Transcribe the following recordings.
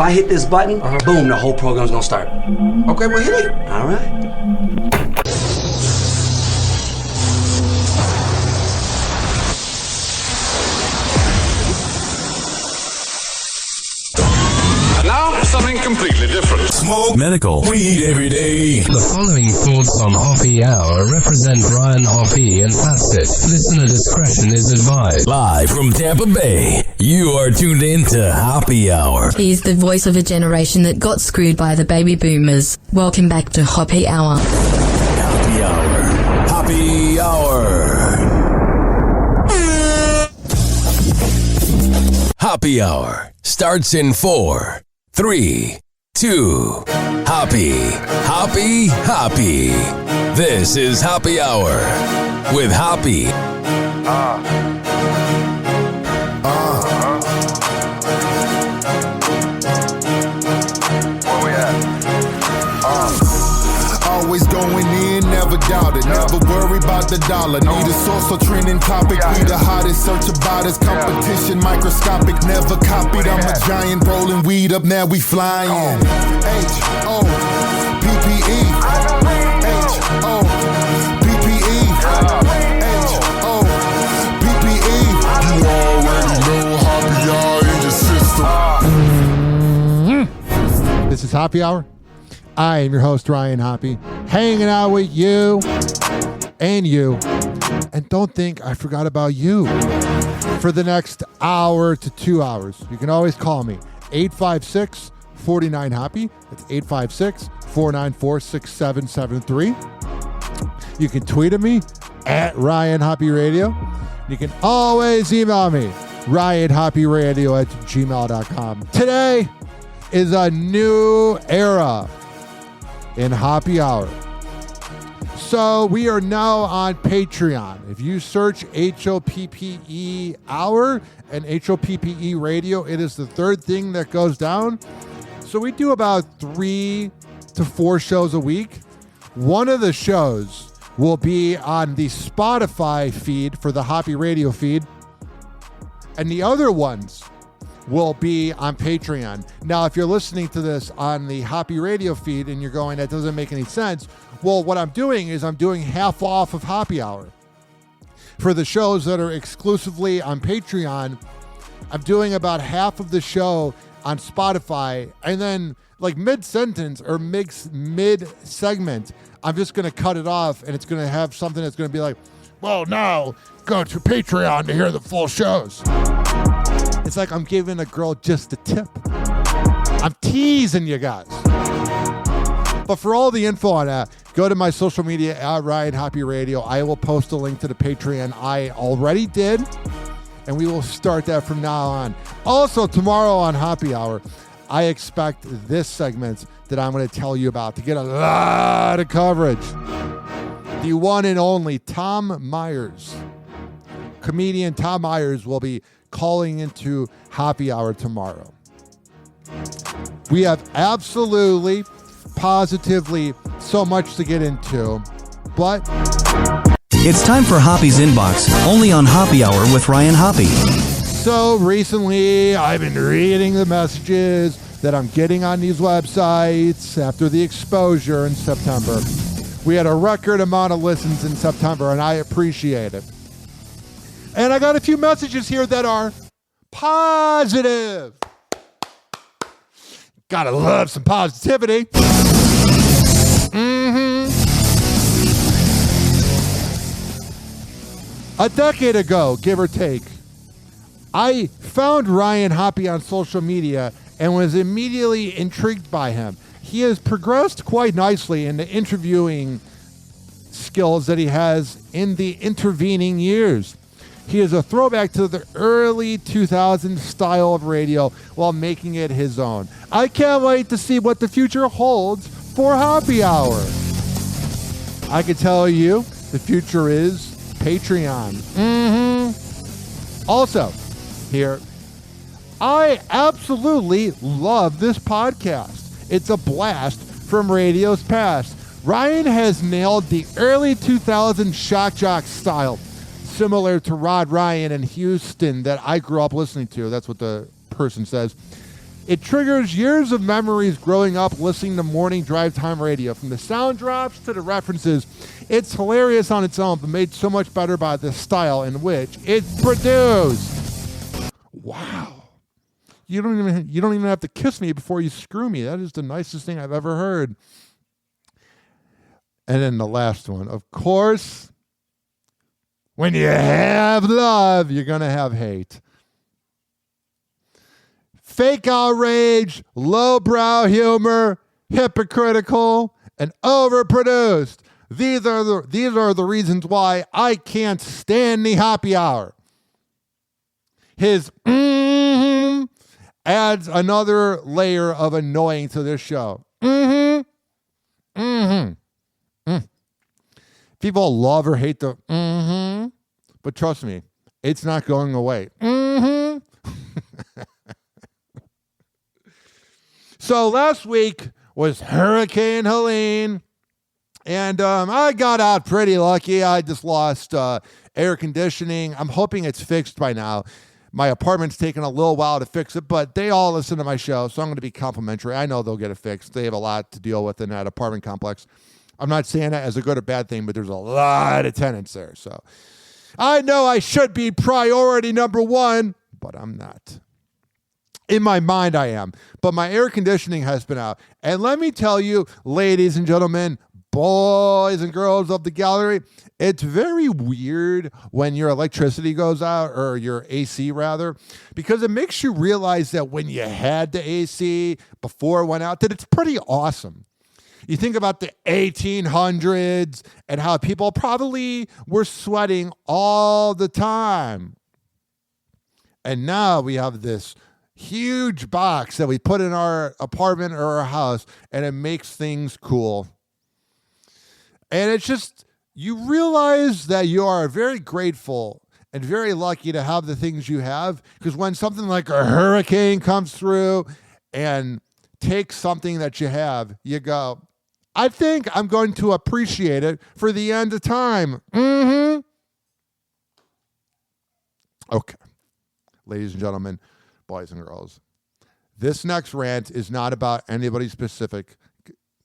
If I hit this button, boom, the whole program's gonna start. Okay, well hit it. All right. Now, something completely different. Smoke medical weed every day. The following thoughts on Hoppe Hour represent Ryan Hoppe and that's it. Listener discretion is advised. Live from Tampa Bay, you are tuned in to Hoppe Hour. He's the voice of a generation that got screwed by the baby boomers. Welcome back to Hoppe Hour. Hoppe Hour. Hoppe Hour. Hoppe Hour starts in 4, 3, 2. Hoppe, Hoppe, Hoppe. This is Hoppe Hour with Hoppe. Where we at? Always going in, never doubt it. Never worry about the dollar. Need a source or trending topic. We the hottest, search about us. Competition microscopic, never copied. I'm a giant rolling weed up, now we flying. H-O-P-P-E. H-O-P-P-E. H-O-P-P-E. You already know Hoppe Hour in your system. This is Hoppe Hour. I am your host, Ryan Hoppe, hanging out with you and you. And don't think I forgot about you. For the next hour to 2 hours, you can always call me, 856-49-HOPPE. That's 856-494-6773. You can tweet at me, at Ryan Hoppe Radio. You can always email me, ryanhopperadio@gmail.com. Today is a new era in Hoppe Hour. So we are now on Patreon. If you search HOPPE Hour and HOPPE Radio, it is the third thing that goes down. So we do about 3 to 4 shows a week. One of the shows will be on the Spotify feed for the Hoppe Radio feed. And the other ones will be on Patreon. Now, if you're listening to this on the Hoppe Radio feed and you're going, that doesn't make any sense. Well, what I'm doing is I'm doing half off of Hoppe Hour. For the shows that are exclusively on Patreon, I'm doing about half of the show on Spotify. And then like mid-sentence or mid-segment, I'm just going to cut it off and it's going to have something that's going to be like, well, now go to Patreon to hear the full shows. It's like I'm giving a girl just a tip. I'm teasing you guys. But for all the info on that, go to my social media at Ryan Hoppe Radio. I will post a link to the Patreon. I already did. And we will start that from now on. Also, tomorrow on Hoppe Hour, I expect this segment that I'm going to tell you about to get a lot of coverage. The one and only Tom Myers. Comedian Tom Myers will be calling into Hoppe Hour tomorrow. We have absolutely, positively so much to get into, but it's time for Hoppe's Inbox, only on Hoppe Hour with Ryan Hoppe. So recently, I've been reading the messages that I'm getting on these websites after the exposure in September. We had a record amount of listens in September, and I appreciate it. And I got a few messages here that are positive. Gotta love some positivity. A decade ago, give or take, I found Ryan Hoppe on social media and was immediately intrigued by him. He has progressed quite nicely in the interviewing skills that he has in the intervening years. He is a throwback to the early 2000s style of radio while making it his own. I can't wait to see what the future holds for Hoppe Hour. I can tell you the future is Patreon. Also, here, I absolutely love this podcast. It's a blast from radio's past. Ryan has nailed the early 2000s shock jock style, similar to Rod Ryan in Houston that I grew up listening to. That's what the person says. It triggers years of memories growing up listening to morning drive time radio. From the sound drops to the references, it's hilarious on its own, but made so much better by the style in which it's produced. Wow. You don't even have to kiss me before you screw me. That is the nicest thing I've ever heard. And then the last one, of course, when you have love, you're going to have hate. Fake outrage, lowbrow humor, hypocritical, and overproduced. These are the reasons why I can't stand the Hoppe Hour. His adds another layer of annoying to this show. People love or hate the but trust me, it's not going away. So last week was Hurricane Helene, and I got out pretty lucky. I just lost air conditioning. I'm hoping it's fixed by now. My apartment's taken a little while to fix it, but they all listen to my show, so I'm going to be complimentary. I know they'll get it fixed. They have a lot to deal with in that apartment complex. I'm not saying that as a good or bad thing, but there's a lot of tenants there. So I know I should be priority number one, but I'm not. In my mind, I am. But my air conditioning has been out. And let me tell you, ladies and gentlemen, boys and girls of the gallery, it's very weird when your electricity goes out, or your AC rather, because it makes you realize that when you had the AC before it went out, that it's pretty awesome. You think about the 1800s and how people probably were sweating all the time. And now we have this huge box that we put in our apartment or our house, and it makes things cool. And it's just, you realize that you are very grateful and very lucky to have the things you have, because when something like a hurricane comes through and takes something that you have, you go, I think I'm going to appreciate it for the end of time. Okay. Ladies and gentlemen, boys and girls, this next rant is not about anybody specific,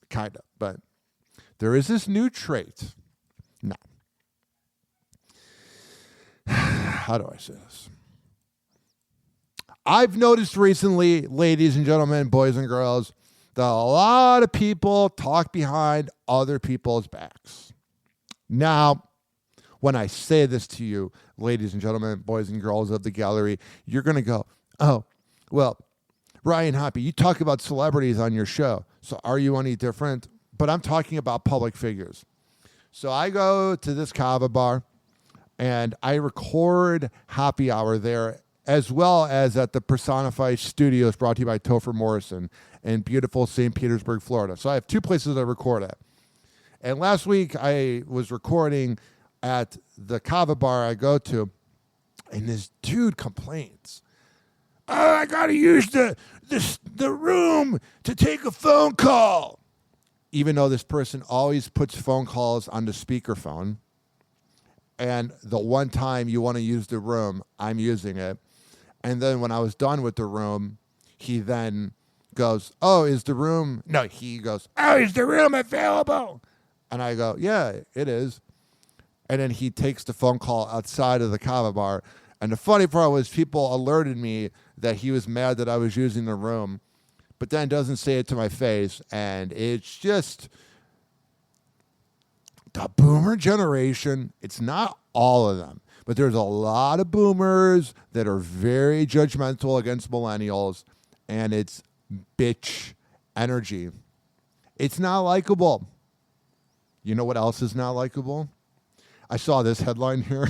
kind of, but there is this new trait. No. How do I say this? I've noticed recently, ladies and gentlemen, boys and girls, that a lot of people talk behind other people's backs. Now, when I say this to you, ladies and gentlemen, boys and girls of the gallery, you're going to go, oh, well, Ryan Hoppe, you talk about celebrities on your show, so are you any different? But I'm talking about public figures. So I go to this kava bar, and I record Hoppe Hour there, as well as at the Personified Studios, brought to you by Topher Morrison in beautiful St. Petersburg, Florida. So I have two places I record at. And last week I was recording at the kava bar I go to, and this dude complains, oh, I got to use the room to take a phone call. Even though this person always puts phone calls on the speakerphone. And the one time you want to use the room, I'm using it. And then when I was done with the room, he then goes, oh, is the room... No, he goes, oh, is the room available? And I go, yeah, it is. And then he takes the phone call outside of the kava bar. And the funny part was people alerted me that he was mad that I was using the room, but then doesn't say it to my face. And it's just the boomer generation. It's not all of them, but there's a lot of boomers that are very judgmental against millennials, and it's bitch energy. It's not likable. You know what else is not likable? I saw this headline here.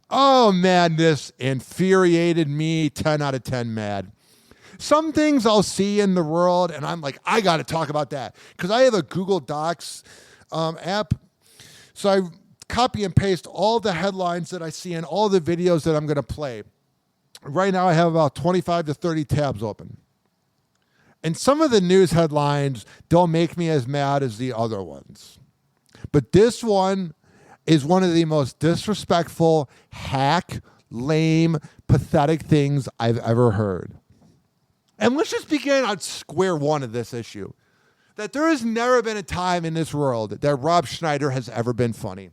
Oh, man, this infuriated me. 10 out of 10 mad. Some things I'll see in the world, and I'm like, I got to talk about that. Because I have a Google Docs app. So I copy and paste all the headlines that I see and all the videos that I'm going to play. Right now I have about 25 to 30 tabs open. And some of the news headlines don't make me as mad as the other ones. But this one is one of the most disrespectful, hack, lame, pathetic things I've ever heard. And let's just begin on square one of this issue. That there has never been a time in this world that Rob Schneider has ever been funny.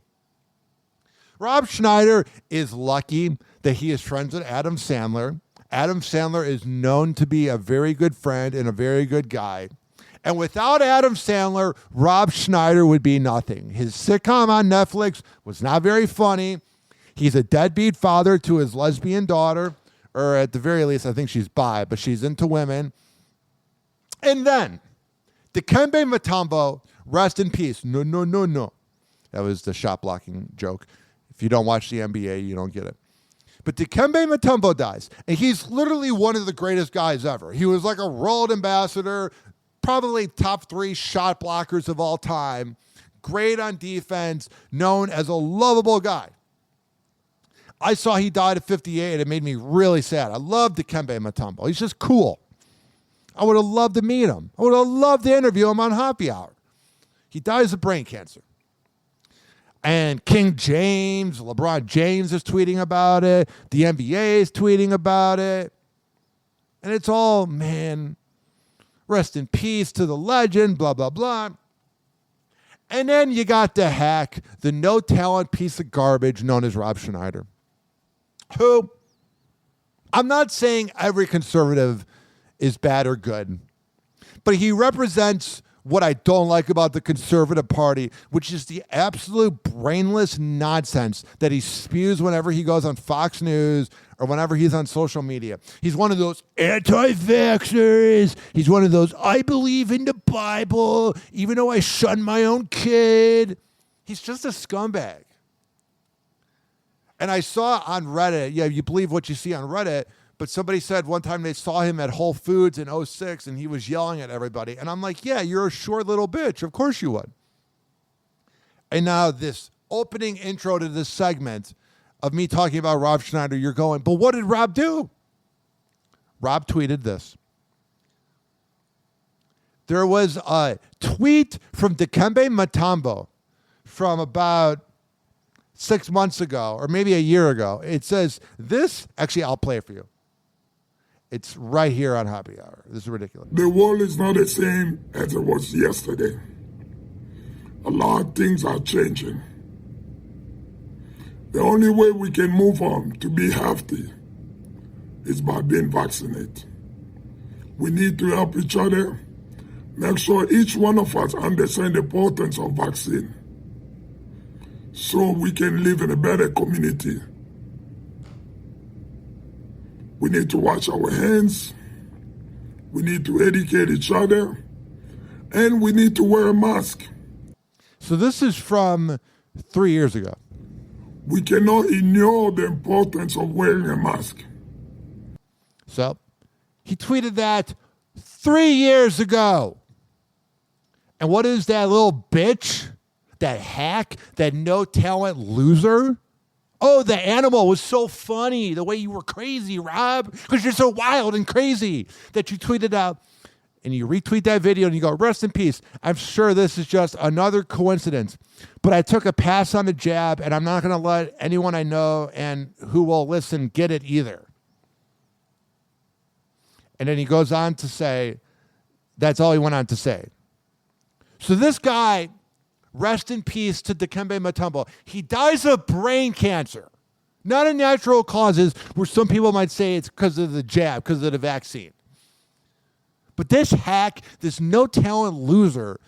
Rob Schneider is lucky that he is friends with Adam Sandler. Adam Sandler is known to be a very good friend and a very good guy. And without Adam Sandler, Rob Schneider would be nothing. His sitcom on Netflix was not very funny. He's a deadbeat father to his lesbian daughter, or at the very least, I think she's bi, but she's into women. And then, Dikembe Mutombo, rest in peace. No. That was the shot blocking joke. If you don't watch the NBA, you don't get it. But Dikembe Mutombo dies, and he's literally one of the greatest guys ever. He was like a world ambassador, probably top 3 shot blockers of all time, great on defense, known as a lovable guy. I saw he died at 58. It made me really sad. I love Dikembe Mutombo. He's just cool. I would have loved to meet him. I would have loved to interview him on Hoppe Hour. He dies of brain cancer. And King James, LeBron James is tweeting about it. The NBA is tweeting about it. And it's all, man, rest in peace to the legend, blah, blah, blah. And then you got the hack, the no-talent piece of garbage known as Rob Schneider, who, I'm not saying every conservative is bad or good, but he represents what I don't like about the conservative party, which is the absolute brainless nonsense that he spews whenever he goes on Fox News or whenever he's on social media. He's one of those anti-vaxxers. He's one of those, I believe in the Bible, even though I shun my own kid. He's just a scumbag. And I saw on Reddit, yeah, you believe what you see on Reddit, but somebody said one time they saw him at Whole Foods in 2006 and he was yelling at everybody. And I'm like, yeah, you're a short little bitch. Of course you would. And now this opening intro to this segment of me talking about Rob Schneider, you're going, but what did Rob do? Rob tweeted this. There was a tweet from Dikembe Mutombo from about 6 months ago, or maybe a year ago. It says this, actually, I'll play it for you. It's right here on Hoppe Hour. This is ridiculous. The world is not the same as it was yesterday. A lot of things are changing. The only way we can move on to be healthy is by being vaccinated. We need to help each other, make sure each one of us understands the importance of vaccine so we can live in a better community. We need to wash our hands, we need to educate each other, and we need to wear a mask. So this is from 3 years ago. We cannot ignore the importance of wearing a mask. So he tweeted that 3 years ago. And what is that little bitch, that hack, that no-talent loser? Oh, the animal was so funny, the way you were crazy, Rob, because you're so wild and crazy that you tweeted out. And you retweet that video and you go, rest in peace. I'm sure this is just another coincidence. But I took a pass on the jab, and I'm not going to let anyone I know and who will listen get it either. And then he goes on to say, that's all he went on to say. So this guy, rest in peace to Dikembe Mutombo, he dies of brain cancer. Not in natural causes, where some people might say it's because of the jab, because of the vaccine. But this hack, this no-talent loser,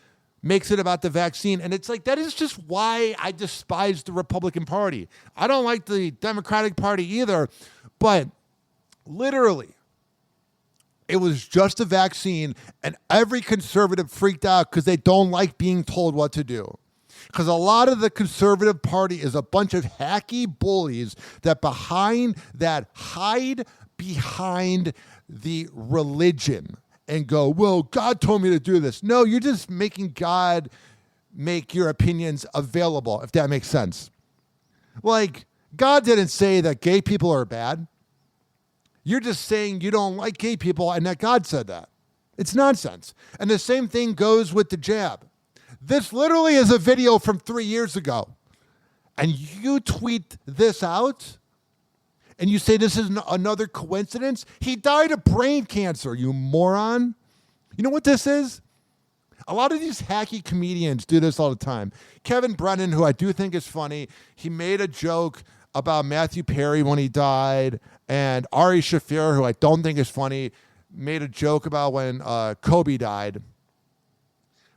makes it about the vaccine. And it's like, that is just why I despise the Republican Party. I don't like the Democratic Party either. But literally, it was just a vaccine, and every conservative freaked out because they don't like being told what to do. Because a lot of the conservative party is a bunch of hacky bullies that hide behind the religion and go, well, God told me to do this. No, you're just making God make your opinions available, if that makes sense. Like, God didn't say that gay people are bad. You're just saying you don't like gay people and that God said that. It's nonsense. And the same thing goes with the jab. This literally is a video from 3 years ago. And you tweet this out? And you say this is another coincidence? He died of brain cancer, you moron. You know what this is? A lot of these hacky comedians do this all the time. Kevin Brennan, who I do think is funny, he made a joke about Matthew Perry when he died, and Ari Shaffir, who I don't think is funny, made a joke about when Kobe died.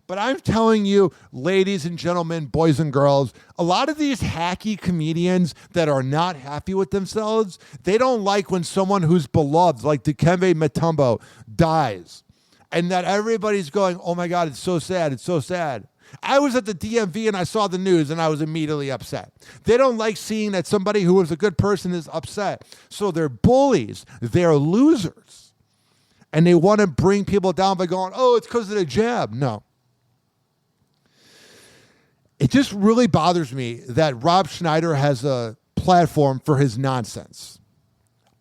But I'm telling you, ladies and gentlemen, boys and girls, a lot of these hacky comedians that are not happy with themselves, they don't like when someone who's beloved, like Dikembe Mutombo, dies. And that everybody's going, oh my God, it's so sad, it's so sad. I was at the DMV and I saw the news and I was immediately upset. They don't like seeing that somebody who was a good person is upset. So they're bullies, they're losers. And they want to bring people down by going, oh, it's because of the jab. No. It just really bothers me that Rob Schneider has a platform for his nonsense.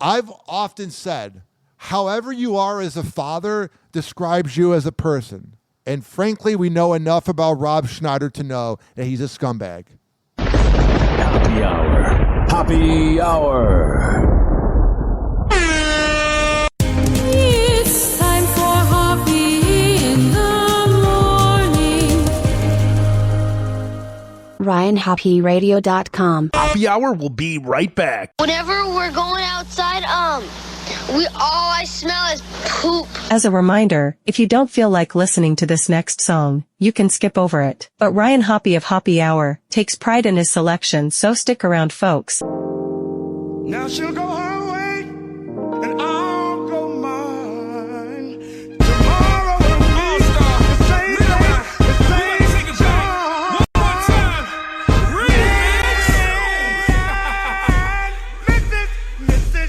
I've often said, however you are as a father describes you as a person. And frankly, we know enough about Rob Schneider to know that he's a scumbag. Happy Hour. Happy Hour. It's time for Hoppe in the morning. RyanHoppeRadio.com. Happy Hour will be right back. Whenever we're going outside, all I smell is poop. As a reminder, if you don't feel like listening to this next song, you can skip over it. But Ryan Hoppe of Hoppe Hour takes pride in his selection, so stick around, folks. Now she'll go her way, and I'll go mine. Tomorrow will be the same day, the same time. One more time.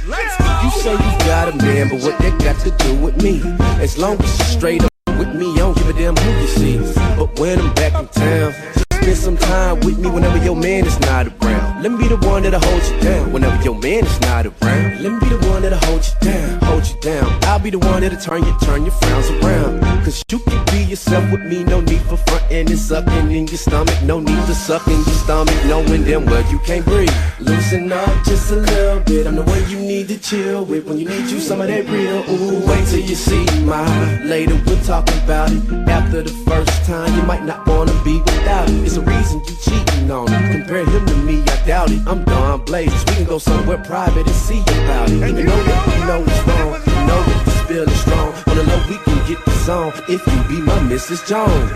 Let's go. You say you got a man, but what that got to do with me? As long as you straight up with me, I don't give a damn who you see. But when I'm back in town, just spend some time with me whenever your man is not around. Let me be the one that'll hold you down whenever your man is not around. Let me be the one that'll hold you down, hold you down. I'll be the one that'll turn your frowns around. Cause you can be yourself with me, no need for frontin' and sucking in your stomach. No need to suck in your stomach, knowing damn well you can't breathe. Loosen up just a little bit, I'm the one you need to chill with. When you need you some of that real, ooh, wait till you see mine. Later we'll talk about it. After the first time, you might not wanna be without it. It's a reason you cheating on it. Compare him to me, I doubt it. I'm Don Blazes, we can go somewhere private and see about it. Even though that we know it's wrong, you know that the spill is strong. On the low we can get the song, if you be my Mrs. Jones.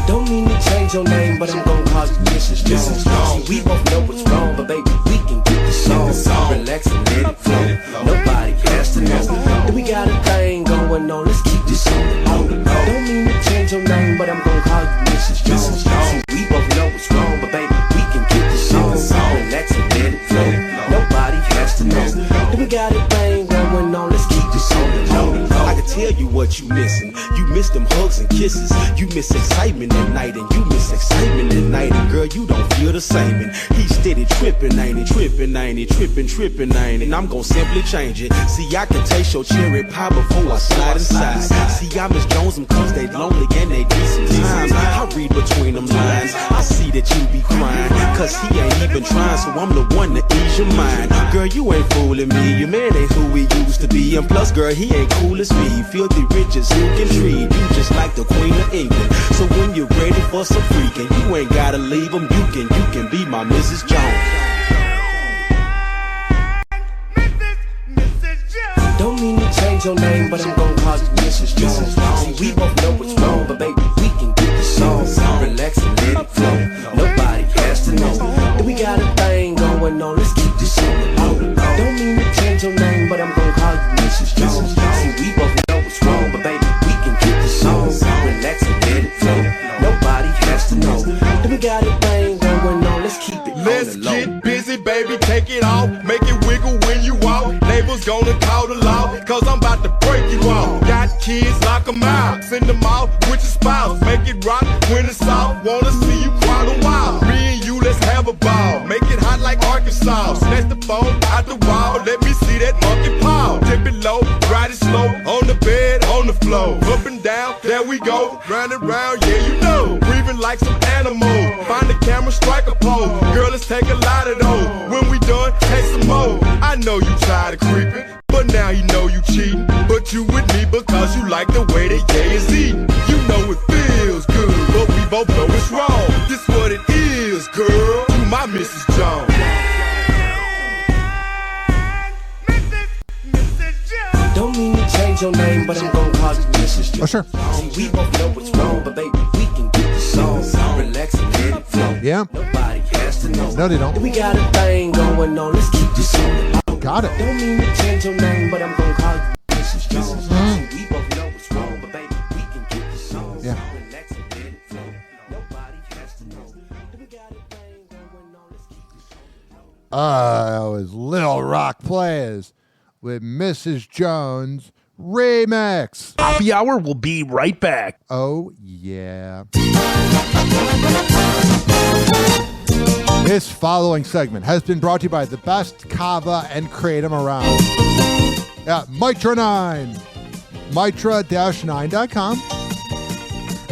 Don't mean to change your name, but I'm gon' call you Mrs. Jones. See, we both know what's wrong, but baby, we can get the song. Relax and let it flow. Nobody has to know that we got a thing going on. Let's keep this on the low. Don't mean to change your name, but I'm gon' call you Mrs. Jones. See, we both know what's wrong, but baby, we can get the song. Relax and let it flow. Nobody has to know that we got a thing going on. Let's keep this on the low. I can tell you what you missing. You miss them hugs and kisses. You miss excitement at night, and you miss excitement at night. And girl, you don't feel the same. And he's steady tripping, ain't he? Tripping, ain't he? Tripping, ain't he? And I'm gon' simply change it. See, I can taste your cherry pie before I slide inside. See, I miss Jones them cause they lonely and they decent times. I read between them lines. I see that you be crying cause he ain't even trying. So I'm the one to ease your mind. Girl, you ain't fooling me. Your man ain't who he used to be. And plus, girl, he ain't cool as me. Filthy rich as you can treat. You just like the Queen of England. So when you're ready for some freaking, you ain't gotta leave him. You can be my Mrs. Jones. Don't mean to change your name, but I'm gon' call you Mrs. Jones. See, we both know what's wrong, but baby, we can get the song. Relax and let it flow. Nobody has to know that we got a thing going on. Let's keep this on the low. Don't mean to change your name, but I'm gon' call you Mrs. Jones. See, we both know what's wrong, but baby, we can get the song. Relax and let it flow. Nobody has to know that we got a thing going on. Let's keep it on the low. Let's get busy, baby, take it off. Make it wiggle when you walk. Neighbors gonna call the law, cause I'm about to break you off. Got kids, lock them out. Send them out with your spouse. Make it rock when it's soft. Wanna see you cry a while. Me and you, let's have a ball. Make it hot like Arkansas. Snatch the phone out the wall. Let me see that monkey paw. Dip it low, ride it slow. On the bed, on the floor. Up and down, there we go. Round and round, yeah, you know. Breathing like some animal. Find the camera, strike a pose. Girl, let's take a lot of those. When we done, take some more. I know you tired of creeping, but now you know you cheating. But you with me because you like the way that gay is eating. You know it feels good, but we both know it's wrong. This what it is, girl. You my Mrs. Jones. Don't mean to change your name, but I'm gonna call you Mrs. Jones. Oh, sure. See, we both know what's wrong, but baby, we can get the song. Relax and let it flow. Yeah. Nobody has to know. No, they don't. We got a thing going on. Let's keep this on the low. Got it. Don't mean to change your name, but I'm gonna call you Mrs. Jones. See, we both know what's wrong, but baby, we can get the song. Yeah. Relax and let it flow. Nobody has to know. We got a thing going on. Let's keep this on the low. That was Lil Rock Plays with Mrs. Jones Remix. Happy Hour will be right back. Oh, yeah. This following segment has been brought to you by the best kava and kratom around at Mitra 9, mitra-9.com,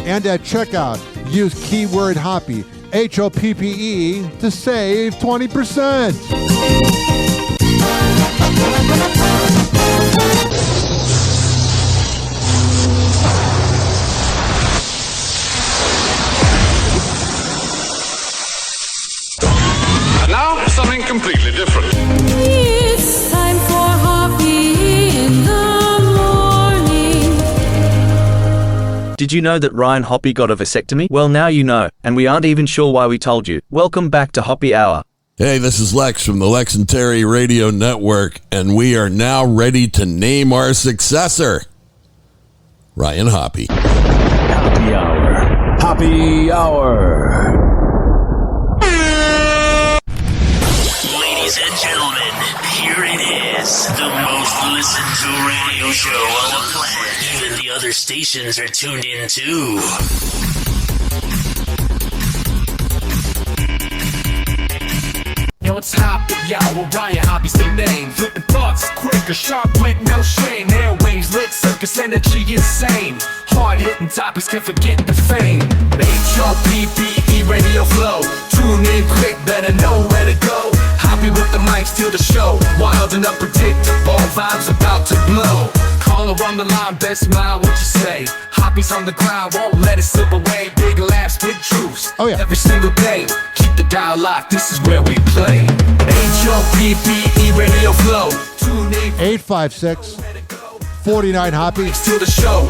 and at checkout, use keyword Hoppe, Hoppe, to save 20%. And now, something completely different. It's time for Hoppe in the morning. Did you know that Ryan Hoppe got a vasectomy? Well, now you know, and we aren't even sure why we told you. Welcome back to Hoppe Hour. Hey, this is Lex from the Lex and Terry Radio Network, and we are now ready to name our successor, Ryan Hoppe. Happy Hour. Happy Hour. Ladies and gentlemen, here it is, the most listened to radio show on the planet. Even the other stations are tuned in too. Yo, it's Hoppe Hour, Ryan Hoppe's the name. Flipping thoughts quicker, sharp wit, no strain. Airwaves lit, circus energy insane. Hard-hitting topics, can't forget the fame. Hoppe radio flow. Tune in quick, better know where to go. Hoppe with the mic, steal the show. Wild and unpredictable, vibes about to blow. Call her on the line, best smile, what you say? Hoppe's on the ground, won't let it slip away. Big laughs, big truths. Oh yeah. Every single day. Keep the dial locked, this is where we play. Hoppe radio flow. Tune in 856-49-Hoppe. Steal the show.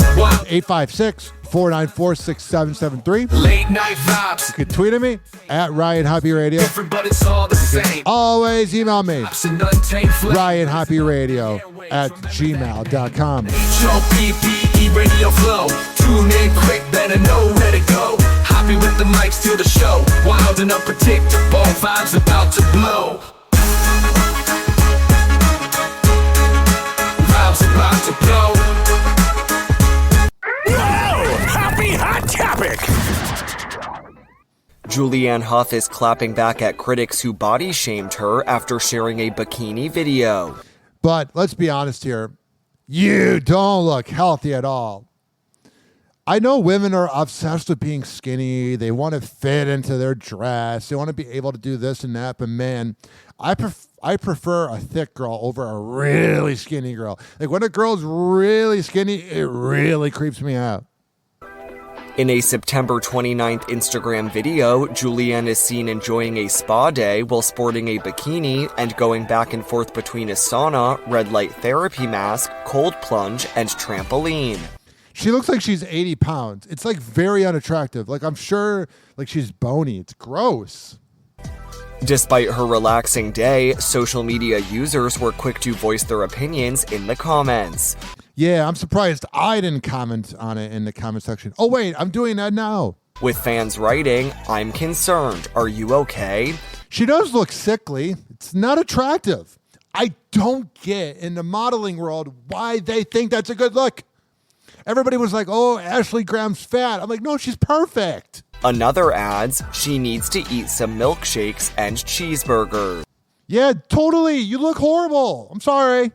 856-494-6773. Late night vibes. You can tweet at me at Ryan Hoppe Radio. Different, but it's all the same. Always email me RyanHoppeRadio@gmail.com. Hoppe radio flow. Tune in quick, better know where to go. Hoppe with the mic, steal the show. Wild and unpredictable, vibes about to blow. Vibes about to blow. Whoa! Happy Hot Topic! Julianne Hough is clapping back at critics who body shamed her after sharing a bikini video. But let's be honest here. You don't look healthy at all. I know women are obsessed with being skinny. They want to fit into their dress. They want to be able to do this and that. But man, I prefer a thick girl over a really skinny girl. Like when a girl's really skinny, it really creeps me out. In a September 29th Instagram video, Julianne is seen enjoying a spa day while sporting a bikini and going back and forth between a sauna, red light therapy mask, cold plunge, and trampoline. She looks like she's 80 pounds. It's like very unattractive. Like I'm sure like she's bony. It's gross. Despite her relaxing day, social media users were quick to voice their opinions in the comments. Yeah, I'm surprised I didn't comment on it in the comment section. Oh wait, I'm doing that now. With fans writing, "I'm concerned. Are you okay?" She does look sickly. It's not attractive. I don't get in the modeling world why they think that's a good look. Everybody was like, oh, Ashley Graham's fat. I'm like, no, she's perfect. Another adds, she needs to eat some milkshakes and cheeseburgers. Yeah, totally. You look horrible. I'm sorry.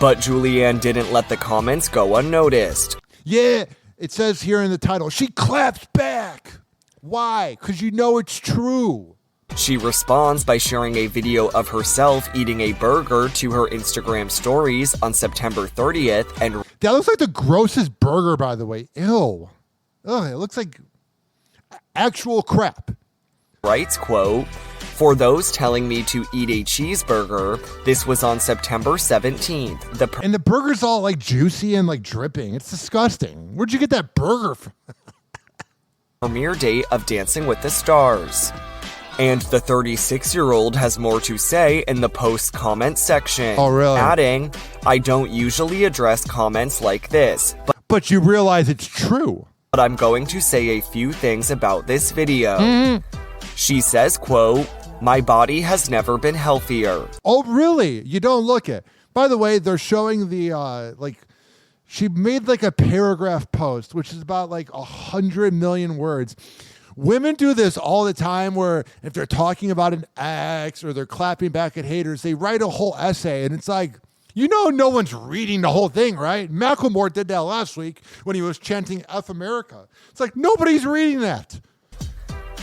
But Julianne didn't let the comments go unnoticed. Yeah, it says here in the title, she claps back. Why? Because you know it's true. She responds by sharing a video of herself eating a burger to her Instagram stories on September 30th and that looks like the grossest burger, by the way. Ew. Ugh, it looks like actual crap. Writes, quote, "For those telling me to eat a cheeseburger, this was on September 17th. And the burger's all like juicy and like dripping. It's disgusting. Where'd you get that burger from?" Premiere date of Dancing with the Stars. And the 36-year-old has more to say in the post comment section. Oh, really? Adding, "I don't usually address comments like this, but you realize it's true. But I'm going to say a few things about this video." She says, quote, "My body has never been healthier." Oh, really? You don't look it. By the way, they're showing the, she made like a paragraph post, which is about like 100 million words. Women do this all the time where if they're talking about an ex or they're clapping back at haters, they write a whole essay. And it's like, no one's reading the whole thing, right? Macklemore did that last week when he was chanting F America. It's like, nobody's reading that.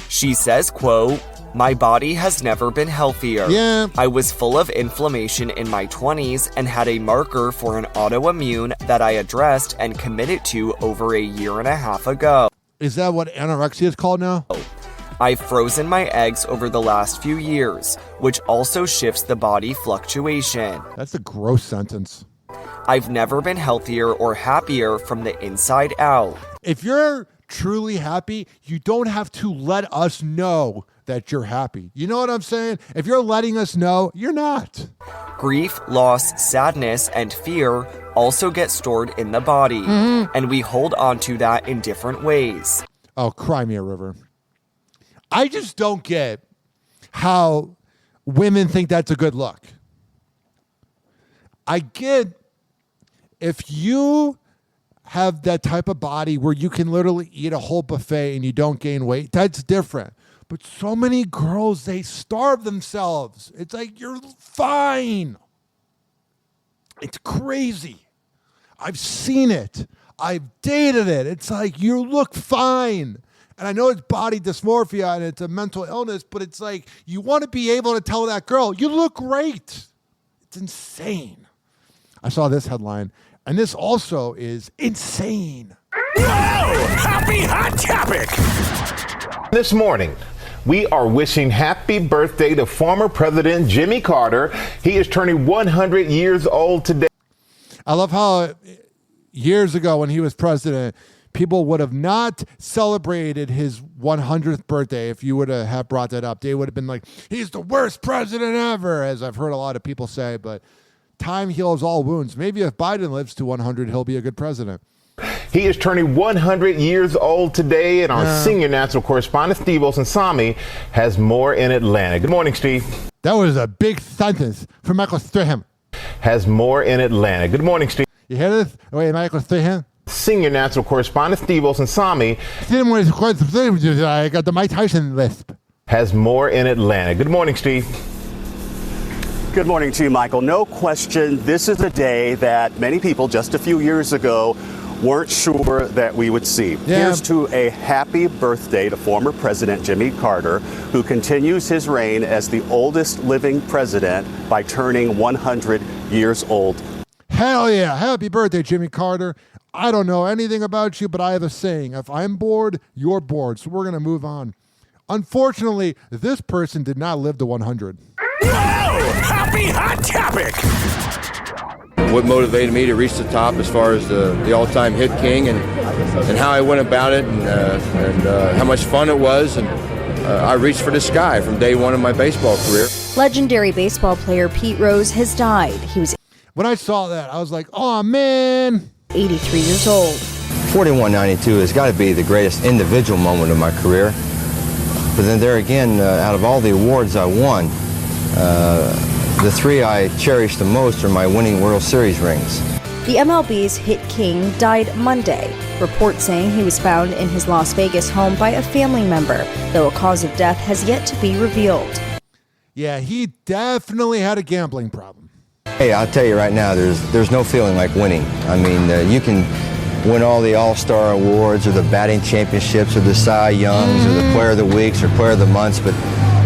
She says, quote, "My body has never been healthier. Yeah. I was full of inflammation in my 20s and had a marker for an autoimmune that I addressed and committed to over a year and a half ago. Is that what anorexia is called now? I've frozen my eggs over the last few years, which also shifts the body fluctuation. That's a gross sentence. I've never been healthier or happier from the inside out. If you're truly happy, you don't have to let us know that you're happy. You know what I'm saying? If you're letting us know, you're not. Grief, loss, sadness, and fear also get stored in the body, and we hold on to that in different ways. Oh, cry me a river. I just don't get how women think that's a good look. I get if you have that type of body where you can literally eat a whole buffet and you don't gain weight, that's different. But so many girls, they starve themselves. It's like, you're fine. It's crazy. I've seen it. I've dated it. It's like, you look fine. And I know it's body dysmorphia and it's a mental illness, but it's like, you want to be able to tell that girl, you look great. It's insane. I saw this headline, and this also is insane. Whoa! Happy Hot Topic! This morning, we are wishing happy birthday to former President Jimmy Carter. He is turning 100 years old today. I love how years ago when he was president, people would have not celebrated his 100th birthday if you would have brought that up. They would have been like, he's the worst president ever, as I've heard a lot of people say, but time heals all wounds. Maybe if Biden lives to 100, he'll be a good president. He is turning 100 years old today, and our senior national correspondent, Steve Olsen-Sami, has more in Atlanta. Good morning, Steve. That was a big sentence from Michael Strahan. Has more in Atlanta. Good morning, Steve. You hear this? Wait, Michael Strahan? Senior national correspondent, Steve Olsen-Sami. I got the Mike Tyson lisp. Has more in Atlanta. Good morning, Steve. Good morning to you, Michael. No question, this is a day that many people just a few years ago weren't sure that we would see. Yeah. Here's to a happy birthday to former President Jimmy Carter, who continues his reign as the oldest living president by turning 100 years old. Hell yeah. Happy birthday, Jimmy Carter. I don't know anything about you, but I have a saying. If I'm bored, you're bored. So we're going to move on. Unfortunately, this person did not live to 100. Whoa! Happy Hot Topic! What motivated me to reach the top as far as the all-time hit king and how I went about it and how much fun it was. And I reached for the sky from day one of my baseball career. Legendary baseball player Pete Rose has died. He was When I saw that, I was like, oh, man. 83 years old. 4192 has got to be the greatest individual moment of my career. But then there again, out of all the awards I won, the three I cherish the most are my winning World Series rings. The MLB's hit king died Monday. Reports saying he was found in his Las Vegas home by a family member, though a cause of death has yet to be revealed. Yeah, he definitely had a gambling problem. Hey, I'll tell you right now, there's no feeling like winning. I mean, you can win all the All-Star awards or the batting championships or the Cy Youngs or the Player of the Weeks or Player of the Months, but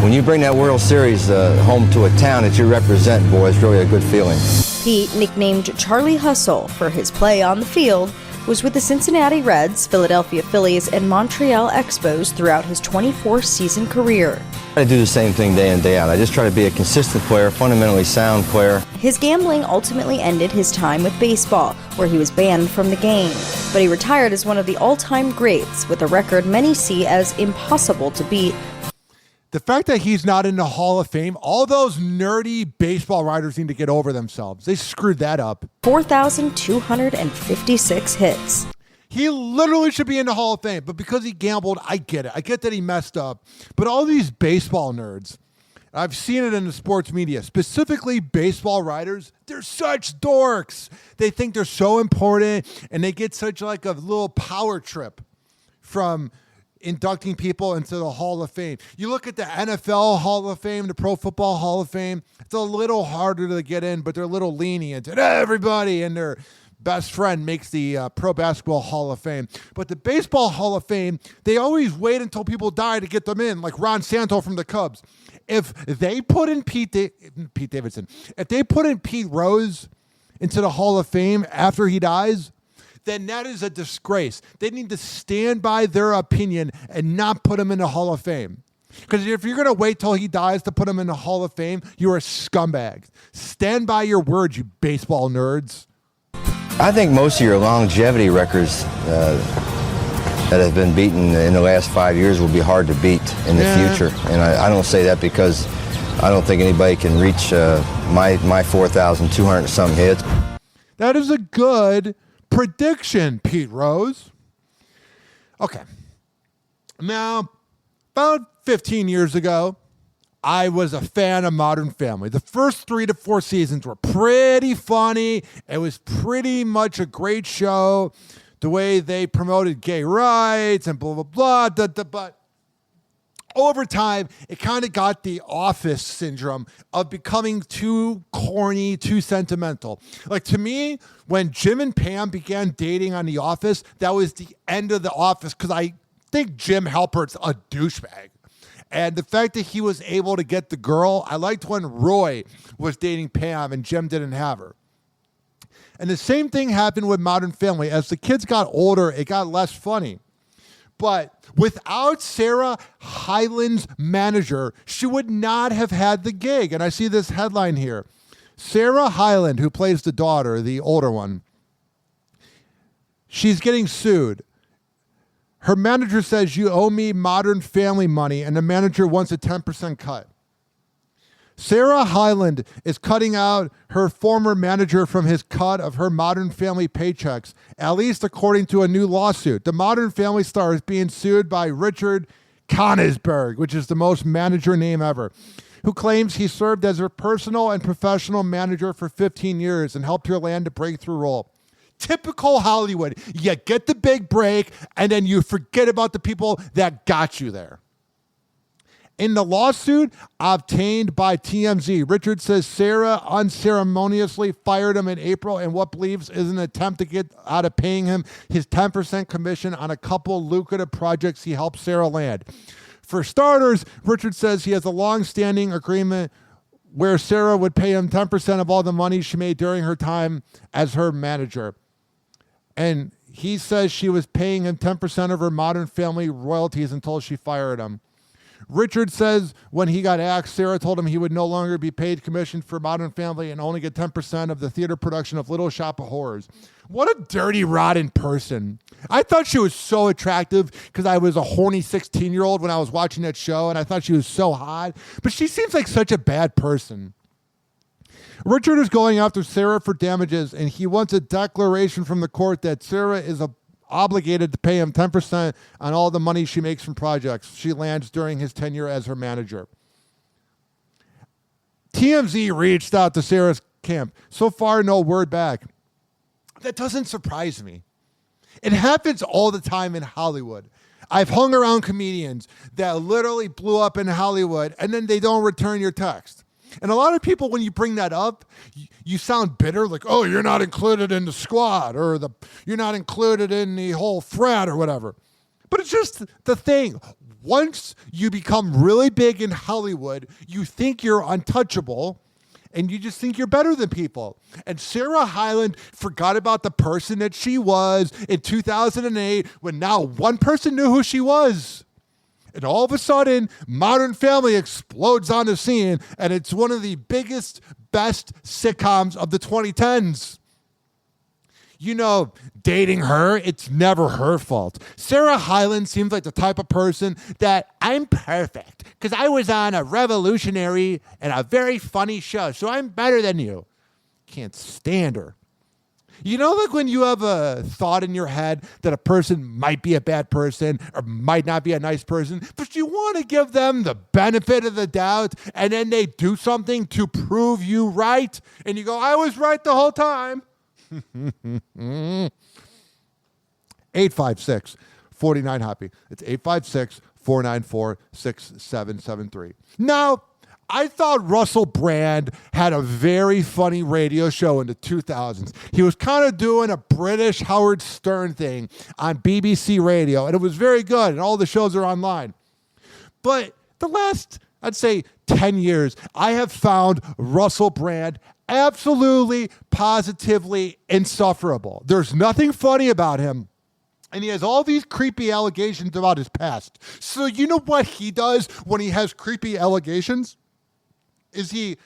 when you bring that World Series home to a town that you represent, boy, it's really a good feeling. Pete, nicknamed Charlie Hustle for his play on the field, was with the Cincinnati Reds, Philadelphia Phillies, and Montreal Expos throughout his 24-season career. I do the same thing day in, day out. I just try to be a consistent player, fundamentally sound player. His gambling ultimately ended his time with baseball, where he was banned from the game. But he retired as one of the all-time greats, with a record many see as impossible to beat. The fact that he's not in the Hall of Fame, all those nerdy baseball writers need to get over themselves. They screwed that up. 4,256 hits. He literally should be in the Hall of Fame, but because he gambled, I get it. I get that he messed up. But all these baseball nerds, I've seen it in the sports media, specifically baseball writers, they're such dorks. They think they're so important, and they get such like a little power trip from inducting people into the Hall of Fame. You look at the NFL Hall of Fame, the Pro Football Hall of Fame, it's a little harder to get in, but they're a little lenient. And everybody and their best friend makes the Pro Basketball Hall of Fame. But the Baseball Hall of Fame, they always wait until people die to get them in, like Ron Santo from the Cubs. If they put in Pete Davidson, if they put in Pete Rose into the Hall of Fame after he dies, then that is a disgrace. They need to stand by their opinion and not put him in the Hall of Fame. Because if you're going to wait till he dies to put him in the Hall of Fame, you're a scumbag. Stand by your words, you baseball nerds. I think most of your longevity records that have been beaten in the last 5 years will be hard to beat in the future. And I don't say that because I don't think anybody can reach my 4,200 some hits. That is a good prediction, Pete Rose. Okay. Now, about 15 years ago, I was a fan of Modern Family. The first 3 to 4 seasons were pretty funny. It was pretty much a great show. The way they promoted gay rights and blah, blah, blah. But over time, it kind of got the Office syndrome of becoming too corny, too sentimental. Like, to me, when Jim and Pam began dating on The Office, that was the end of The Office, because I think Jim Halpert's a douchebag. And the fact that he was able to get the girl, I liked when Roy was dating Pam and Jim didn't have her. And the same thing happened with Modern Family. As the kids got older, it got less funny. But without Sarah Hyland's manager, she would not have had the gig. And I see this headline here. Sarah Hyland, who plays the daughter, the older one, she's getting sued. Her manager says, "You owe me Modern Family money," and the manager wants a 10% cut. Sarah Hyland is cutting out her former manager from his cut of her Modern Family paychecks, at least according to a new lawsuit. The Modern Family star is being sued by Richard Koenigsberg, which is the most manager name ever, who claims he served as her personal and professional manager for 15 years and helped her land a breakthrough role. Typical Hollywood. You get the big break, and then you forget about the people that got you there. In the lawsuit obtained by TMZ, Richard says Sarah unceremoniously fired him in April in what believes is an attempt to get out of paying him his 10% commission on a couple lucrative projects he helped Sarah land. For starters, Richard says he has a long-standing agreement where Sarah would pay him 10% of all the money she made during her time as her manager. And he says she was paying him 10% of her Modern Family royalties until she fired him. Richard says when he got axed, Sarah told him he would no longer be paid commission for Modern Family and only get 10% of the theater production of Little Shop of Horrors. What a dirty, rotten person. I thought she was so attractive because I was a horny 16-year-old when I was watching that show, and I thought she was so hot. But she seems like such a bad person. Richard is going after Sarah for damages, and he wants a declaration from the court that Sarah is obligated to pay him 10% on all the money she makes from projects she lands during his tenure as her manager. TMZ reached out to Sarah's camp. So far, no word back. That doesn't surprise me. It happens all the time in Hollywood. I've hung around comedians that literally blew up in Hollywood, and then they don't return your text. And a lot of people, when you bring that up, you sound bitter, like, oh, you're not included in the squad, or you're not included in the whole frat or whatever. But it's just the thing. Once you become really big in Hollywood, you think you're untouchable, and you just think you're better than people. And Sarah Hyland forgot about the person that she was in 2008 when now one person knew who she was. And all of a sudden, Modern Family explodes on the scene, and it's one of the biggest, best sitcoms of the 2010s. You know, dating her, it's never her fault. Sarah Hyland seems like the type of person that I'm perfect because I was on a revolutionary and a very funny show, so I'm better than you. Can't stand her. You know, like when you have a thought in your head that a person might be a bad person or might not be a nice person, but you want to give them the benefit of the doubt, and then they do something to prove you right, and you go, I was right the whole time. 856-49-HOPPY. It's 856-494-6773. Now, I thought Russell Brand had a very funny radio show in the 2000s. He was kind of doing a British Howard Stern thing on BBC Radio, and it was very good, and all the shows are online. But the last, I'd say, 10 years, I have found Russell Brand absolutely, positively insufferable. There's nothing funny about him. And he has all these creepy allegations about his past. So you know what he does when he has creepy allegations? Is he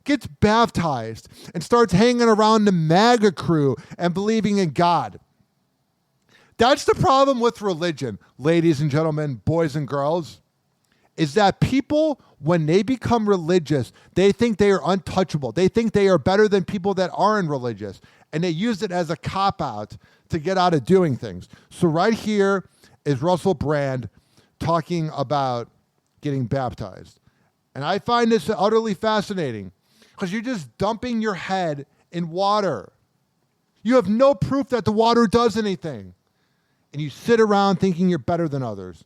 gets baptized and starts hanging around the MAGA crew and believing in God. That's the problem with religion, ladies and gentlemen, boys and girls, is that people, when they become religious, they think they are untouchable. They think they are better than people that aren't religious. And they use it as a cop-out to get out of doing things. So right here is Russell Brand talking about getting baptized. And I find this utterly fascinating because you're just dumping your head in water. You have no proof that the water does anything. And you sit around thinking you're better than others.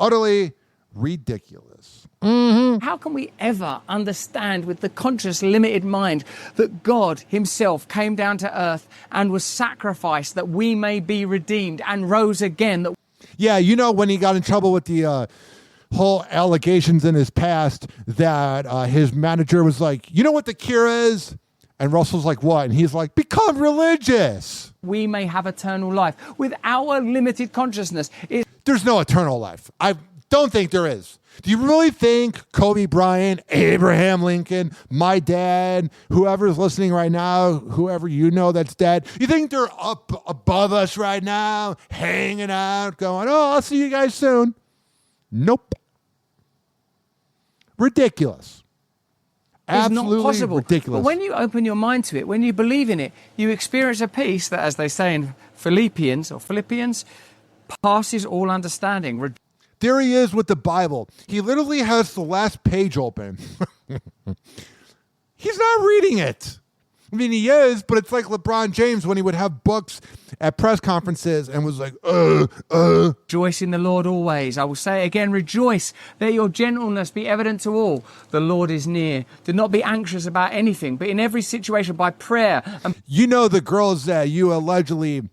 Utterly ridiculous. How can we ever understand with the conscious, limited mind that God himself came down to earth and was sacrificed that we may be redeemed and rose again? Yeah, you know when he got in trouble with the whole allegations in his past that his manager was like, you know what the cure is? And Russell's like, what? And he's like, become religious. We may have eternal life. With our limited consciousness. There's no eternal life. I don't think there is. Do you really think Kobe Bryant, Abraham Lincoln, my dad, whoever's listening right now, whoever you know that's dead, you think they're up above us right now, hanging out, going, oh, I'll see you guys soon? Nope. Ridiculous. Absolutely not possible. Ridiculous. But when you open your mind to it, when you believe in it, you experience a peace that, as they say in Philippians, passes all understanding. There he is with the Bible. He literally has the last page open. He's not reading it. I mean, he is, but it's like LeBron James when he would have books at press conferences and was like, Rejoice in the Lord always. I will say it again, rejoice. Let your gentleness be evident to all. The Lord is near. Do not be anxious about anything, but in every situation by prayer. You know the girls that you allegedly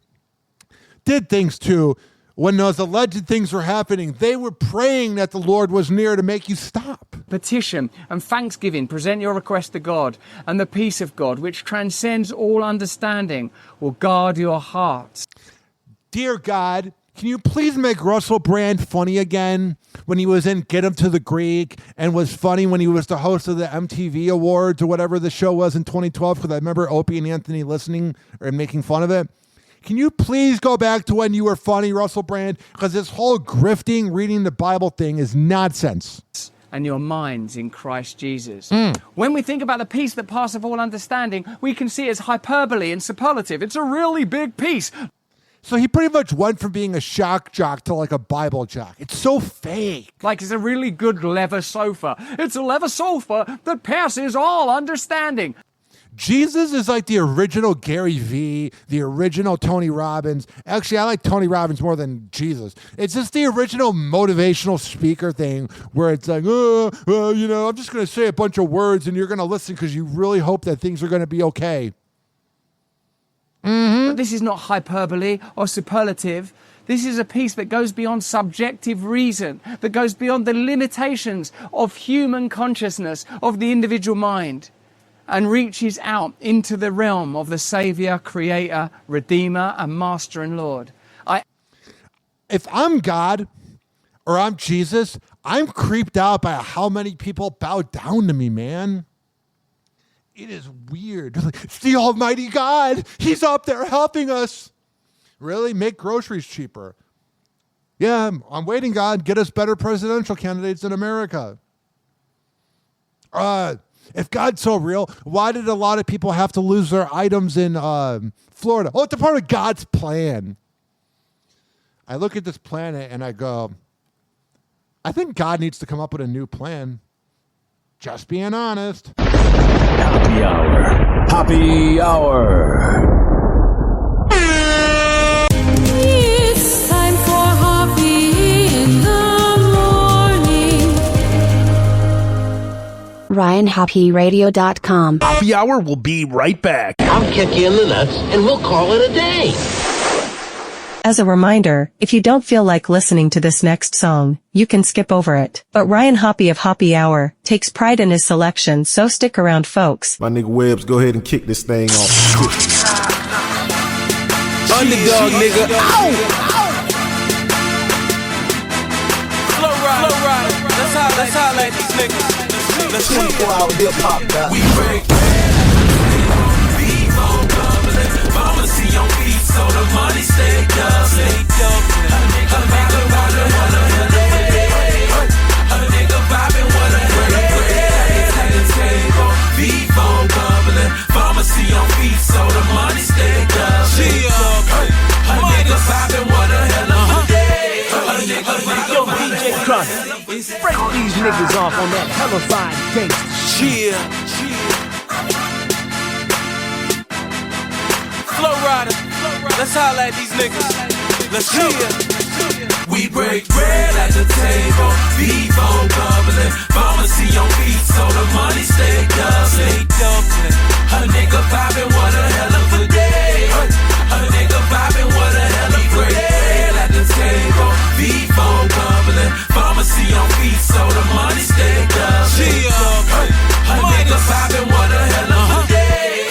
did things to, when those alleged things were happening, they were praying that the Lord was near to make you stop. Petition and thanksgiving, present your request to God, and the peace of God, which transcends all understanding, will guard your hearts. Dear God, can you please make Russell Brand funny again when he was in Get Him to the Greek, and was funny when he was the host of the MTV Awards or whatever the show was in 2012, because I remember Opie and Anthony listening or making fun of it. Can you please go back to when you were funny, Russell Brand? Because this whole grifting, reading the Bible thing is nonsense. And your minds in Christ Jesus. When we think about the peace that passeth all understanding, we can see it as hyperbole and superlative. It's a really big peace. So he pretty much went from being a shock jock to like a Bible jock. It's so fake. Like it's a really good leather sofa. It's a leather sofa that passes all understanding. Jesus is like the original Gary Vee, the original Tony Robbins. Actually, I like Tony Robbins more than Jesus. It's just the original motivational speaker thing where it's like, I'm just going to say a bunch of words and you're going to listen because you really hope that things are going to be okay. But this is not hyperbole or superlative. This is a piece that goes beyond subjective reason, that goes beyond the limitations of human consciousness, of the individual mind, and reaches out into the realm of the Saviour, Creator, Redeemer, and Master and Lord. If I'm God or I'm Jesus, I'm creeped out by how many people bow down to me, man. It is weird. It's the Almighty God. He's up there helping us. Really? Make groceries cheaper. Yeah, I'm waiting, God. Get us better presidential candidates in America. If God's so real, why did a lot of people have to lose their items in Florida? Oh, it's a part of God's plan. I look at this planet and I go, I think God needs to come up with a new plan. Just being honest. Happy Hour. Happy Hour. It's time for Hoppe in the morning. RyanHoppeRadio.com. Happy Hour will be right back. I'll kick you in the nuts and we'll call it a day. As a reminder, if you don't feel like listening to this next song, you can skip over it. But Ryan Hoppe of Hoppe Hour takes pride in his selection, so stick around, folks. My nigga Webbs, go ahead and kick this thing off. Underdog, nigga. Ow! Flow rider. Let's holla at these niggas. Let's 24-hour hip-hop, guys. We break pharmacy on beat, so the money stay doubling. A nigga vibing, what a hell of a day. A nigga vibing, what a hell of a day. At the table, beat phone bubbling. Pharmacy on beat, so the money stay doubling. A nigga vibing, what a hell of a day. A nigga vibing, what a hell of a day. Break these niggas off on that hellified gangsta. Flow rider, let's holla at these niggas. Let's hear. We break bread at the table, beef on bubbling. Pharmacy on beat, so the money stay doubling. A nigga vibing, what a hell of a day. A nigga vibing, what a hell of a day. At the table, beef on bubbling. Pharmacy on beat, so the money stay doubling. A nigga vibing, what a hell of a day.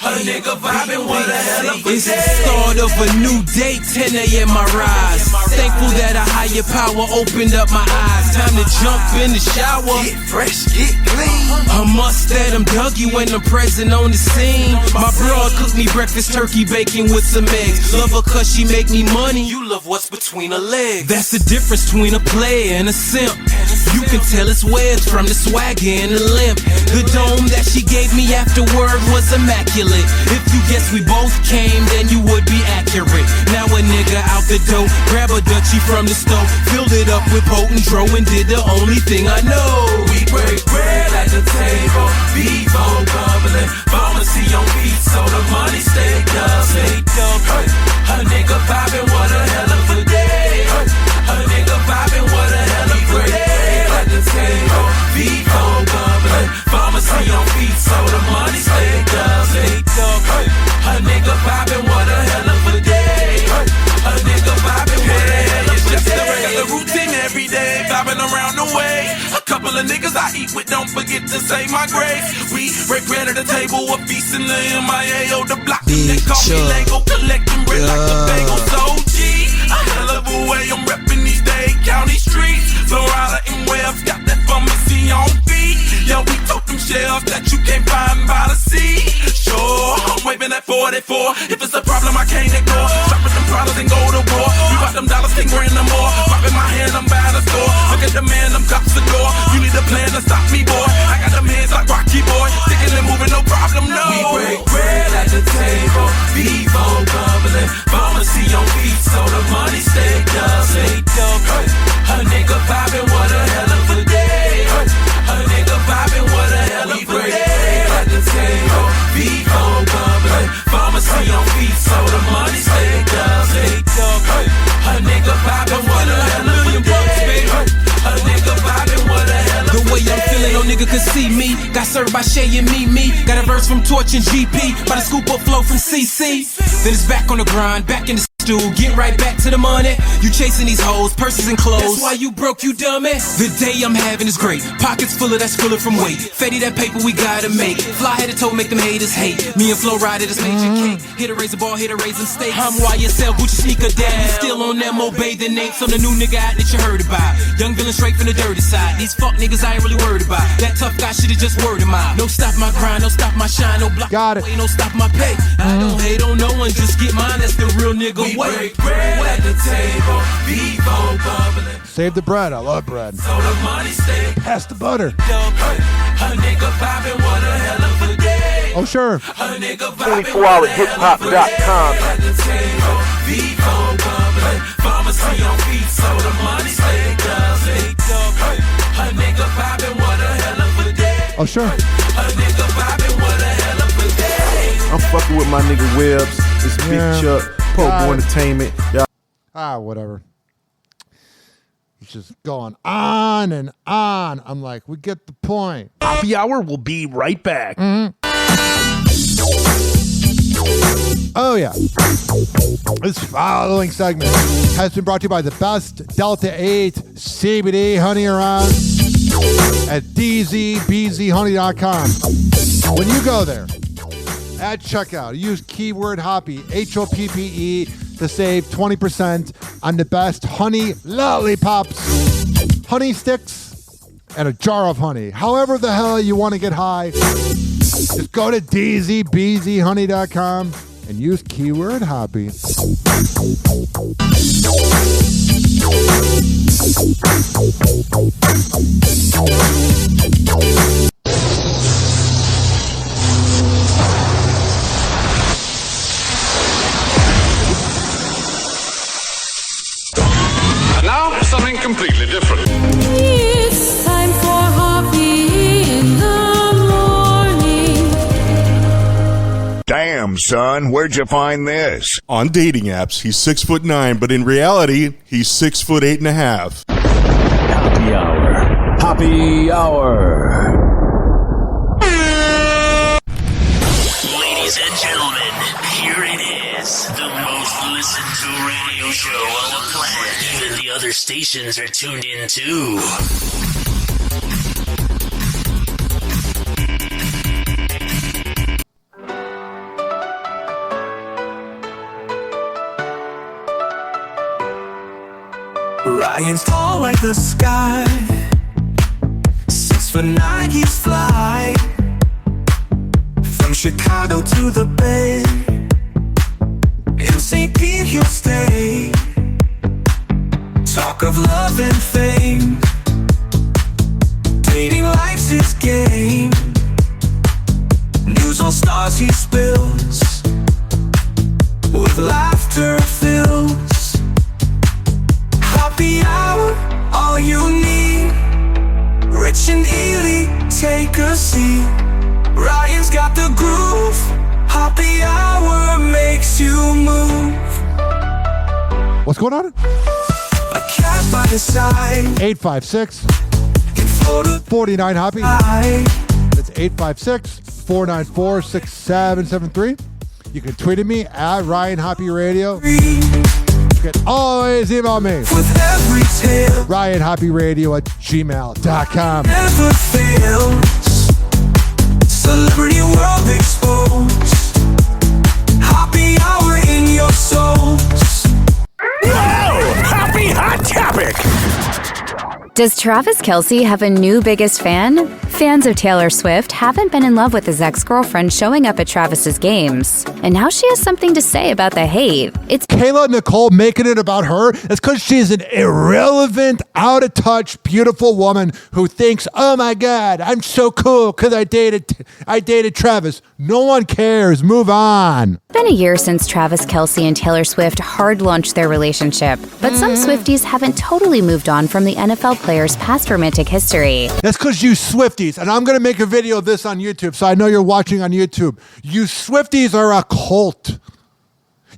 A nigga vibing, what a hell of a day. It's the start of a new day, 10 a.m. I rise. Thankful that a higher power opened up my eyes. Time to jump in the shower. Get fresh, get clean. A must that I'm Dougie when I'm present on the scene. My broad cooked me breakfast turkey bacon with some eggs. Love her cause she make me money. You love what's between her legs. That's the difference between a player and a simp. You can tell it's Webbs from the swagger and the limp. The dome that she gave me afterward was immaculate. If you guess we both came, then you would be accurate. Now a nigga out the door, grab a Dutchie from the stove, filled it up with potent dro and did the only thing I know. We break bread at the table, beef on bubbling. Pharmacy on beat, so the money stay doubling. A nigga vibing, what a hell of a day. A nigga vibing, what a hell of a day. At the table, beef on bubbling. Pharmacy on beat, so the money stay doubling. A nigga vibing, what a hell of a day. A nigga vibing, what a hell of a day. It's just a regular routine every day, vibing around the way. A couple of niggas I eat with, don't forget to say my grace. We break bread at the table, a feast in the MIA, the block. They call me Lego, collecting bread like a bagel. So G, a hell of a way I'm repping these Dade County streets. Florida and Webbs got that pharmacy on beat. Yo, we tote them shells that you can't find by the sea. Sure, I'm waving at 44. If it's a problem, I can't ignore. Dropping them problems and go to war. We bought them dollars, 10 grand or more. Popping my hand, I'm by the store. Look at the man, I'm cops the door. You need a plan to stop me, boy. I got them hands like Rocky, boy. Sticking and moving, no problem, no. We break bread at the table, beef on bubbling. Pharmacy on beat, so the money stay doubling. A nigga vibing, what a hell of a day. A nigga vibing, what a hell of a day. At the table, beef served by Shay and me. Got a verse from Torch and GP, by the scoop up flow from CC. Then it's back on the grind, back in the stew, get right back to the money. You chasing these hoes, purses and clothes. That's why you broke, you dummy. The day I'm having is great. Pockets full of that skrilla from weight. Fetty that paper we gotta make. Fly headed toe, make them haters hate. Me and Flo ride it, it's major cake. Hit a razor ball, hit a raisin steak. I'm YSL, Gucci sneaker down. Still on them old bathing apes on the new nigga out that you heard about. Young villain straight from the dirty side. These fuck niggas I ain't really worried about. That tough guy shit is just word of mouth. No stop my grind, no stop my shine, no block. Got it. No stop my pay. I don't hate on no one, just get mine. That's the real nigga way. Break bread at the table, people bubbling. Save the bread. I love bread. So the money stay. Pass the butter. A nigga poppin', what a hell of a day. Oh, sure. 24hourhiphop.com. Pharmacy on feet, so the money stay. A nigga poppin', what a hell of a day. Oh, sure. A nigga poppin', what a hell of a day. I'm fucking with my nigga Webbs. It's Big Chuck, Popo Entertainment. Y'all. Whatever. It's just going on and on. I'm like, we get the point. Happy Hour will be right back. Oh, yeah. This following segment has been brought to you by the best Delta 8 CBD honey around at dzbzhoney.com. When you go there, at checkout, use keyword Hoppe, Hoppe, to save 20% on the best honey lollipops, honey sticks, and a jar of honey. However the hell you want to get high, just go to dzbzhoney.com and use keyword Hoppe. And now, something completely different. It's time for Hoppe in the morning. Damn, son, where'd you find this? On dating apps, he's 6'9", but in reality, he's 6'8.5". Happy Hour. Happy Hour. Ladies and gentlemen, here it is. The most listened to radio show on the planet. Even the other stations are tuned in too. Ryan's tall like the sky. 6'9", he's fly. From Chicago to the Bay. In St. Pete he'll stay. Talk of love and fame. Dating life's his game. News on stars he spills. With laughter fills. Happy Hour, all you need. Rich and elite, take a seat. Ryan's got the groove. Happy Hour makes you move. What's going on? A cat by his side. 856-49 Hoppe. That's 856-494-6773. You can tweet at me at Ryan Hoppe Radio. You can always email me. With every tale. RyanHoppeRadio@gmail.com. Never fails. Celebrity world exposed. Happy Hour in your souls. Whoa! Happy Hot Topic! Does Travis Kelce have a new biggest fan? Fans of Taylor Swift haven't been in love with his ex-girlfriend showing up at Travis's games. And now she has something to say about the hate. It's Kayla Nicole making it about her. That's because she's an irrelevant, out-of-touch, beautiful woman who thinks, oh my God, I'm so cool because I dated Travis. No one cares. Move on. It's been a year since Travis Kelce and Taylor Swift hard launched their relationship. But some Swifties haven't totally moved on from the NFL player's past romantic history. That's because you Swifties, and I'm going to make a video of this on YouTube, so I know you're watching on YouTube. You Swifties are a cult.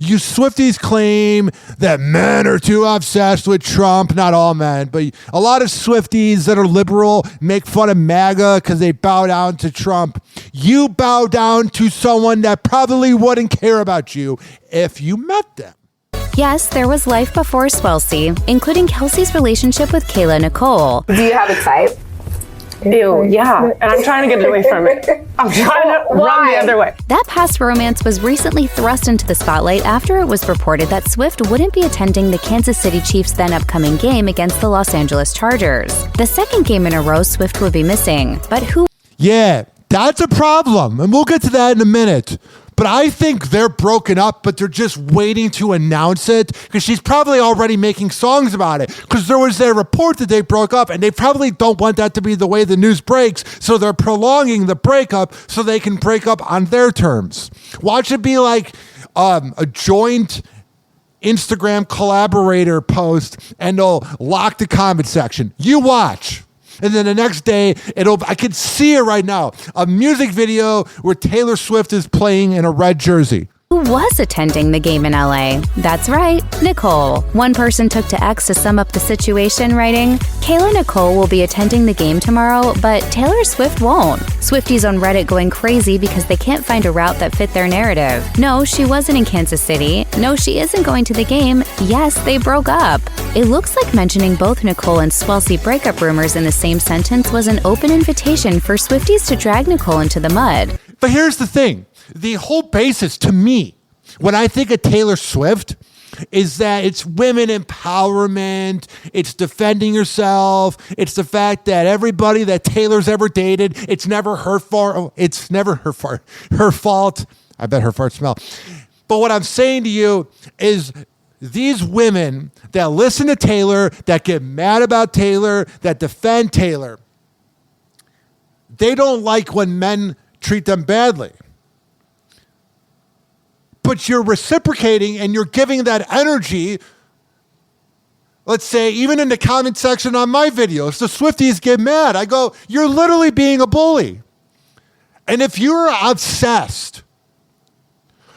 You Swifties claim that men are too obsessed with Trump. Not all men, but a lot of Swifties that are liberal make fun of MAGA because they bow down to Trump. You bow down to someone that probably wouldn't care about you if you met them. Yes, there was life before Swelsey, including Kelsey's relationship with Kayla Nicole. Do you have a type? Ew, yeah. And I'm trying to get away from it. I'm trying to run the other way. That past romance was recently thrust into the spotlight after it was reported that Swift wouldn't be attending the Kansas City Chiefs' then upcoming game against the Los Angeles Chargers. The second game in a row Swift would be missing. But who? Yeah, that's a problem. And we'll get to that in a minute. But I think they're broken up, but they're just waiting to announce it because she's probably already making songs about it because there was a report that they broke up and they probably don't want that to be the way the news breaks. So they're prolonging the breakup so they can break up on their terms. Watch it be like a joint Instagram collaborator post and they'll lock the comment section. You watch. And then the next day, I can see it right now. A music video where Taylor Swift is playing in a red jersey. Who was attending the game in LA? That's right, Nicole. One person took to X to sum up the situation, writing, Kayla Nicole will be attending the game tomorrow, but Taylor Swift won't. Swifties on Reddit going crazy because they can't find a route that fit their narrative. No, she wasn't in Kansas City. No, she isn't going to the game. Yes, they broke up. It looks like mentioning both Nicole and Swelsey breakup rumors in the same sentence was an open invitation for Swifties to drag Nicole into the mud. But here's the thing. The whole basis to me, when I think of Taylor Swift, is that it's women empowerment, it's defending yourself, it's the fact that everybody that Taylor's ever dated, it's never her fault. It's never her fault. I bet her farts smell. But what I'm saying to you is these women that listen to Taylor, that get mad about Taylor, that defend Taylor, they don't like when men treat them badly. But you're reciprocating and you're giving that energy, let's say, even in the comment section on my videos, the Swifties get mad. I go, you're literally being a bully. And if you're obsessed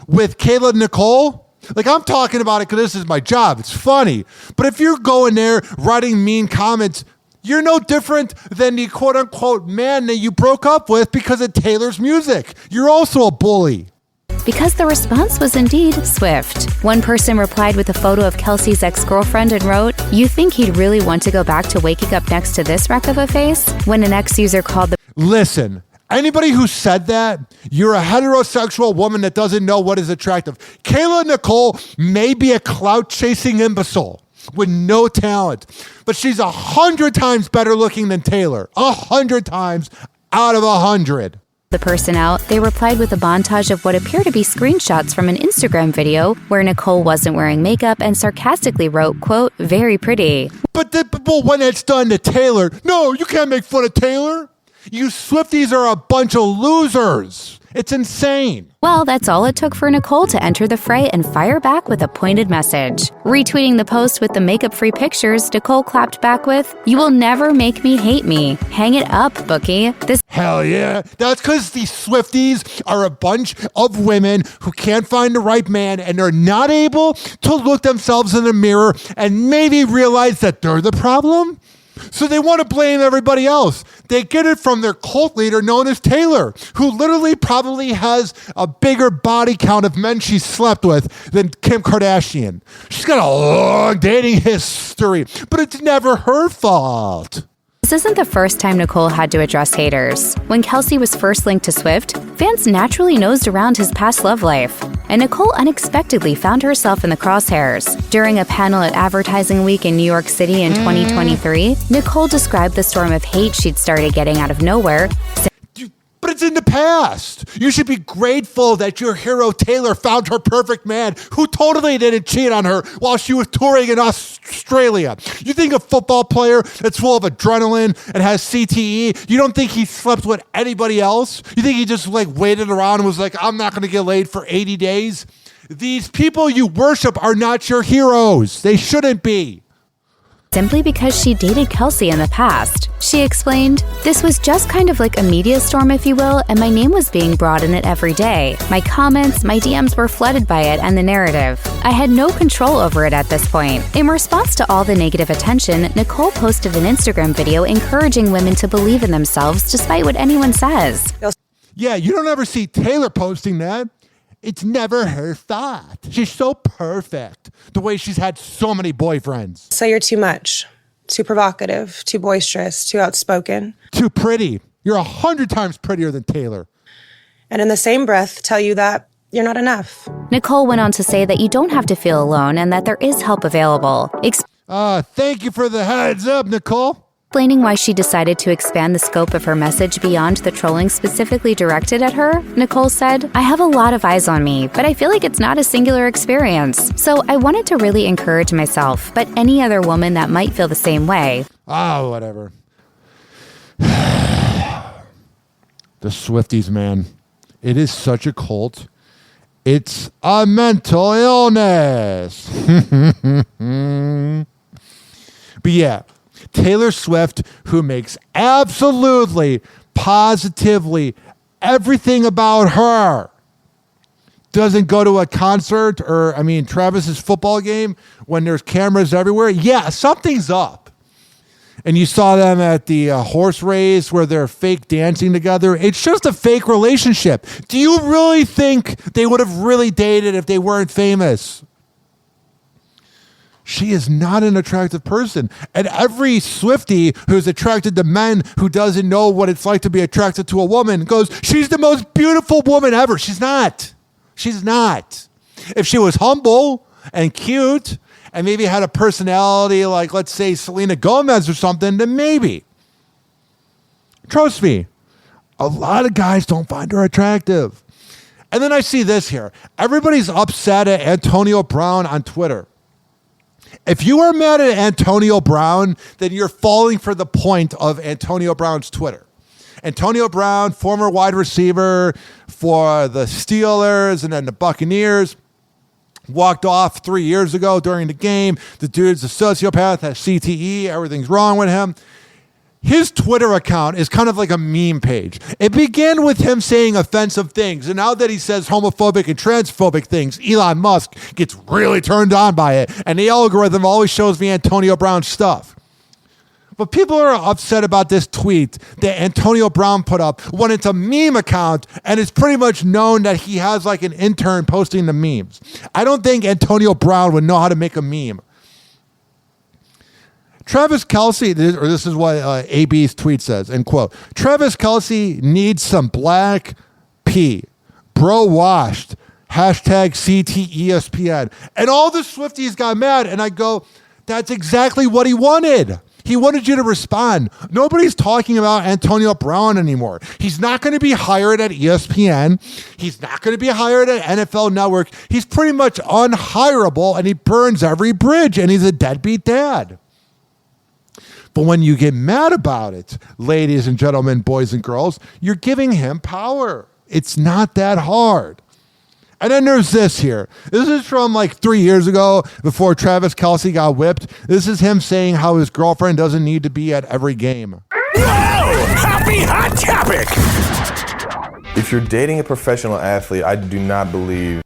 with Kayla Nicole, like I'm talking about it because this is my job, it's funny. But if you're going there writing mean comments, you're no different than the quote unquote man that you broke up with because of Taylor's music. You're also a bully. Because the response was indeed swift. One person replied with a photo of Kelsey's ex-girlfriend and wrote, "You think he'd really want to go back to waking up next to this wreck of a face?" When an ex-user called the... Listen, anybody who said that, you're a heterosexual woman that doesn't know what is attractive. Kayla Nicole may be a clout-chasing imbecile with no talent, but she's 100 times better looking than Taylor. 100 times out of 100. The person out, they replied with a montage of what appear to be screenshots from an Instagram video where Nicole wasn't wearing makeup and sarcastically wrote, quote, "very pretty." But when it's done to Taylor, no, you can't make fun of Taylor. You Swifties are a bunch of losers. It's insane. Well, that's all it took for Nicole to enter the fray and fire back with a pointed message. Retweeting the post with the makeup-free pictures, Nicole clapped back with, "You will never make me hate me. Hang it up, bookie." Hell yeah. That's because these Swifties are a bunch of women who can't find the right man and they're not able to look themselves in the mirror and maybe realize that they're the problem. So they want to blame everybody else. They get it from their cult leader known as Taylor, who literally probably has a bigger body count of men she slept with than Kim Kardashian. She's got a long dating history, but it's never her fault. This isn't the first time Nicole had to address haters. When Kelsey was first linked to Swift, fans naturally nosed around his past love life. And Nicole unexpectedly found herself in the crosshairs. During a panel at Advertising Week in New York City in 2023, Nicole described the storm of hate she'd started getting out of nowhere. But it's in the past. You should be grateful that your hero Taylor found her perfect man who totally didn't cheat on her while she was touring in Australia. You think a football player that's full of adrenaline and has CTE, you don't think he slept with anybody else? You think he just waited around and was like, I'm not going to get laid for 80 days? These people you worship are not your heroes. They shouldn't be. simply because she dated Kelsey in the past. She explained, "This was just kind of like a media storm, if you will, and my name was being brought in it every day. My comments, my DMs were flooded by it and the narrative. I had no control over it at this point." In response to all the negative attention, Nicole posted an Instagram video encouraging women to believe in themselves despite what anyone says. Yeah, you don't ever see Taylor posting that. It's never her thought. She's so perfect. The way she's had so many boyfriends. Say you're too much, too provocative, too boisterous, too outspoken. Too pretty. You're 100 times prettier than Taylor. And in the same breath, tell you that you're not enough. Nicole went on to say that you don't have to feel alone and that there is help available. Thank you for the heads up, Nicole. Explaining why she decided to expand the scope of her message beyond the trolling specifically directed at her, Nicole said, "I have a lot of eyes on me, but I feel like it's not a singular experience. So I wanted to really encourage myself, but any other woman that might feel the same way." Oh, whatever. The Swifties, man. It is such a cult. It's a mental illness. But yeah, Taylor Swift, who makes absolutely, positively everything about her, doesn't go to a concert or, Travis's football game when there's cameras everywhere. Yeah, something's up. And you saw them at the horse race where they're fake dancing together. It's just a fake relationship. Do you really think they would have really dated if they weren't famous? She is not an attractive person. And every Swiftie who's attracted to men who doesn't know what it's like to be attracted to a woman goes, "She's the most beautiful woman ever." She's not. She's not. If she was humble and cute and maybe had a personality like, let's say, Selena Gomez or something, then maybe. Trust me, a lot of guys don't find her attractive. And then I see this here. Everybody's upset at Antonio Brown on Twitter. If you are mad at Antonio Brown, then you're falling for the point of Antonio Brown's Twitter. Antonio Brown, former wide receiver for the Steelers and then the Buccaneers, walked off 3 years ago during the game. The dude's a sociopath, has CTE, everything's wrong with him. His Twitter account is kind of like a meme page. It began with him saying offensive things, and now that he says homophobic and transphobic things, Elon Musk gets really turned on by it, and the algorithm always shows me Antonio Brown stuff. But people are upset about this tweet that Antonio Brown put up when it's a meme account, and it's pretty much known that he has like an intern posting the memes. I don't think Antonio Brown would know how to make a meme. Travis Kelce, or this is what AB's tweet says, and quote, "Travis Kelce needs some black pee. Bro washed. Hashtag CTESPN." And all the Swifties got mad, and I go, that's exactly what he wanted. He wanted you to respond. Nobody's talking about Antonio Brown anymore. He's not going to be hired at ESPN. He's not going to be hired at NFL Network. He's pretty much unhireable, and he burns every bridge, and he's a deadbeat dad. But when you get mad about it, ladies and gentlemen, boys and girls, you're giving him power. It's not that hard. And then there's this here. This is from like 3 years ago before Travis Kelce got whipped. This is him saying how his girlfriend doesn't need to be at every game. Whoa! Happy Hot Topic! If you're dating a professional athlete, I do not believe,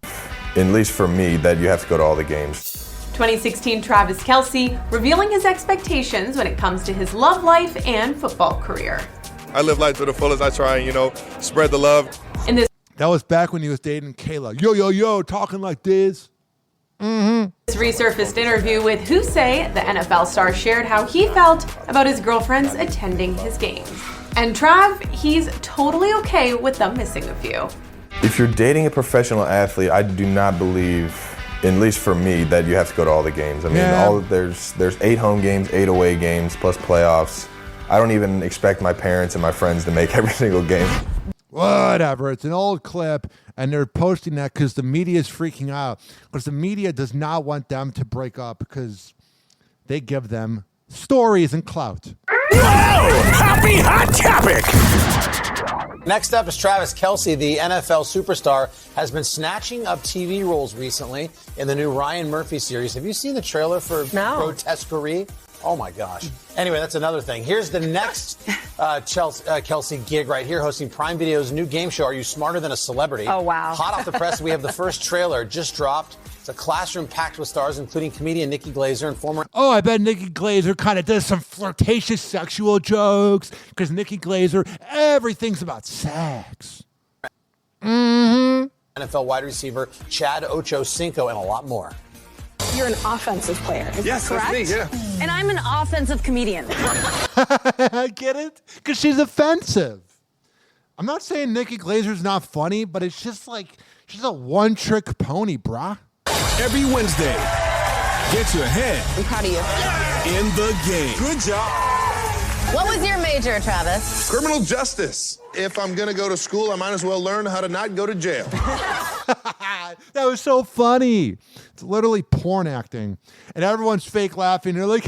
at least for me, that you have to go to all the games. 2016 Travis Kelce revealing his expectations when it comes to his love life and football career. I live life to the fullest. I try and, spread the love. In this That was back when he was dating Kayla. Yo, talking like this. This resurfaced interview with Husey, the NFL star, shared how he felt about his girlfriends attending his games. And Trav, he's totally okay with them missing a few. If you're dating a professional athlete, I do not believe, at least for me, that you have to go to all the games. I mean, there's 8 home games, 8 away games, plus playoffs. I don't even expect my parents and my friends to make every single game. Whatever. It's an old clip, and they're posting that because the media is freaking out. Because the media does not want them to break up because they give them stories and clout. Whoa! Happy Hot Topic! Next up is Travis Kelce, the NFL superstar, has been snatching up TV roles recently in the new Ryan Murphy series. Have you seen the trailer for Grotesquerie? Oh, my gosh. Anyway, that's another thing. Here's the next Kelsey gig right here, hosting Prime Video's new game show, Are You Smarter Than a Celebrity? Oh, wow. Hot off the press, we have the first trailer just dropped. It's a classroom packed with stars, including comedian Nikki Glaser and former... Oh, I bet Nikki Glaser kind of does some flirtatious sexual jokes, because Nikki Glaser, everything's about sex. NFL wide receiver Chad Ochocinco, and a lot more. You're an offensive player. Is Yes, that correct? that's me, yeah. And I'm an offensive comedian. Get it? Because she's offensive. I'm not saying Nikki Glaser's not funny, but it's just like, she's a one-trick pony, brah. Every Wednesday, get your head I'm proud of you. in the game. Good job. What was your major, Travis? Criminal justice. If I'm going to go to school, I might as well learn how to not go to jail. That was so funny. It's literally porn acting. And everyone's fake laughing. They're like,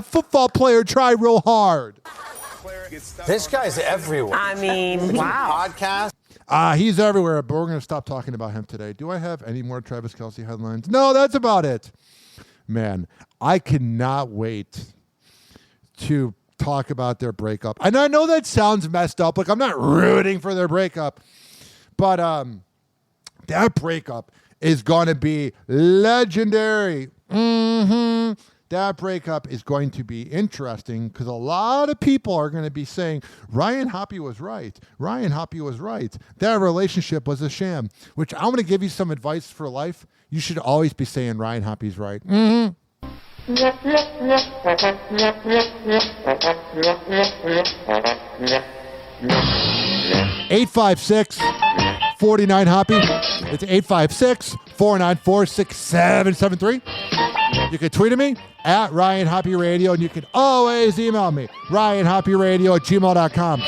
football player, try real hard. This guy's everywhere. I mean, wow. Podcast. He's everywhere, but we're going to stop talking about him today. Do I have any more Travis Kelce headlines? No, that's about it. Man, I cannot wait to talk about their breakup. And I know that sounds messed up. Like, I'm not rooting for their breakup. But that breakup is going to be legendary. That breakup is going to be interesting because a lot of people are going to be saying, Ryan Hoppe was right. Ryan Hoppe was right. That relationship was a sham, which I'm going to give you some advice for life. You should always be saying Ryan Hoppe's right. 856-49 Hoppe. It's 856-494-6773. You can tweet at me at Ryan Hoppe Radio, and you can always email me, ryanhopperadio@gmail.com.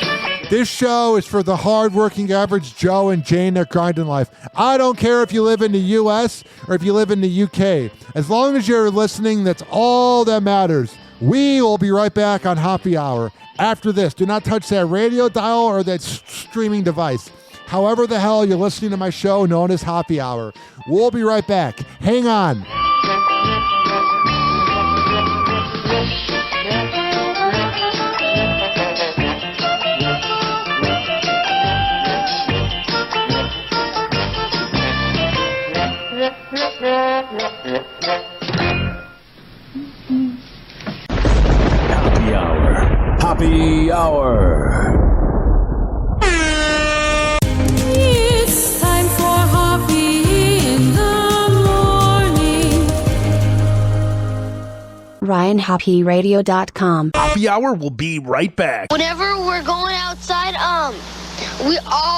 This show is for the hardworking average Joe and Jane that grind in life. I don't care if you live in the U.S. or if you live in the U.K. As long as you're listening, that's all that matters. We will be right back on Hoppe Hour. After this, do not touch that radio dial or that streaming device. However the hell you're listening to my show known as Hoppe Hour. We'll be right back. Hang on. Hoppe Hour. Hoppe Hour. It's time for Hoppe in the morning. RyanHoppeRadio.com. Hoppe Hour will be right back. Whenever we're going outside, all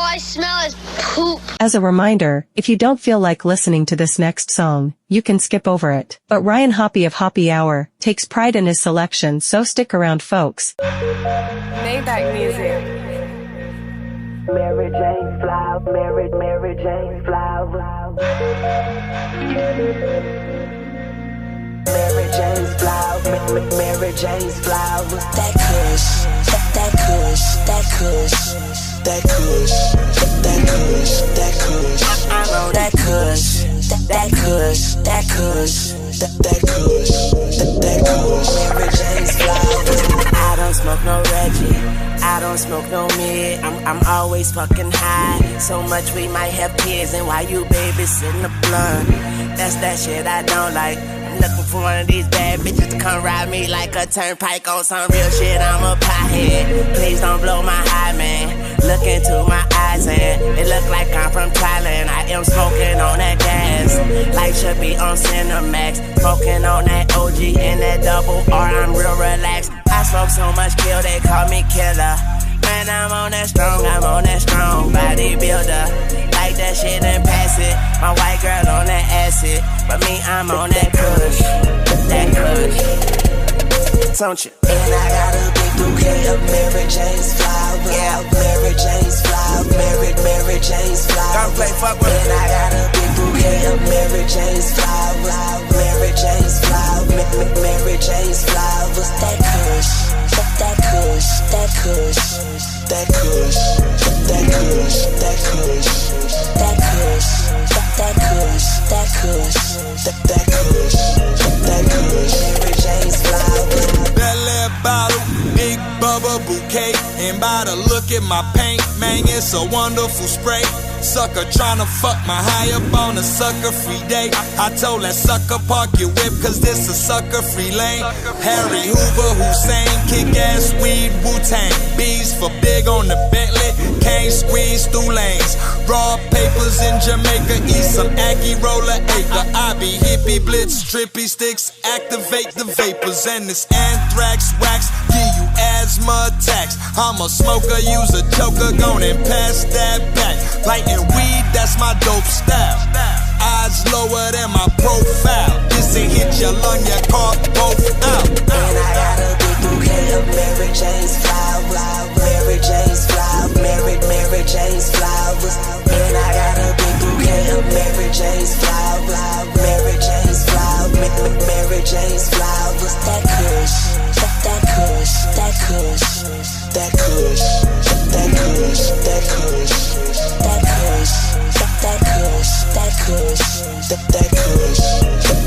I smell is poop. As a reminder, if you don't feel like listening to this next song, you can skip over it. But Ryan Hoppe of Hoppe Hour takes pride in his selection, so stick around, folks. Maybach music. Mary Jane Flower, Mary Jane Flower. Mary Jane's flower, Mary Jane's flower. That kush, that kush, that kush, that kush, that kush, that kush. I know that kush, that kush, that kush, that kush, that kush. Mary Jane's flower. I don't smoke no Reggie, I don't smoke no mid. I'm always fucking high. So much we might have kids, and while you babysitting the blunt, that's that shit I don't like. Looking for one of these bad bitches to come ride me like a turnpike on some real shit. I'm a pothead. Please don't blow my high, man. Look into my eyes and it look like I'm from Thailand. I am smoking on that gas. Life should be on Cinemax. Smoking on that OG and that double R. I'm real relaxed. I smoke so much kill, they call me killer. Man, I'm on that strong bodybuilder. Like that shit and pass it. My white girl on that acid, but me, I'm on that kush. That kush. Don't you? And I got a big bouquet of Mary Jane's flower. Yeah, Mary Jane's flower. Mary Jane's flower. Don't play fuck with me. And I got a big bouquet of Mary Jane's flower. Mary Jane's flower. Mary Jane's flowers. That kush. That kush. That kush. That kush. That kush. That kush. That kush. That kush. That kush. That kush. That kush. Mary Jane's flowers. at my paint, man, it's a wonderful spray. Sucker tryna fuck my high up on a sucker free day. I told that sucker park your whip cause this a sucker free lane. Harry Hoover, Hussein, kick ass weed, Wu-Tang. Bees for big on the Bentley, can't squeeze through lanes. Raw papers in Jamaica, eat some Aggie roller acre. I be hippie blitz, trippy sticks, activate the vapors. And this anthrax wax, give you asthma attacks. I'm a smoker, use a choker, gon' and pass that back. Lighting weed, that's my dope style. Eyes lower than my profile. This ain't hit your lung, your car both out. And I got a big bouquet of Mary Jane's flowers. Mary Jane's flowers. Mary Jane's flowers. And I got a big bouquet of Mary Jane's flowers. Mary Jane's flowers. Mary Jane's flowers. That kush. That kush. That kush. That kush. That kush. That kush. That kush. That kush. That kush. That kush.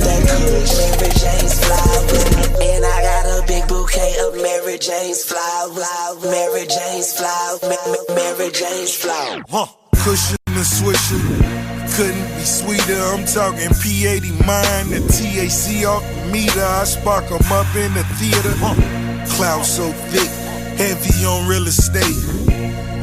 That kush. Mary Jane's flowers. And I got a big bouquet of Mary Jane's flowers. Mary Jane's flowers. Mary Jane's flowers. Cushion and swisher. Couldn't be sweeter. I'm talking P80 mine, the TAC off the meter. I spark 'em up in the theater. Cloud so thick, heavy on real estate.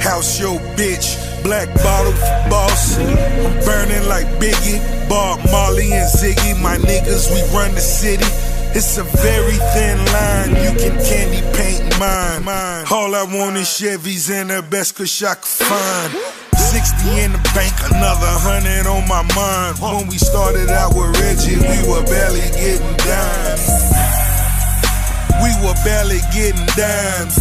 House your bitch, black bottle for boss. I'm burning like Biggie, Bob Marley and Ziggy. My niggas, we run the city. It's a very thin line, you can candy paint mine. All I want is Chevys and the best kush I could find. 60 in the bank, another 100 on my mind. When we started out with Reggie, we were barely getting dimes. We were barely getting dimes.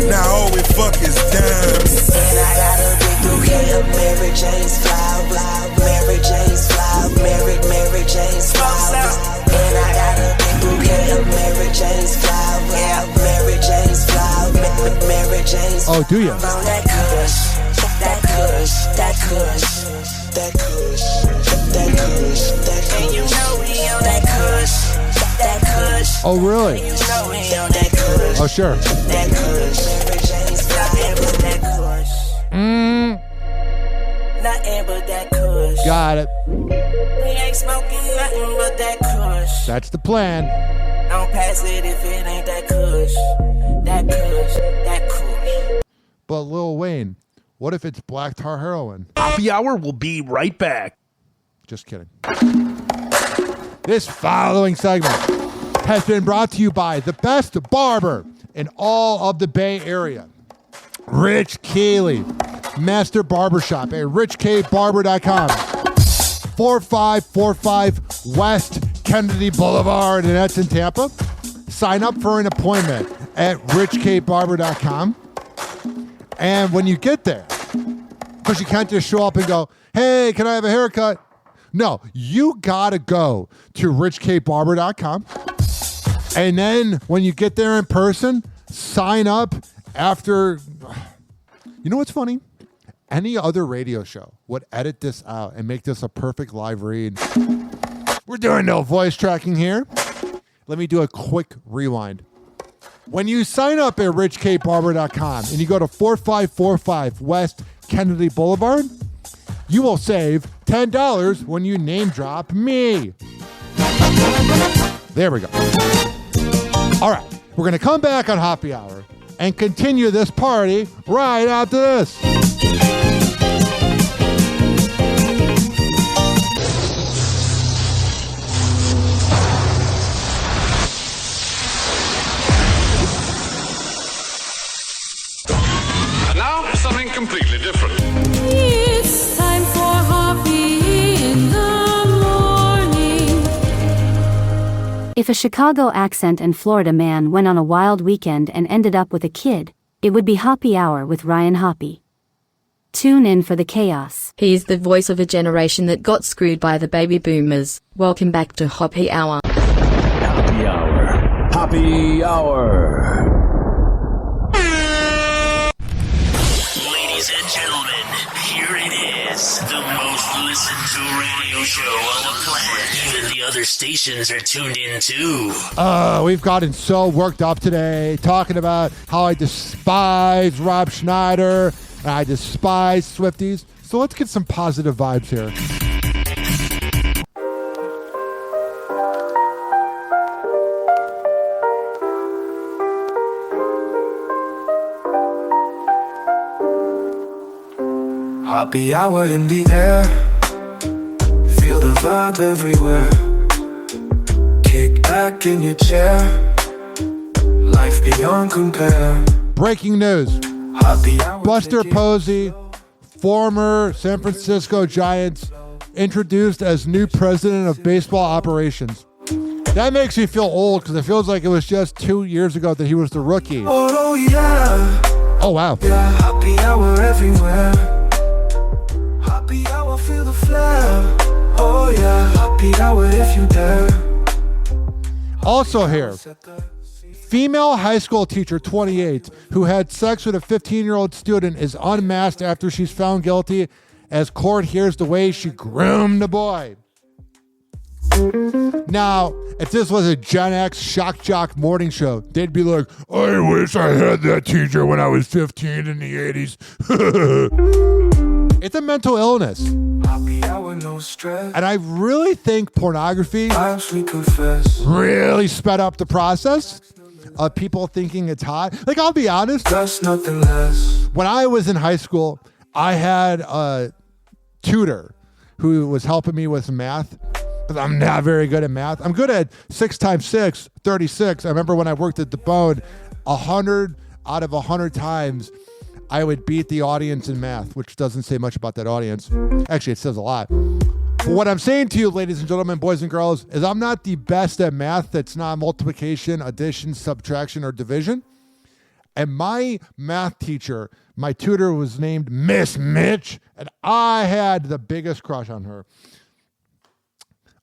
Now all we fuck is dimes. And I got a big bouquet of Mary Jane's flowers. Mary Jane's flowers. Mary Jane's flowers. And I got a big bouquet of Mary Jane's flowers. Mary Jane's flowers. Mary Jane's flowers. Oh, do you? That kush. That kush. That kush. That kush. That kush. That kush. And you know we on that kush. That kush. Oh, really? You know we on that kush. Oh, sure. That kush. Mary Jane's flowers. That kush. Nothing but that kush. Got it. We ain't smoking nothing but that kush. That's the plan. Don't pass it if it ain't that kush. That kush. That kush. But Lil Wayne, what if it's black tar heroin? Hoppe Hour will be right back. Just kidding. This following segment has been brought to you by the best barber in all of the Bay Area, Rich Keeley, Master Barbershop at richkbarber.com. 4545 West Kennedy Boulevard, and that's in Tampa. Sign up for an appointment at richkbarber.com. And when you get there, because you can't just show up and go, hey, can I have a haircut? No, you gotta go to richkbarber.com. And then when you get there in person, sign up after. You know what's funny? Any other radio show would edit this out and make this a perfect live read. We're doing no voice tracking here. Let me do a quick rewind. When you sign up at richkbarber.com and you go to 4545 West Kennedy Boulevard, you will save $10 when you name drop me. There we go. All right, we're going to come back on Hoppe Hour and continue this party right after this. And now, something completely different. It's time for Hoppe in the morning. If a Chicago accent and Florida man went on a wild weekend and ended up with a kid, it would be Hoppe Hour with Ryan Hoppe. Tune in for the chaos. He's the voice of a generation that got screwed by the baby boomers. Welcome back to Hoppe Hour. Hoppe Hour. Hoppe Hour. Ladies and gentlemen, here it is. is the most listened to radio show on the planet. Even the other stations are tuned in too. We've gotten so worked up today talking about how I despise Rob Schneider and I despise Swifties. So let's get some positive vibes here. Happy hour in the air, feel the vibe everywhere. Kick back in your chair, life beyond compare. Breaking news. Buster Posey, former San Francisco Giants, introduced as new president of baseball operations. That makes me feel old because it feels like it was just 2 years ago that he was the rookie. Oh yeah. Oh wow. Yeah, happy hour everywhere. Happy hour, feel the flare. Oh yeah, happy hour if you dare. Also here, female high school teacher, 28, who had sex with a 15-year-old student is unmasked after she's found guilty as court hears the way she groomed the boy. Now, if this was a Gen X shock jock morning show, they'd be like, I wish I had that teacher when I was 15 in the 80s. It's a mental illness. Happy hour, no stress. And I really think pornography really sped up the process of people thinking it's hot. Like, I'll be honest. That's nothing less. When I was in high school, I had a tutor who was helping me with math. Because I'm not very good at math. I'm good at 6 times 6, 36. I remember when I worked at the Bone, 100 out of 100 times, I would beat the audience in math, which doesn't say much about that audience. Actually, it says a lot. But what I'm saying to you, ladies and gentlemen, boys and girls, is I'm not the best at math that's not multiplication, addition, subtraction, or division. And my math teacher, my tutor, was named Miss Mitch, and I had the biggest crush on her.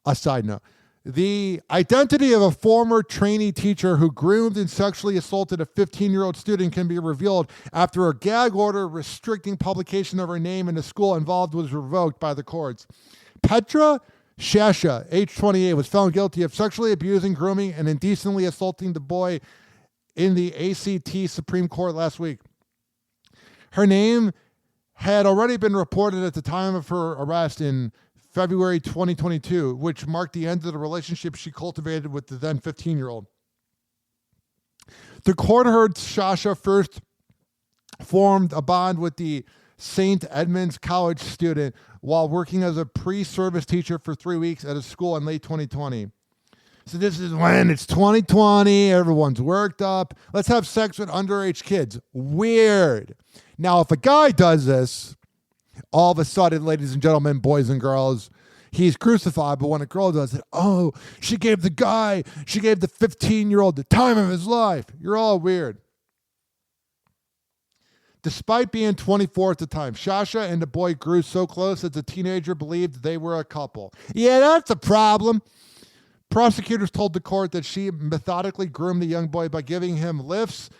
A side note. The identity of a former trainee teacher who groomed and sexually assaulted a 15-year-old student can be revealed after a gag order restricting publication of her name in the school involved was revoked by the courts. Petra Shasha, age 28, was found guilty of sexually abusing, grooming, and indecently assaulting the boy in the ACT Supreme Court last week. Her name had already been reported at the time of her arrest in February 2022, which marked the end of the relationship she cultivated with the then 15-year-old. The court heard Shasha first formed a bond with the St. Edmunds College student while working as a pre-service teacher for 3 weeks at a school in late 2020. So this is when it's 2020, everyone's worked up. Let's have sex with underage kids. Weird. Now, if a guy does this, all of a sudden, ladies and gentlemen, boys and girls, he's crucified. But when a girl does it, oh, she gave the 15-year-old the time of his life. You're all weird. Despite being 24 at the time, Shasha and the boy grew so close that the teenager believed they were a couple. Yeah, that's a problem. Prosecutors told the court that she methodically groomed the young boy by giving him lifts,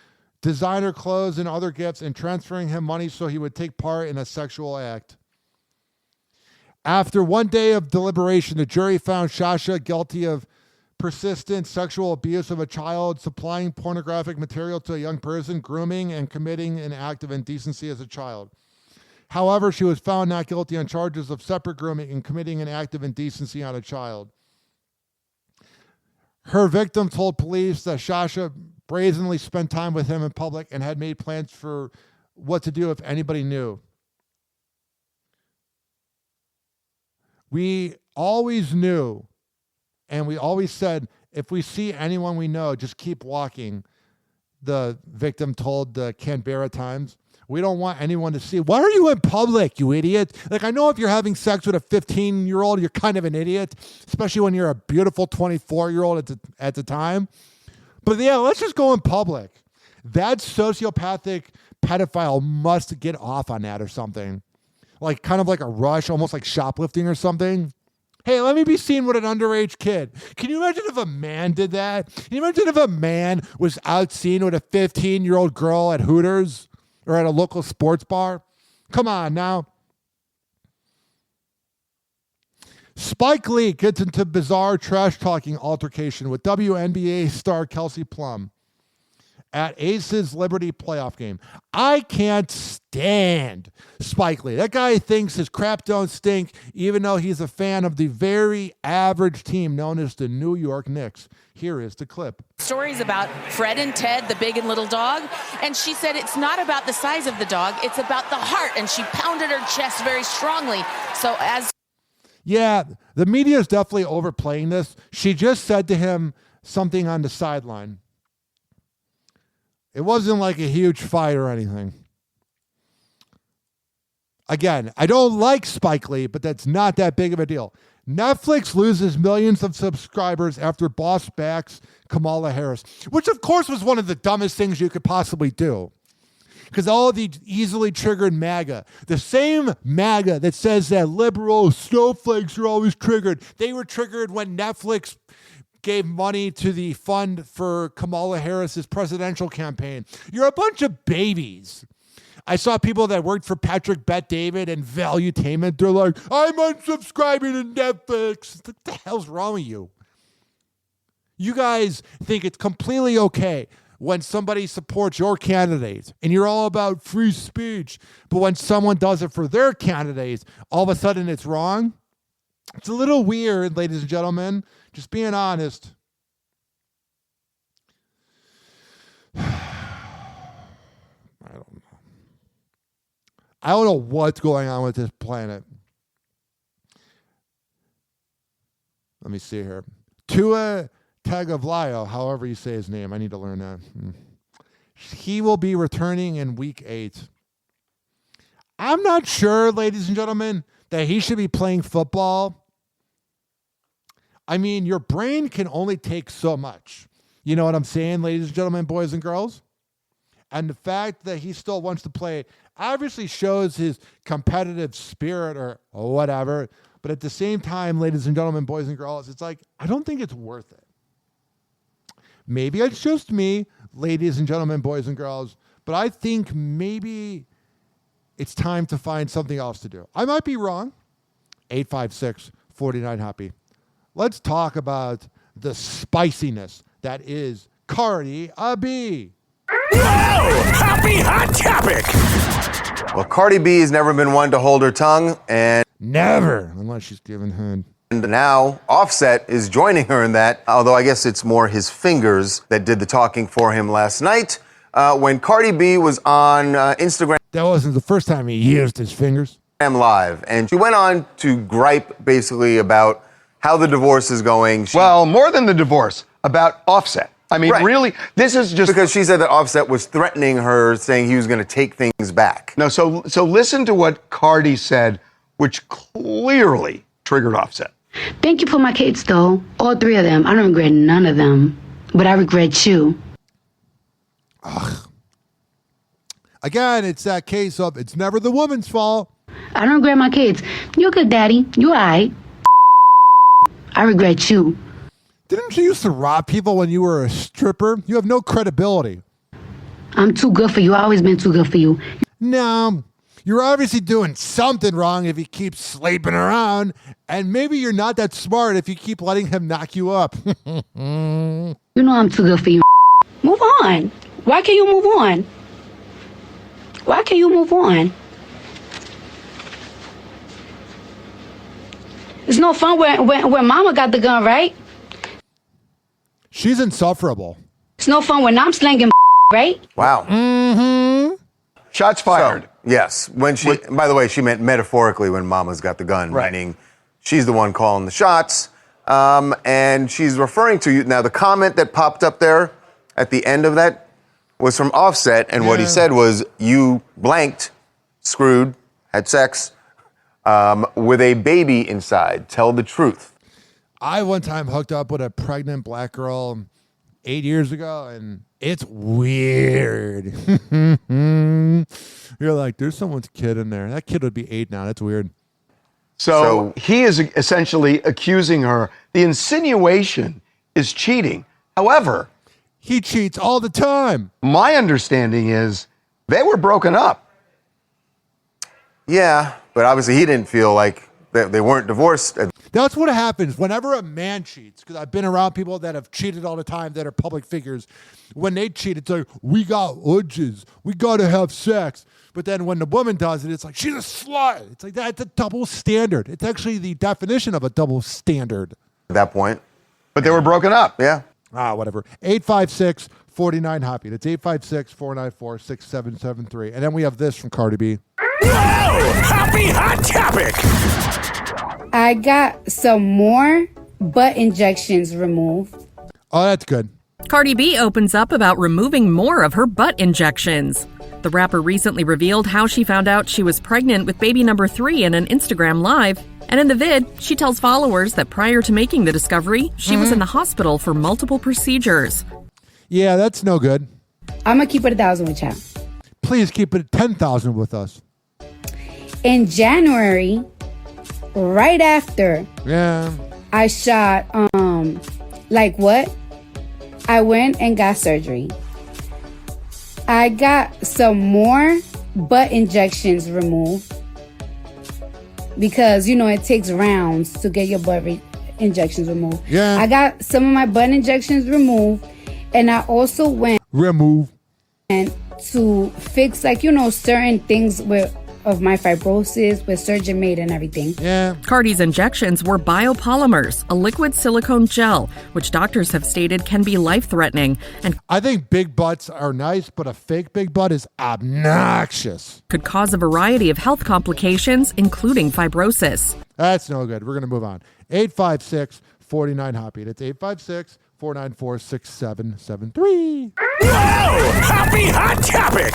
designer clothes, and other gifts, and transferring him money so he would take part in a sexual act. After 1 day of deliberation, the jury found Shasha guilty of persistent sexual abuse of a child, supplying pornographic material to a young person, grooming, and committing an act of indecency as a child. However, she was found not guilty on charges of separate grooming and committing an act of indecency on a child. Her victim told police that Shasha brazenly spent time with him in public and had made plans for what to do if anybody knew. We always knew, and we always said, if we see anyone we know, just keep walking, the victim told the Canberra Times. We don't want anyone to see. Why are you in public, you idiot? Like, I know if you're having sex with a 15-year-old, you're kind of an idiot, especially when you're a beautiful 24-year-old at the time. But yeah, let's just go in public. That sociopathic pedophile must get off on that or something. Like, kind of like a rush, almost like shoplifting or something. Hey, let me be seen with an underage kid. Can you imagine if a man did that? Can you imagine if a man was out seen with a 15-year-old girl at Hooters or at a local sports bar? Come on now. Spike Lee gets into bizarre trash-talking altercation with WNBA star Kelsey Plum at Aces Liberty playoff game. I can't stand Spike Lee. That guy thinks his crap don't stink, even though he's a fan of the very average team known as the New York Knicks. Here is the clip. Stories about Fred and Ted, the big and little dog, and she said it's not about the size of the dog, it's about the heart, and she pounded her chest very strongly. So as... Yeah, the media is definitely overplaying this. She just said to him something on the sideline. It wasn't like a huge fight or anything. Again, I don't like Spike Lee, but that's not that big of a deal. Netflix loses millions of subscribers after boss backs Kamala Harris, which of course was one of the dumbest things you could possibly do. Because all the easily triggered MAGA, the same MAGA that says that liberal snowflakes are always triggered, they were triggered when Netflix gave money to the fund for Kamala Harris's presidential campaign. You're a bunch of babies. I saw people that worked for Patrick Bet-David and Valuetainment. They're like, I'm unsubscribing to Netflix. What the hell's wrong with you? You guys think it's completely okay when somebody supports your candidate and you're all about free speech, but when someone does it for their candidate, all of a sudden it's wrong? It's a little weird, ladies and gentlemen. Just being honest. I don't know what's going on with this planet. Let me see here. Tua Tagovailoa, however you say his name. I need to learn that. He will be returning in week 8. I'm not sure, ladies and gentlemen, that he should be playing football. I mean, your brain can only take so much. You know what I'm saying, ladies and gentlemen, boys and girls? And the fact that he still wants to play obviously shows his competitive spirit or whatever. But at the same time, ladies and gentlemen, boys and girls, it's like, I don't think it's worth it. Maybe it's just me, ladies and gentlemen, boys and girls, but I think maybe it's time to find something else to do. I might be wrong. 856-49-HOPPY. Let's talk about the spiciness that is Cardi B. Whoa! Happy hot topic! Well, Cardi B has never been one to hold her tongue, and never, unless she's given head. And now Offset is joining her in that, although I guess it's more his fingers that did the talking for him last night when Cardi B was on Instagram. That wasn't the first time he used his fingers. Live, and she went on to gripe basically about how the divorce is going. Well, more than the divorce, about Offset. I mean, right. Really, this is just... Because she said that Offset was threatening her, saying he was going to take things back. No, so listen to what Cardi said, which clearly triggered Offset. Thank you for my kids, though. All 3 of them. I don't regret none of them. But I regret you. Ugh. Again, it's that case of it's never the woman's fault. I don't regret my kids. You're good, Daddy. You all right. I regret you. Didn't you used to rob people when you were a stripper? You have no credibility. I'm too good for you. I've always been too good for you. No, you're obviously doing something wrong if you keep sleeping around, and maybe you're not that smart if you keep letting him knock you up. You know I'm too good for you. Move on. Why can't you move on? Why can't you move on? It's no fun when Mama got the gun, right? She's insufferable. It's no fun when I'm slinging, right? Wow. Mm-hmm. Shots fired. So, yes. When she, by the way, she meant metaphorically when Mama's got the gun, right. Meaning she's the one calling the shots. And she's referring to you. Now, the comment that popped up there at the end of that was from Offset. And what he said was, you blanked, screwed, had sex with a baby inside. Tell the truth. I one time hooked up with a pregnant black girl 8 years ago, and it's weird. You're like, there's someone's kid in there. That kid would be 8 now. That's weird. So he is essentially accusing her. The insinuation is cheating. However, he cheats all the time. My understanding is they were broken up. Yeah, but obviously he didn't feel like they weren't divorced. That's what happens whenever a man cheats, because I've been around people that have cheated all the time that are public figures. When they cheat, it's like, we got urges. We got to have sex. But then when the woman does it, it's like, she's a slut. It's like, that's a double standard. It's actually the definition of a double standard. At that point. But they were broken up. Yeah. Whatever. 856-49-HOPPY. That's 856-494-6773. And then we have this from Cardi B. Happy Hot Topic! I got some more butt injections removed. Oh, that's good. Cardi B opens up about removing more of her butt injections. The rapper recently revealed how she found out she was pregnant with baby number 3 in an Instagram Live. And in the vid, she tells followers that prior to making the discovery, she was in the hospital for multiple procedures. Yeah, that's no good. I'm going to keep it 1,000 with y'all. Please keep it 10,000 with us. In January, right after I shot, I went and got surgery. I got some more butt injections removed because, it takes rounds to get your butt injections removed. Yeah. I got some of my butt injections removed, and I also went and to fix, certain things of my fibrosis with surgeon made and everything. Yeah. Cardi's injections were biopolymers, a liquid silicone gel, which doctors have stated can be life-threatening. And I think big butts are nice, but a fake big butt is obnoxious. Could cause a variety of health complications, including fibrosis. That's no good. We're going to move on. 856-49-HOPPY. That's 856-494-6773. Happy Hot Topic!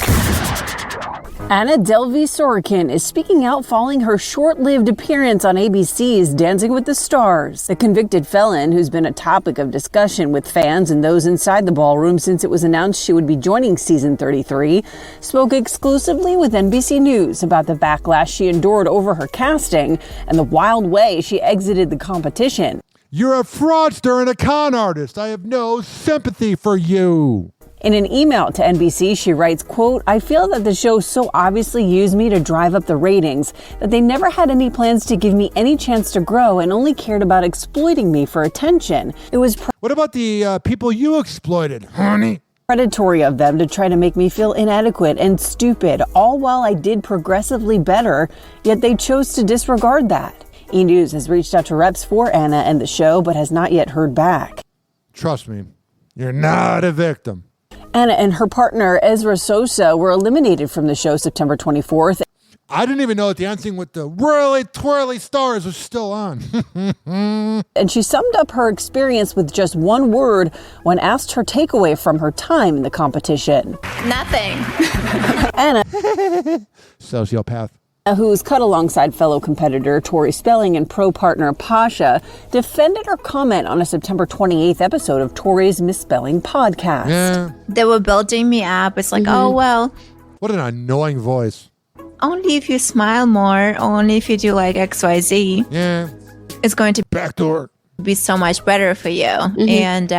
Anna Delvey Sorokin is speaking out following her short-lived appearance on ABC's Dancing with the Stars. The convicted felon, who's been a topic of discussion with fans and those inside the ballroom since it was announced she would be joining season 33, spoke exclusively with NBC News about the backlash she endured over her casting and the wild way she exited the competition. You're a fraudster and a con artist. I have no sympathy for you. In an email to NBC, she writes, quote, I feel that the show so obviously used me to drive up the ratings that they never had any plans to give me any chance to grow and only cared about exploiting me for attention. It was what about the people you exploited, honey? Predatory of them to try to make me feel inadequate and stupid, all while I did progressively better, yet they chose to disregard that. E! News has reached out to reps for Anna and the show, but has not yet heard back. Trust me, you're not a victim. Anna and her partner, Ezra Sosa, were eliminated from the show September 24th. I didn't even know that Dancing with the Whirly Twirly Stars was still on. And she summed up her experience with just one word when asked her takeaway from her time in the competition. Nothing. Anna, sociopath, who's cut alongside fellow competitor Tori Spelling and pro partner Pasha, defended her comment on a September 28th episode of Tori's Misspelling podcast. Yeah. They were building me up. It's like, oh, well. What an annoying voice. Only if you smile more, only if you do like XYZ. Yeah. It's going to backdoor be so much better for you. And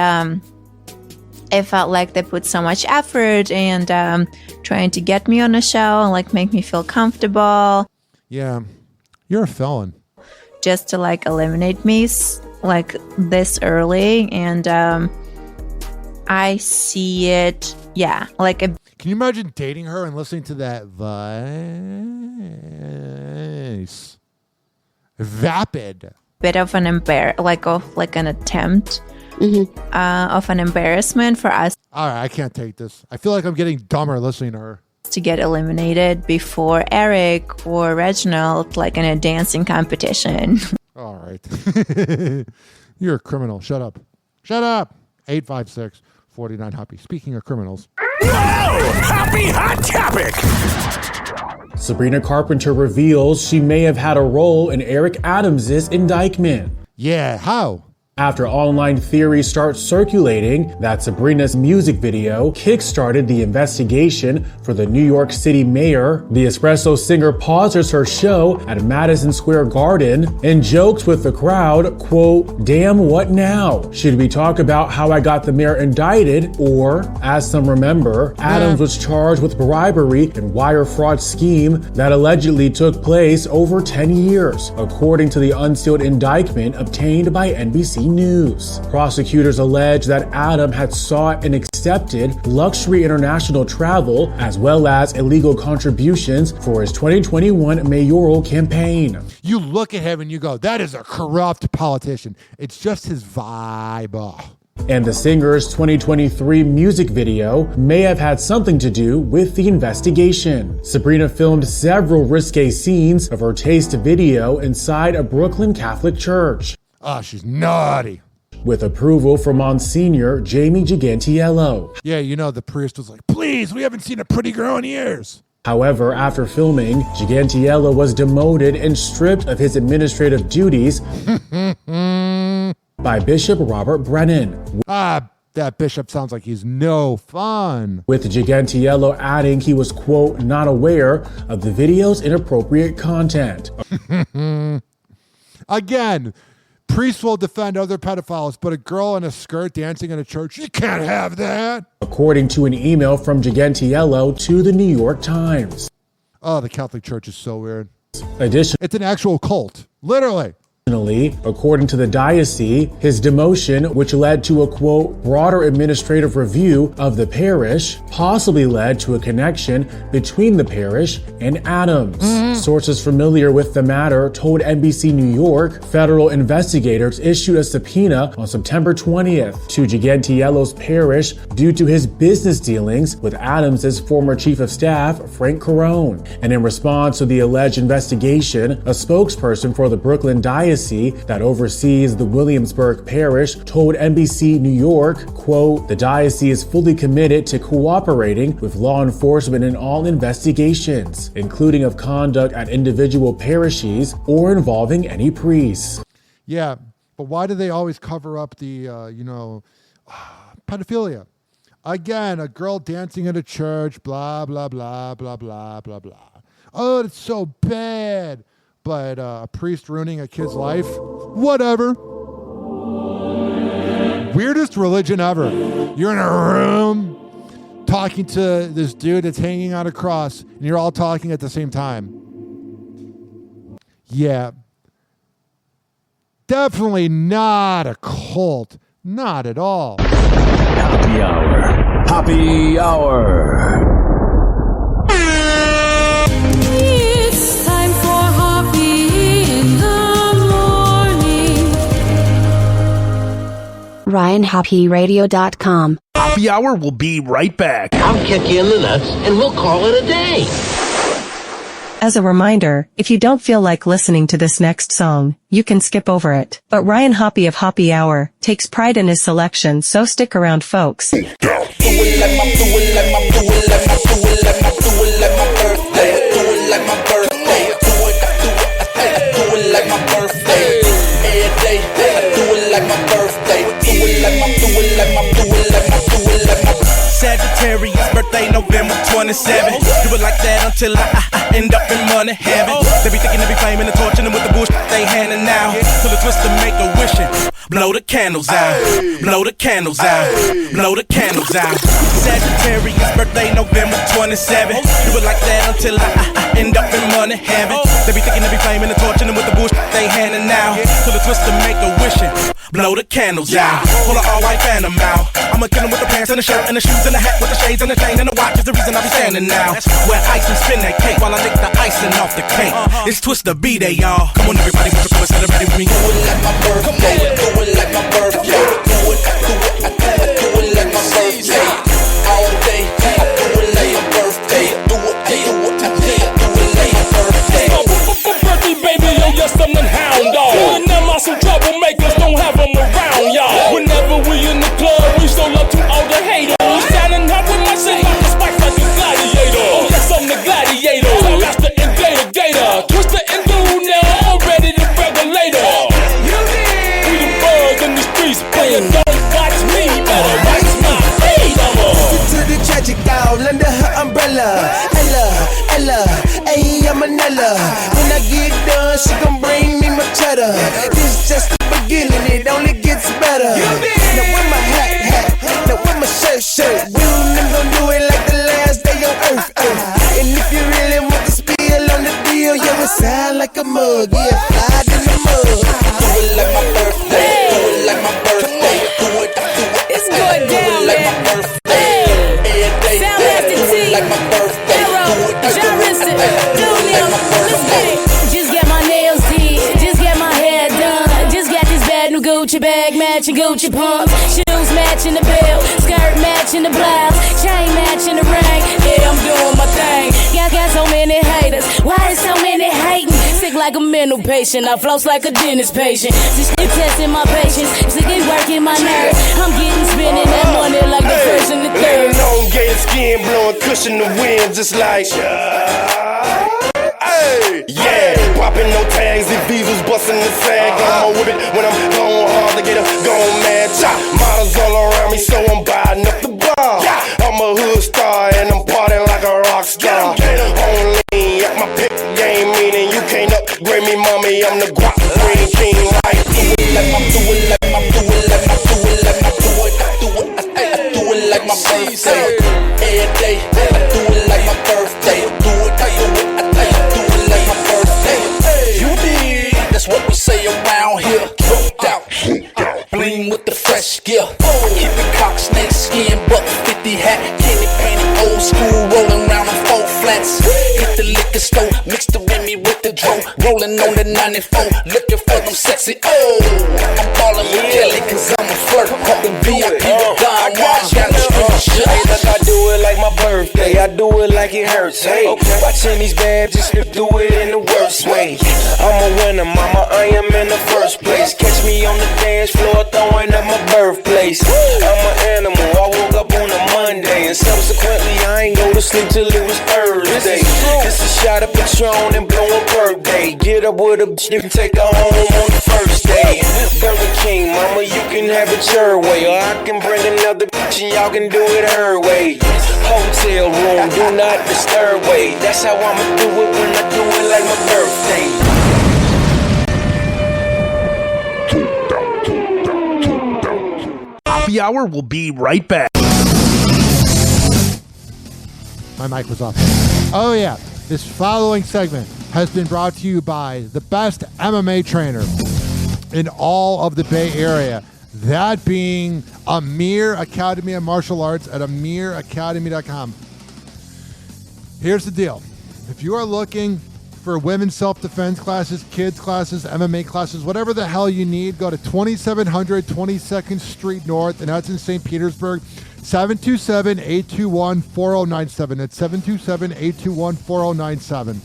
it felt like they put so much effort and trying to get me on a show and like make me feel comfortable. Yeah, you're a felon. Just to like eliminate me like this early, and I see it. Yeah, like a. Can you imagine dating her and listening to that voice? Vapid. Bit of an an attempt. Of an embarrassment for us. All right, I can't take this. I feel like I'm getting dumber listening to her. To get eliminated before Eric or Reginald, like in a dancing competition. All right. You're a criminal. Shut up. Shut up. 856-49-HOPPY. Speaking of criminals. Happy Hot Topic! Sabrina Carpenter reveals she may have had a role in Eric Adams' indictment. Yeah, how? after online theories start circulating that Sabrina's music video kickstarted the investigation for the New York City mayor. The Espresso singer pauses her show at Madison Square Garden and jokes with the crowd, quote, "Damn, what now? Should we talk about how I got the mayor indicted?" Or, as some remember, Adams was charged with bribery and wire fraud scheme that allegedly took place over 10 years, according to the unsealed indictment obtained by NBC News. Prosecutors allege that Adam had sought and accepted luxury international travel as well as illegal contributions for his 2021 mayoral campaign. You look at him and you go, that is a corrupt politician. It's just his vibe. And the singer's 2023 music video may have had something to do with the investigation. Sabrina filmed several risque scenes of her taste video inside a Brooklyn Catholic church. Oh, she's naughty. With approval from Monsignor Jamie Gigantiello. Yeah, you know, the priest was like, please, we haven't seen a pretty girl in years. However, after filming, Gigantiello was demoted and stripped of his administrative duties by Bishop Robert Brennan. That bishop sounds like he's no fun. With Gigantiello adding he was, quote, not aware of the video's inappropriate content. Again, priests will defend other pedophiles, but a girl in a skirt dancing in a church, you can't have that. According to an email from Gigantiello to the New York Times. Oh, the Catholic Church is so weird. It's an actual cult, literally. Additionally, according to the diocese, his demotion, which led to a, quote, broader administrative review of the parish, possibly led to a connection between the parish and Adams. Sources familiar with the matter told NBC New York federal investigators issued a subpoena on September 20th to Gigantiello's parish due to his business dealings with Adams' former chief of staff, Frank Carone. And in response to the alleged investigation, a spokesperson for the Brooklyn diocese that oversees the Williamsburg parish told NBC New York, quote, the diocese is fully committed to cooperating with law enforcement in all investigations, including of conduct at individual parishes or involving any priests. Yeah, but why do they always cover up the, pedophilia? Again, a girl dancing at a church, blah, blah, blah, blah, blah, blah, blah. Oh, it's so bad. But a priest ruining a kid's life? Whatever. Weirdest religion ever. You're in a room talking to this dude that's hanging on a cross, and you're all talking at the same time. Yeah. Definitely not a cult. Not at all. Happy Hour. Happy Hour. It's time for Hoppe in the morning. RyanHoppeRadio.com. Happy Hour will be right back. I'll kick you in the nuts and we'll call it a day. As a reminder, if you don't feel like listening to this next song, you can skip over it. But Ryan Hoppe of Hoppe Hour takes pride in his selection, so stick around, folks. Sagittarius, birthday November 27th. Do it like that until I end up in money heaven. They be thinking they be flaming and torching them with the bullshit they handing out. So the twist to make a wishing. Blow the candles out. Blow the candles out. Blow the candles out. Sagittarius, birthday November 27th. Do it like that until I end up in money heaven. They be thinking they be flaming and torching them with the bullshit they handing out. So the twist to make a wishing. Blow the candles out. Pull an all-white phantom out. I'ma kill him with the pants and the shirt and the shoes and the hat with the shades and the chain and the watch is the reason I be standing now. Where ice and spin that cake while I lick the icing off the cake. It's Twister B-Day, y'all. Come on, everybody, put your voice celebrate with me. Do it like my birthday. Do it like my birthday. Do it like my birthday. All day. I do it like my birthday. Do it like my birthday. Birthday, baby, yo, yes, I'm the hound dog. And them are some troublemakers, don't have them around, y'all. Whenever we in the club, we show love to all the haters. Standing up with my shit like a spike like a gladiator. Oh, yes, I'm the gladiator. That's the invader gator. Twister and do now, I'm ready to regulator. We the birds better. This just the beginning, it only gets better. Now with my hat, now with my shirt. We ain't gon' do it like the last day on earth. And if you really want to spill on the deal, yeah, it sound like a mug, yeah, fly in the mug. Do it like my birthday, do it like my birthday, do it. It's going down, like my birthday. Sound Master T. Like my birthday. Jarrison, Julian, just get my nails did, just get my hair done, just got this bad new Gucci bag matching Gucci pumps, shoes matching the belt, skirt matching the blouse, chain matching the ring. Yeah, I'm doing my thing. Got so many haters. Why is so many hating? Sick like a mental patient. I floss like a dentist patient. This shit testing my patience. Sick and working my nerves. I'm getting spending that money like the first and the third. Laying on gated skin, blowing cushion the wind, just like. Hey, yeah, popping no tags, the visas busting the sag. I'm with it when I'm going hard to get a gone mad. Chop models all around me, so I'm buying up the bar. I'm a hood star and I'm partying like a rock star. Only at my pick game, meaning you can't upgrade me, mommy. I'm the guap green king, like do it like my, do it like my, do it like my, do it like my, do it, I do it like my birthday. Every day, I do it like my birthday. Do it, I do it, I do it like my birthday. You did, that's what we say around here. Coked out, bling with the fresh gear. Hippie cock, snake skin, buck 50 hat, candy painted, old school, rolling around on 4 flats. Hit the liquor store, mix the Remy with the dro, rolling on the 94, looking for them sexy. Oh, I'm ballin' with Kelly 'cause I'm a flirt. Pumping VIP with Don Juan, got the street shit. Hey, look, I do it like my birthday. I do it like it hurts. Hey, watching these bad just to do it in the worst way. I'm a winner, mama. I am in the first place. Catch me on the dance floor throwing up my birthplace. I'm an animal. I woke up on a Monday and subsequently I ain't go to sleep till it was Thursday. Just a shot of Patron and blow a birthday. Get up with a bitch and take her home on the first day. Burger King, mama, you can have it your way, or I can bring another bitch and y'all can do it her way. Hotel room, do not disturb way. That's how I'ma do it when I do it like my birthday. Happy Hour will be right back. My mic was off. Oh yeah, this following segment has been brought to you by the best MMA trainer in all of the Bay Area. That being Amir Academy of Martial Arts at amiracademy.com. Here's the deal. If you are looking for women's self-defense classes, kids classes, MMA classes, whatever the hell you need, go to 2700 22nd Street North, and that's in St. Petersburg. 727-821-4097. That's 727-821-4097.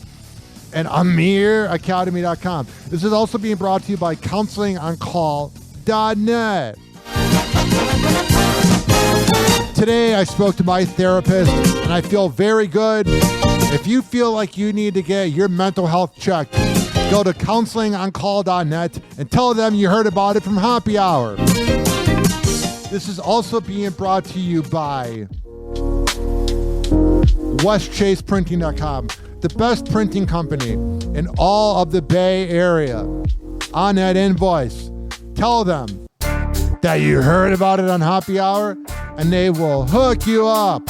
And amiracademy.com. This is also being brought to you by counselingoncall.net. Today I spoke to my therapist and I feel very good. If you feel like you need to get your mental health checked, go to counselingoncall.net and tell them you heard about it from Hoppe Hour. This is also being brought to you by westchaseprinting.com, the best printing company in all of the Bay Area. On that invoice, tell them that you heard about it on Hoppe Hour, and they will hook you up.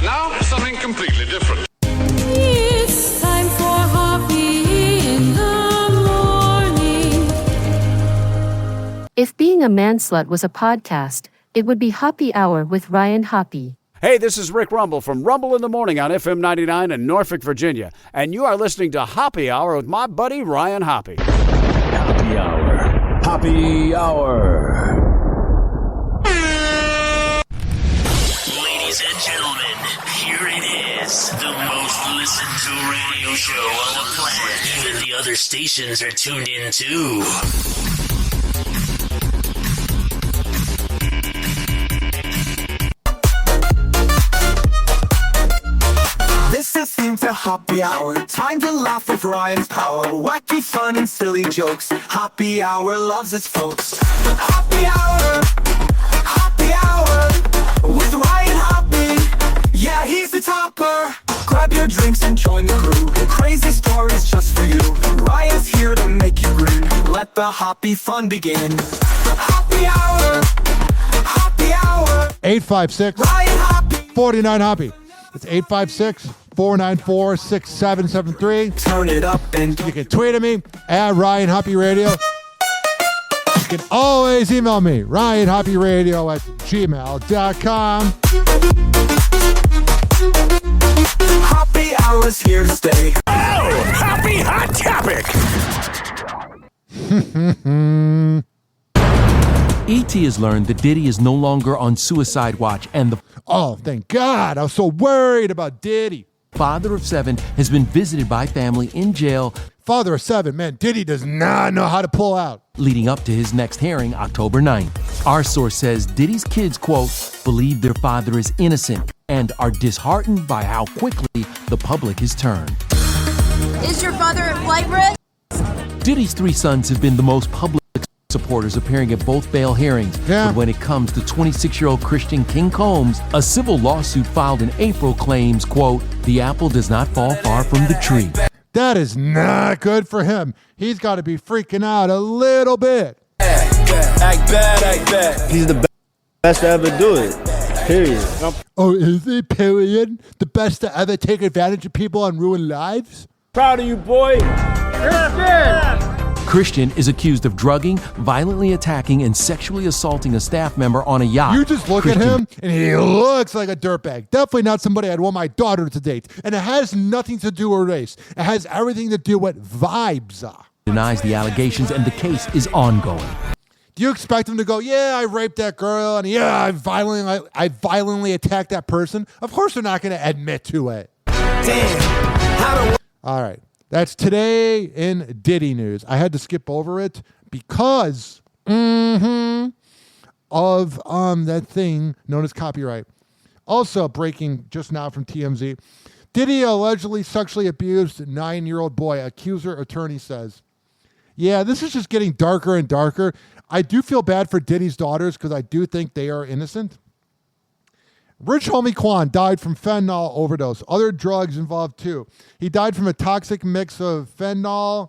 Now, something completely different. It's time for Hoppe in the morning. If Being a Man Slut was a podcast, it would be Hoppe Hour with Ryan Hoppe. Hey, this is Rick Rumble from Rumble in the Morning on FM 99 in Norfolk, Virginia. And you are listening to Hoppe Hour with my buddy Ryan Hoppe. Hoppe Hour. Hoppe Hour. Ladies and gentlemen, here it is. The most listened to radio show on the planet. Even the other stations are tuned in too. This is theme to Hoppe Hour. Time to laugh with Ryan's power. Wacky fun and silly jokes. Hoppe Hour loves its folks. Hoppe Hour. Hoppe Hour. With Ryan Hoppe. Yeah, he's the topper. Grab your drinks and join the crew. Crazy stories just for you. Ryan's here to make you grin. Let the Hoppe fun begin. Hoppe Hour. Hoppe Hour. 856 Ryan Hoppe. 49 Hoppe. It's 856-494-6773. Turn it up and you can tweet at me at Ryan Hoppe Radio. You can always email me, RyanHoppeRadio@gmail.com. Hoppe Hour's here to stay. Oh, Hoppe Hot Topic. E.T. has learned that Diddy is no longer on suicide watch, and the thank God. I was so worried about Diddy. Father of 7 has been visited by family in jail. Father of 7, man, Diddy does not know how to pull out. Leading up to his next hearing, October 9th. Our source says Diddy's kids, quote, believe their father is innocent and are disheartened by how quickly the public has turned. Is your father at flight risk? Diddy's 3 sons have been the most public supporters, appearing at both bail hearings. Yeah. But when it comes to 26-year-old Christian King Combs, a civil lawsuit filed in April claims, quote, the apple does not fall far from the tree. That is not good for him. He's got to be freaking out a little bit. Act bad. He's the best to ever do it. Period. Oh, is he, period? The best to ever take advantage of people and ruin lives? Proud of you, boy. Christian is accused of drugging, violently attacking, and sexually assaulting a staff member on a yacht. You just look at him, and he looks like a dirtbag. Definitely not somebody I'd want my daughter to date. And it has nothing to do with race. It has everything to do with vibes. Denies the allegations, and the case is ongoing. Do you expect him to go, yeah, I raped that girl, and yeah, I violently attacked that person? Of course they're not going to admit to it. Damn. All right. That's today in Diddy news. I had to skip over it because of that thing known as copyright. Also breaking just now from TMZ. Diddy allegedly sexually abused 9-year-old boy. Accuser attorney says. Yeah, this is just getting darker and darker. I do feel bad for Diddy's daughters because I do think they are innocent. Rich Homie Quan died from fentanyl overdose. Other drugs involved too. He died from a toxic mix of fentanyl,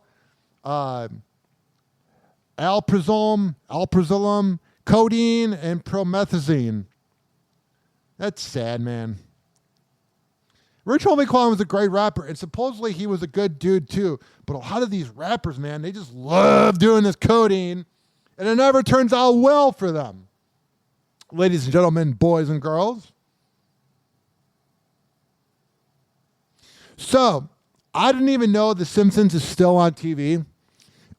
alprazolam, codeine, and promethazine. That's sad, man. Rich Homie Quan was a great rapper, and supposedly he was a good dude too. But a lot of these rappers, man, they just love doing this codeine, and it never turns out well for them. Ladies and gentlemen, boys and girls. So, I didn't even know The Simpsons is still on TV.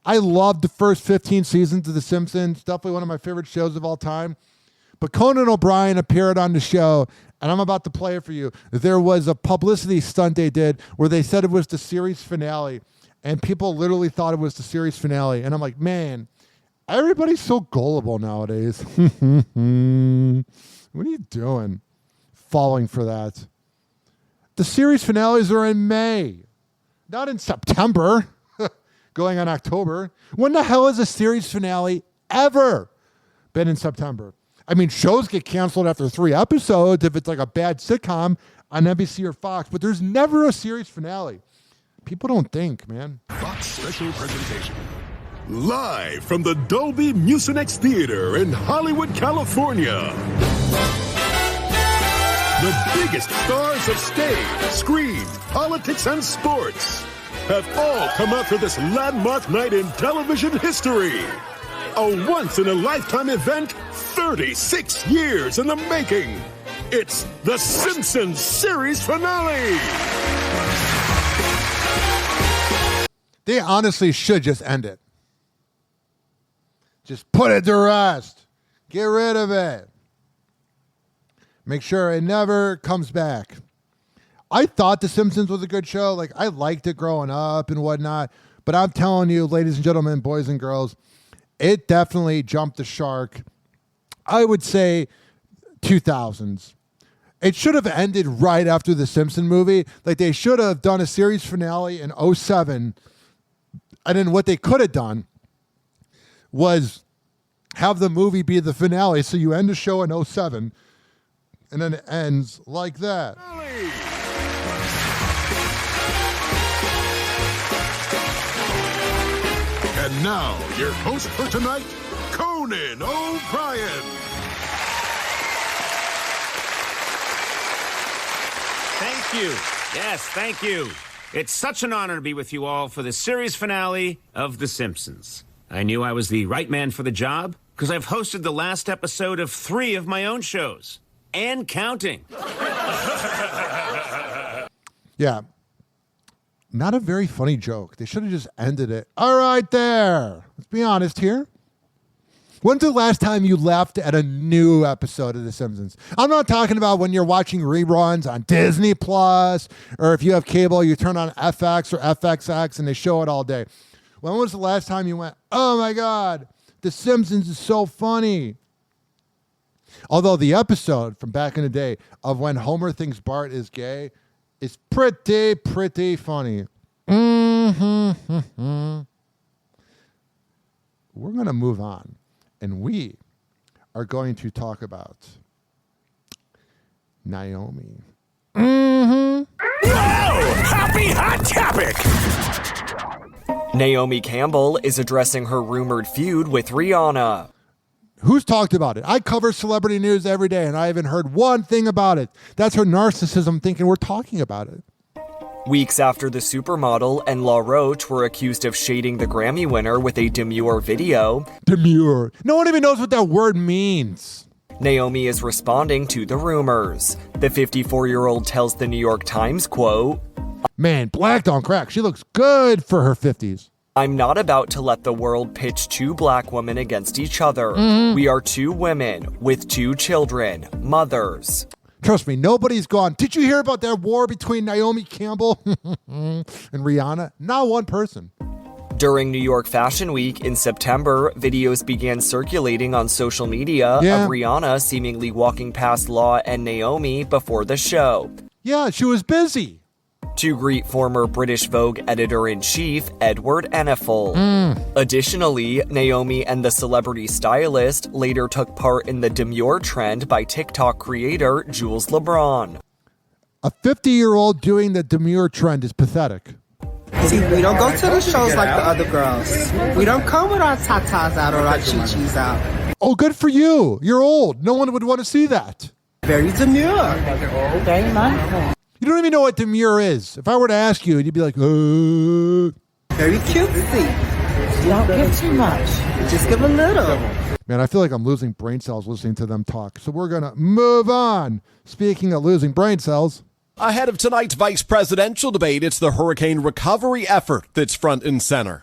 I loved the first 15 seasons of The Simpsons. Definitely one of my favorite shows of all time. But Conan O'Brien appeared on the show, and I'm about to play it for you. There was a publicity stunt they did where they said it was the series finale, and people literally thought it was the series finale. And I'm like, man, everybody's so gullible nowadays. What are you doing? Falling for that. The series finales are in May, not in September, going on October. When the hell has a series finale ever been in September? I mean, shows get canceled after 3 episodes if it's like a bad sitcom on NBC or Fox, but there's never a series finale. People don't think, man. Fox special presentation. Live from the Dolby Mucinex Theater in Hollywood, California. The biggest stars of stage, screen, politics, and sports have all come out for this landmark night in television history. A once-in-a-lifetime event, 36 years in the making. It's The Simpsons series finale. They honestly should just end it. Just put it to rest. Get rid of it. Make sure it never comes back. I thought The Simpsons was a good show. Like, I liked it growing up and whatnot. But I'm telling you, ladies and gentlemen, boys and girls, it definitely jumped the shark. I would say 2000s. It should have ended right after the Simpson movie. Like, they should have done a series finale in 2007. And then what they could have done was have the movie be the finale. So you end the show in 2007, and then it ends like that. And now, your host for tonight, Conan O'Brien. Thank you. Yes, thank you. It's such an honor to be with you all for the series finale of The Simpsons. I knew I was the right man for the job because I've hosted the last episode of 3 of my own shows. And counting. Yeah. Not a very funny joke. They should have just ended it. All right there. Let's be honest here. When's the last time you laughed at a new episode of The Simpsons? I'm not talking about when you're watching reruns on Disney Plus, or if you have cable, you turn on FX or FXX and they show it all day. When was the last time you went, oh my God, The Simpsons is so funny? Although the episode from back in the day of when Homer thinks Bart is gay is pretty funny. Mm-hmm. We're going to move on. And we are going to talk about Naomi. Whoa! Happy Hot Topic! Naomi Campbell is addressing her rumored feud with Rihanna. Who's talked about it? I cover celebrity news every day, and I haven't heard one thing about it. That's her narcissism thinking we're talking about it. Weeks after the supermodel and La Roche were accused of shading the Grammy winner with a demure video. Demure. No one even knows what that word means. Naomi is responding to the rumors. The 54-year-old tells the New York Times, quote, Man, black don't crack. She looks good for her 50s. I'm not about to let the world pitch 2 black women against each other. We are 2 women with 2 children, mothers. Trust me, nobody's gone, did you hear about that war between Naomi Campbell and Rihanna? Not one person. During New York Fashion Week in September, videos began circulating on social media of Rihanna seemingly walking past Law and Naomi before the show. Yeah, she was busy. To greet former British Vogue editor-in-chief Edward Enninful. Additionally, Naomi and the celebrity stylist later took part in the demure trend by TikTok creator Jules LeBron. A 50-year-old doing the demure trend is pathetic. See, we don't go to the shows like the other girls. We don't come with our tatas out or our chi-chis out. Oh, good for you. You're old. No one would want to see that. Very demure. Very mindful. You don't even know what demure is. If I were to ask you, you'd be like, Very cutesy. Don't give too much. Just give a little. Man, I feel like I'm losing brain cells listening to them talk. So we're going to move on. Speaking of losing brain cells. Ahead of tonight's vice presidential debate, it's the hurricane recovery effort that's front and center.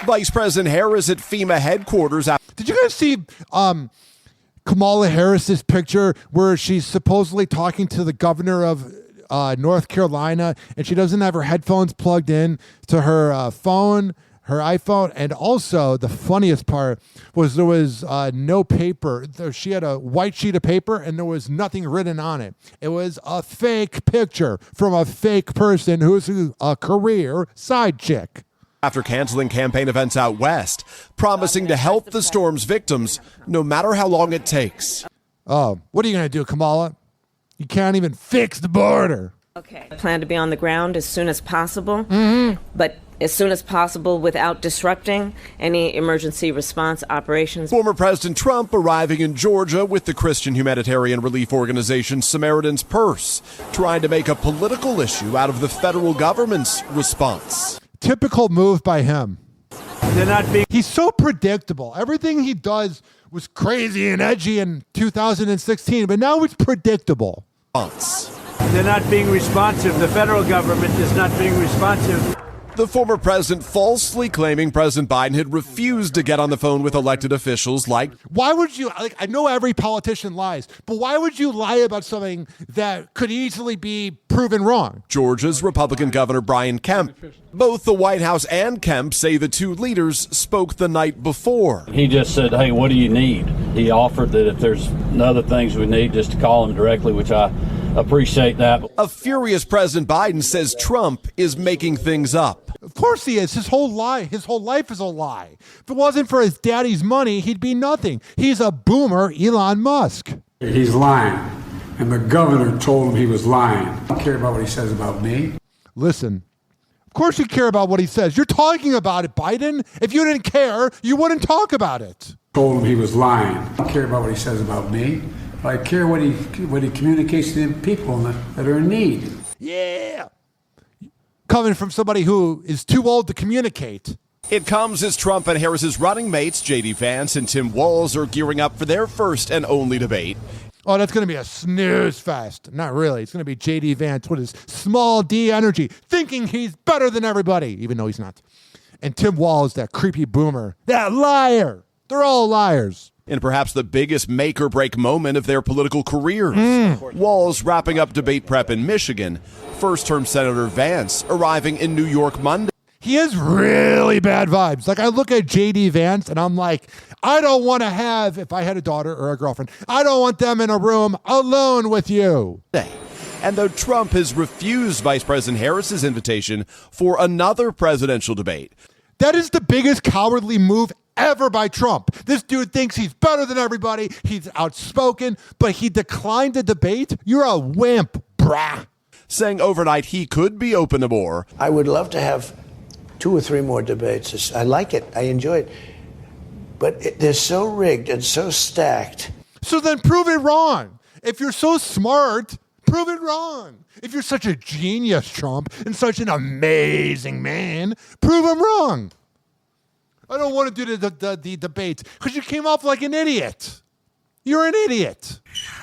Vice President Harris at FEMA headquarters. Did you guys see Kamala Harris's picture where she's supposedly talking to the governor of North Carolina, and she doesn't have her headphones plugged in to her phone, her iPhone, and also the funniest part was there was no paper. She had a white sheet of paper, and there was nothing written on it. It was a fake picture from a fake person who's a career side chick. After canceling campaign events out west, promising to help the storm's victims no matter how long it takes. Oh, what are you going to do, Kamala? You can't even fix the border. Okay. I plan to be on the ground as soon as possible, but as soon as possible without disrupting any emergency response operations. Former President Trump arriving in Georgia with the Christian humanitarian relief organization Samaritan's Purse, trying to make a political issue out of the federal government's response. Typical move by him. They're not being. He's so predictable. Everything he does was crazy and edgy in 2016, but now it's predictable. They're not being responsive. The federal government is not being responsive. The former president falsely claiming President Biden had refused to get on the phone with elected officials like... Why would you, I know every politician lies, but why would you lie about something that could easily be proven wrong? Georgia's Republican Governor Brian Kemp. Both the White House and Kemp say the two leaders spoke the night before. He just said, hey, what do you need? He offered that if there's other things we need, just to call him directly, which I appreciate that. A furious President Biden says Trump is making things up. Of course he is. His whole life is a lie. If it wasn't for his daddy's money, he'd be nothing. He's a boomer, Elon Musk. He's lying. And the governor told him he was lying. I don't care about what he says about me. Listen, of course you care about what he says. You're talking about it, Biden. If you didn't care, you wouldn't talk about it. Told him he was lying. I don't care about what he says about me. But I care what he communicates to the people that are in need. Yeah. Coming from somebody who is too old to communicate. It comes as Trump and Harris's running mates, J.D. Vance and Tim Walz, are gearing up for their first and only debate. Oh, that's going to be a snooze fest. Not really. It's going to be J.D. Vance with his small D energy, thinking he's better than everybody, even though he's not. And Tim Walz, that creepy boomer, that liar. They're all liars. And perhaps the biggest make-or-break moment of their political careers. Walz wrapping up debate prep in Michigan. First-term Senator Vance arriving in New York Monday. He has really bad vibes. Like, I look at J.D. Vance, and I'm like, I don't want to have, if I had a daughter or a girlfriend, I don't want them in a room alone with you. And though Trump has refused Vice President Harris's invitation for another presidential debate. That is the biggest cowardly move ever by Trump. This dude thinks he's better than everybody. He's outspoken, but he declined the debate. You're a wimp, brah. Saying overnight he could be open to more. I would love to have 2 or 3 more debates. I like it. I enjoy it. But they're so rigged and so stacked. So then prove it wrong. If you're so smart, prove it wrong. If you're such a genius, Trump, and such an amazing man, prove him wrong. I don't want to do the debates because you came off like an idiot. You're an idiot.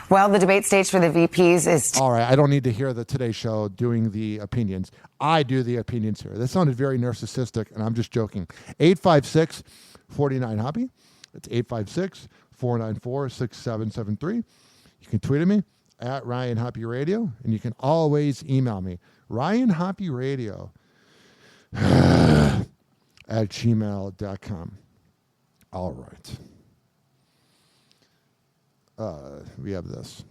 Well, the debate stage for the VPs is... All right, I don't need to hear the Today Show doing the opinions. I do the opinions here. That sounded very narcissistic, and I'm just joking. 856-49-HOPPY. It's 856-494-6773. You can tweet at me at Ryan Hoppe Radio, and you can always email me, RyanHoppeRadio at gmail.com. All right. We have this.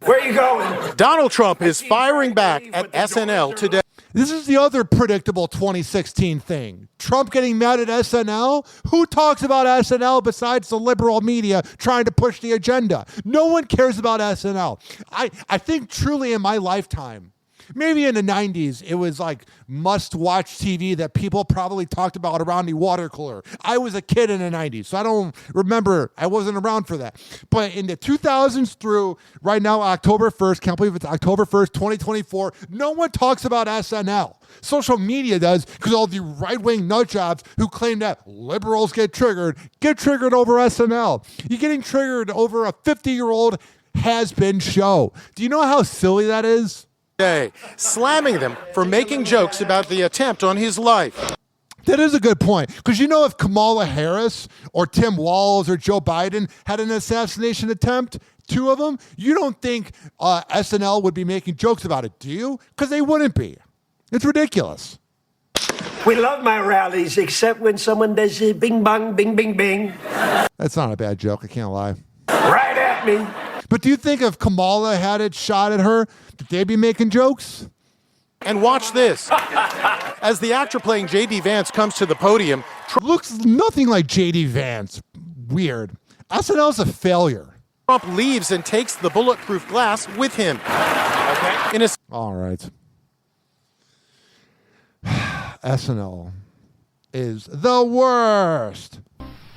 Where are you going? Donald Trump is firing back at SNL today. This is the other predictable 2016 thing. Trump getting mad at SNL? Who talks about SNL besides the liberal media trying to push the agenda? No one cares about SNL. I think truly in my lifetime, maybe in the 90s, it was like must-watch TV that people probably talked about around the water cooler. I was a kid in the 90s, so I don't remember. I wasn't around for that. But in the 2000s through right now, October 1st, can't believe it's October 1st, 2024, no one talks about SNL. Social media does because all the right-wing nutjobs who claim that liberals get triggered over SNL. You're getting triggered over a 50-year-old has-been show. Do you know how silly that is? Slamming them for making jokes about the attempt on his life. That is a good point. Because you know if Kamala Harris or Tim Walz or Joe Biden had an assassination attempt, 2 of them, you don't think SNL would be making jokes about it, do you? Because they wouldn't be. It's ridiculous. We love my rallies, except when someone does bing bang, bing, bing, bing. That's not a bad joke, I can't lie. Right at me. But do you think if Kamala had it shot at her, that they'd be making jokes? And watch this. As the actor playing J.D. Vance comes to the podium... Looks nothing like J.D. Vance. Weird. SNL's a failure. Trump leaves and takes the bulletproof glass with him. Okay. All right. SNL is the worst.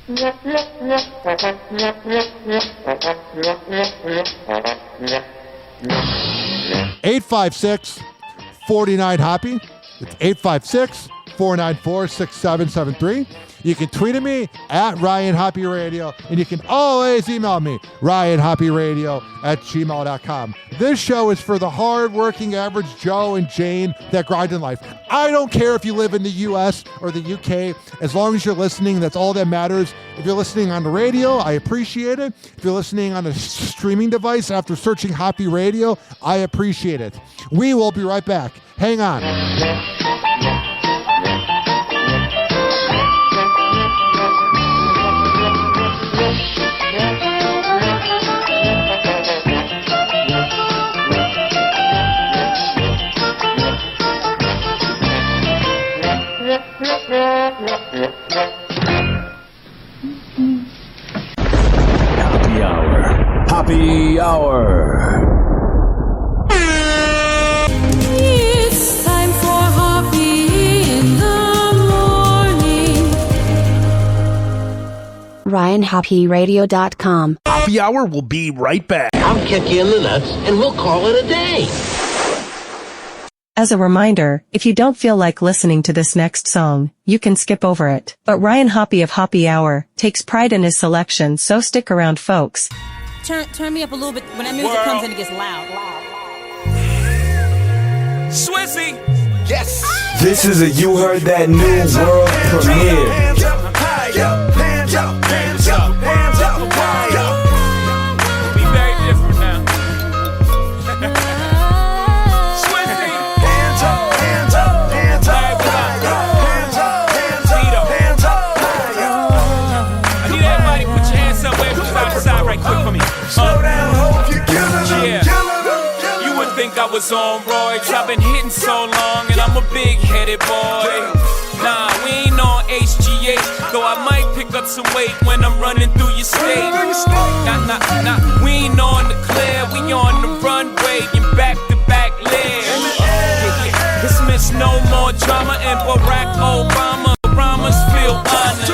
856-49-HOPPY. It's 856-494-6773. You can tweet at me at Ryan Hoppe Radio, and you can always email me, RyanHoppeRadio@gmail.com. This show is for the hard-working average Joe and Jane that grind in life. I don't care if you live in the U.S. or the U.K. As long as you're listening, that's all that matters. If you're listening on the radio, I appreciate it. If you're listening on a streaming device after searching Hoppe Radio, I appreciate it. We will be right back. Hang on. Hoppe Hour. Hoppe Hour. It's time for Hoppe in the morning. RyanHoppeRadio.com. Hoppe Hour will be right back. I'll kick you in the nuts and we'll call it a day. As a reminder, if you don't feel like listening to this next song, you can skip over it. But Ryan Hoppe of Hoppe Hour takes pride in his selection, so stick around, folks. Turn me up a little bit when that music comes in. It gets loud. Swizzy. Yes. This is a You Heard That New World premiere. Hands up, high up, hands up, hands up, hands up, high up. It'll be very different now. Swizzy. Hands up, hands up, hands up, high up. Hands up, hands up, hands up, high up. I need everybody to put your hands up, wave side to side right quick for me. Slow down, hope you kill it. Yeah. You would think I was on roids. I've been hitting so long and I'm a big-headed boy. Nah, we ain't on HGH, though I might pick up some weight when I'm running through your state. Nah, we ain't on the clear, we on the runway in back-to-back legs. Dismiss no more drama and Barack Obama. Rhymes feel honest.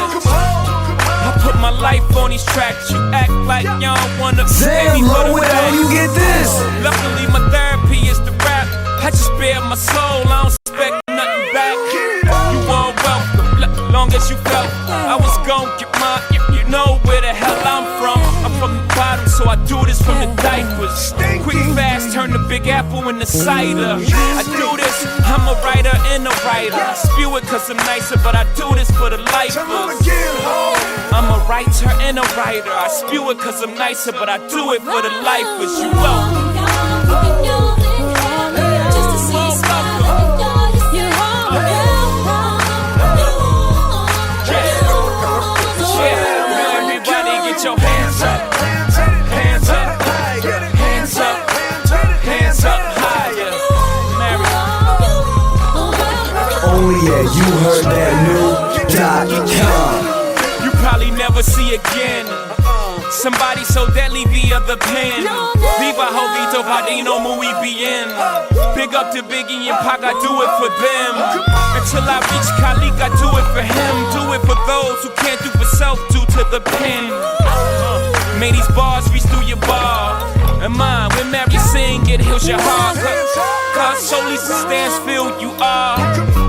I put my life on these tracks. You act like y'all wanna pay me for the how you get this? Luckily my therapy is the rap. I just bare my soul, I don't expect nothing back. You all welcome, long as you felt I was gon' get mine. You know where the hell I'm from. I'm from the bottom, so I do this from the diapers. Quick fast, turn the Big Apple into cider. I do this, I'm a writer and a writer. I spew it cause I'm nicer, but I do this for the lifers. I'm a writer and a writer. I spew it cause I'm nicer, but I do it for the lifers. You welcome. Everybody get your hands up. Hands up. Hands up. Hands up higher. Only at YouHeardThatNew.com. You probably never see again somebody so deadly via the pen. Viva Jovito Padino, muy bien. Big up to Biggie and Pac, I do it for them. Until I reach Khalik, I do it for him. Do it for those who can't do for self, due to the pen. May these bars reach through your bar. And mine, when Mary sing, it heals your heart. Cause solely stands feel you are.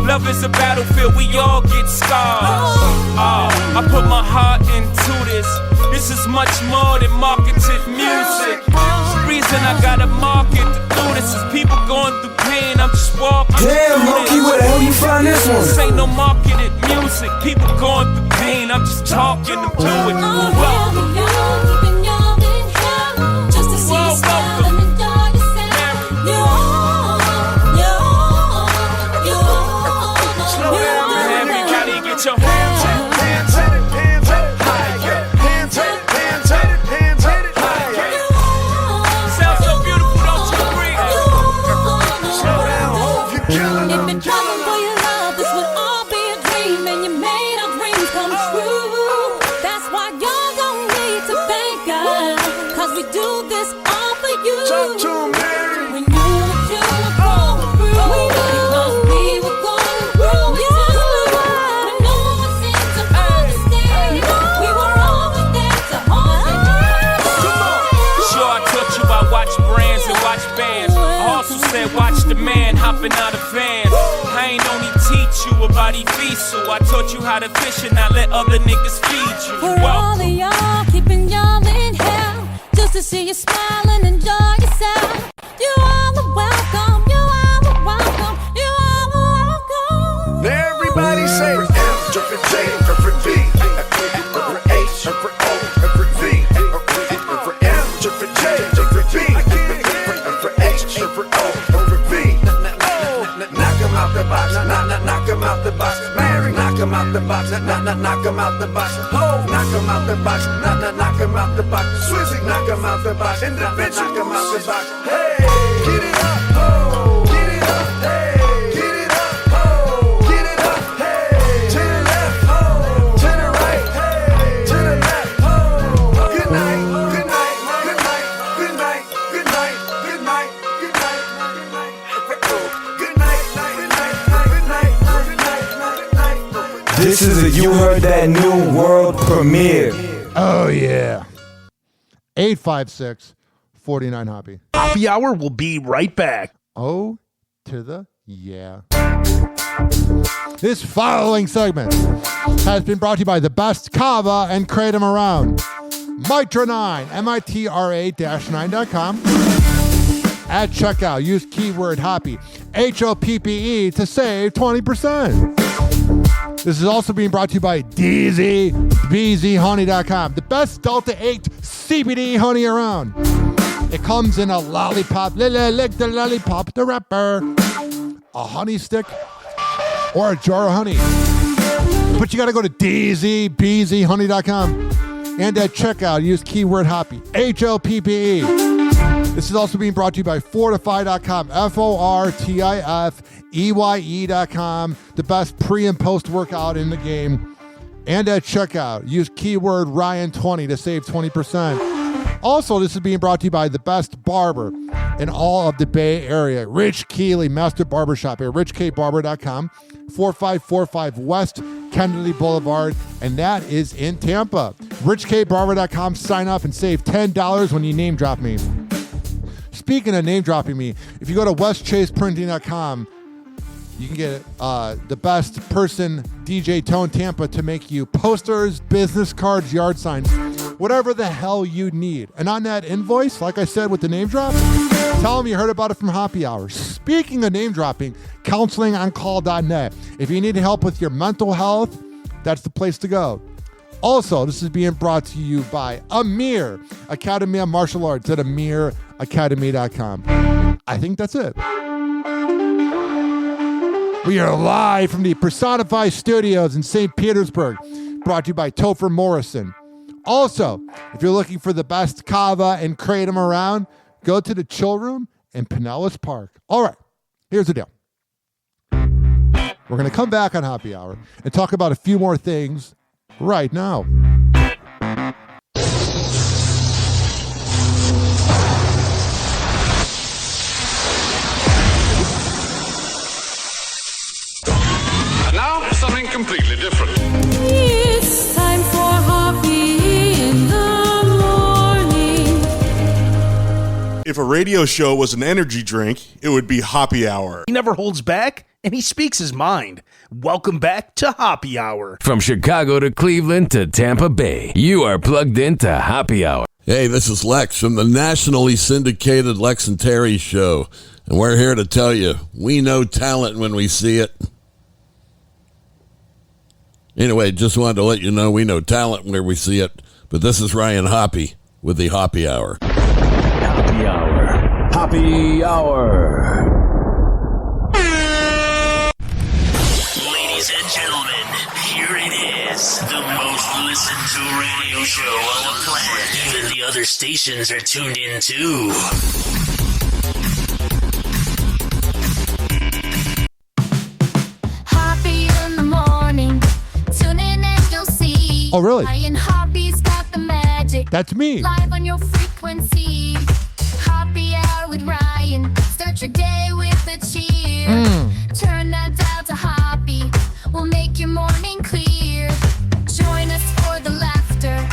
Love is a battlefield, we all get scars. I put my heart into this. This is much more than marketed music. The reason I gotta market to do this is people going through pain. I'm just walking. Damn, Loki, where the hell you find this one? This ain't no marketed music. People going through pain. I'm just talking them through it. Everybody get your hands up. Hands up, hands up, higher. Hands up, hands up, hands up, higher. Sounds so beautiful, don't you agree? Slow down, hope you kill it. If you're traveling for your love, this would all be a dream, and you made our dreams come true. That's why y'all don't need to thank us, cause we do this all for you. Talk to him, Mary. We knew what you were going through. We knew because we were going through it too. When no one seemed to understand, we were always there to hold you. Sure, I taught you I watch brands and watch bands. I also said watch the man hopping out of vans. I ain't only teach teach you about Evisu. I taught you how to fish and not let other niggas feed you. For all of y'all, keeping y'all in hell, just to see you smile and enjoy yourself. You all are welcome, you all are welcome, you all are welcome. Everybody say M, J, for V, for H, for O, for V, for M, for J, for V, for H, for O, for V. Knock 'em out the box, knock 'em out the box. Mary, knock 'em out the box, knock 'em out the box. Ho, knock 'em out the box, knock 'em out the box. Swizzy, knock 'em out the box. Individual, knock 'em out the box. Hey, get it up, ho, get it up, hey, get it up, ho, get it up, hey, to the left, ho, to the right, hey, to the left, ho. Good night, good night, good night, good night, good night, good night, good night, good night, good night, good night, good night, good night, good night. This is a You Heard That New World premiere. Oh, yeah. 856-49 Hoppy. Hoppy Hour will be right back. Oh, to the yeah. This following segment has been brought to you by the best kava and kratom around. Mitra 9, MITRA-9.com. At checkout, use keyword Hoppe, HOPPE, to save 20%. This is also being brought to you by DZBZHoney.com, the best Delta 8 CBD honey around. It comes in a lollipop, lick the lollipop, the wrapper, a honey stick, or a jar of honey. But you got to go to DZBZHoney.com and at checkout, use keyword Hoppe, HOPPE. This is also being brought to you by Fortify.com, FORTIFEYE.com, the best pre and post workout in the game. And at checkout, use keyword Ryan20 to save 20%. Also, this is being brought to you by the best barber in all of the Bay Area, Rich Keeley Master Barbershop at richkbarber.com, 4545 West Kennedy Boulevard, and that is in Tampa. richkbarber.com, sign up and save $10 when you name drop me. Speaking of name dropping me, if you go to westchaseprinting.com, you can get the best person, DJ Tone Tampa, to make you posters, business cards, yard signs, whatever the hell you need. And on that invoice, like I said with the name drop, tell them you heard about it from Hoppy Hour. Speaking of name dropping, counselingoncall.net. If you need help with your mental health, that's the place to go. Also, this is being brought to you by Amir Academy of Martial Arts at amiracademy.com. I think that's it. We are live from the Personify Studios in St. Petersburg, brought to you by Topher Morrison. Also, if you're looking for the best kava and kratom around, go to the Chill Room in Pinellas Park. All right, here's the deal. We're going to come back on Hoppy Hour and talk about a few more things right now. And now, something completely different. It's time for Hoppy in the morning. If a radio show was an energy drink, it would be Hoppy Hour. He never holds back, and he speaks his mind. Welcome back to Hoppy Hour. From Chicago to Cleveland to Tampa Bay, you are plugged into Hoppy Hour. Hey, this is Lex from the nationally syndicated Lex and Terry Show, and we're here to tell you, we know talent when we see it. Anyway, just wanted to let you know we know talent where we see it, but this is Ryan Hoppe with the Hoppy Hour. Hoppy Hour. Hoppy Hour. Ladies and gentlemen, here it is, the most listened to radio show on the planet. Even the other stations are tuned in too. Hoppy in the morning, tune in and you'll see. Oh, really? Ryan Hoppe's got the magic. That's me. Live on your frequency. Hoppy Hour with Ryan. Start your day with a cheer. Turn that dial to Hoppy. We'll make your morning clear. Join us for the laughter,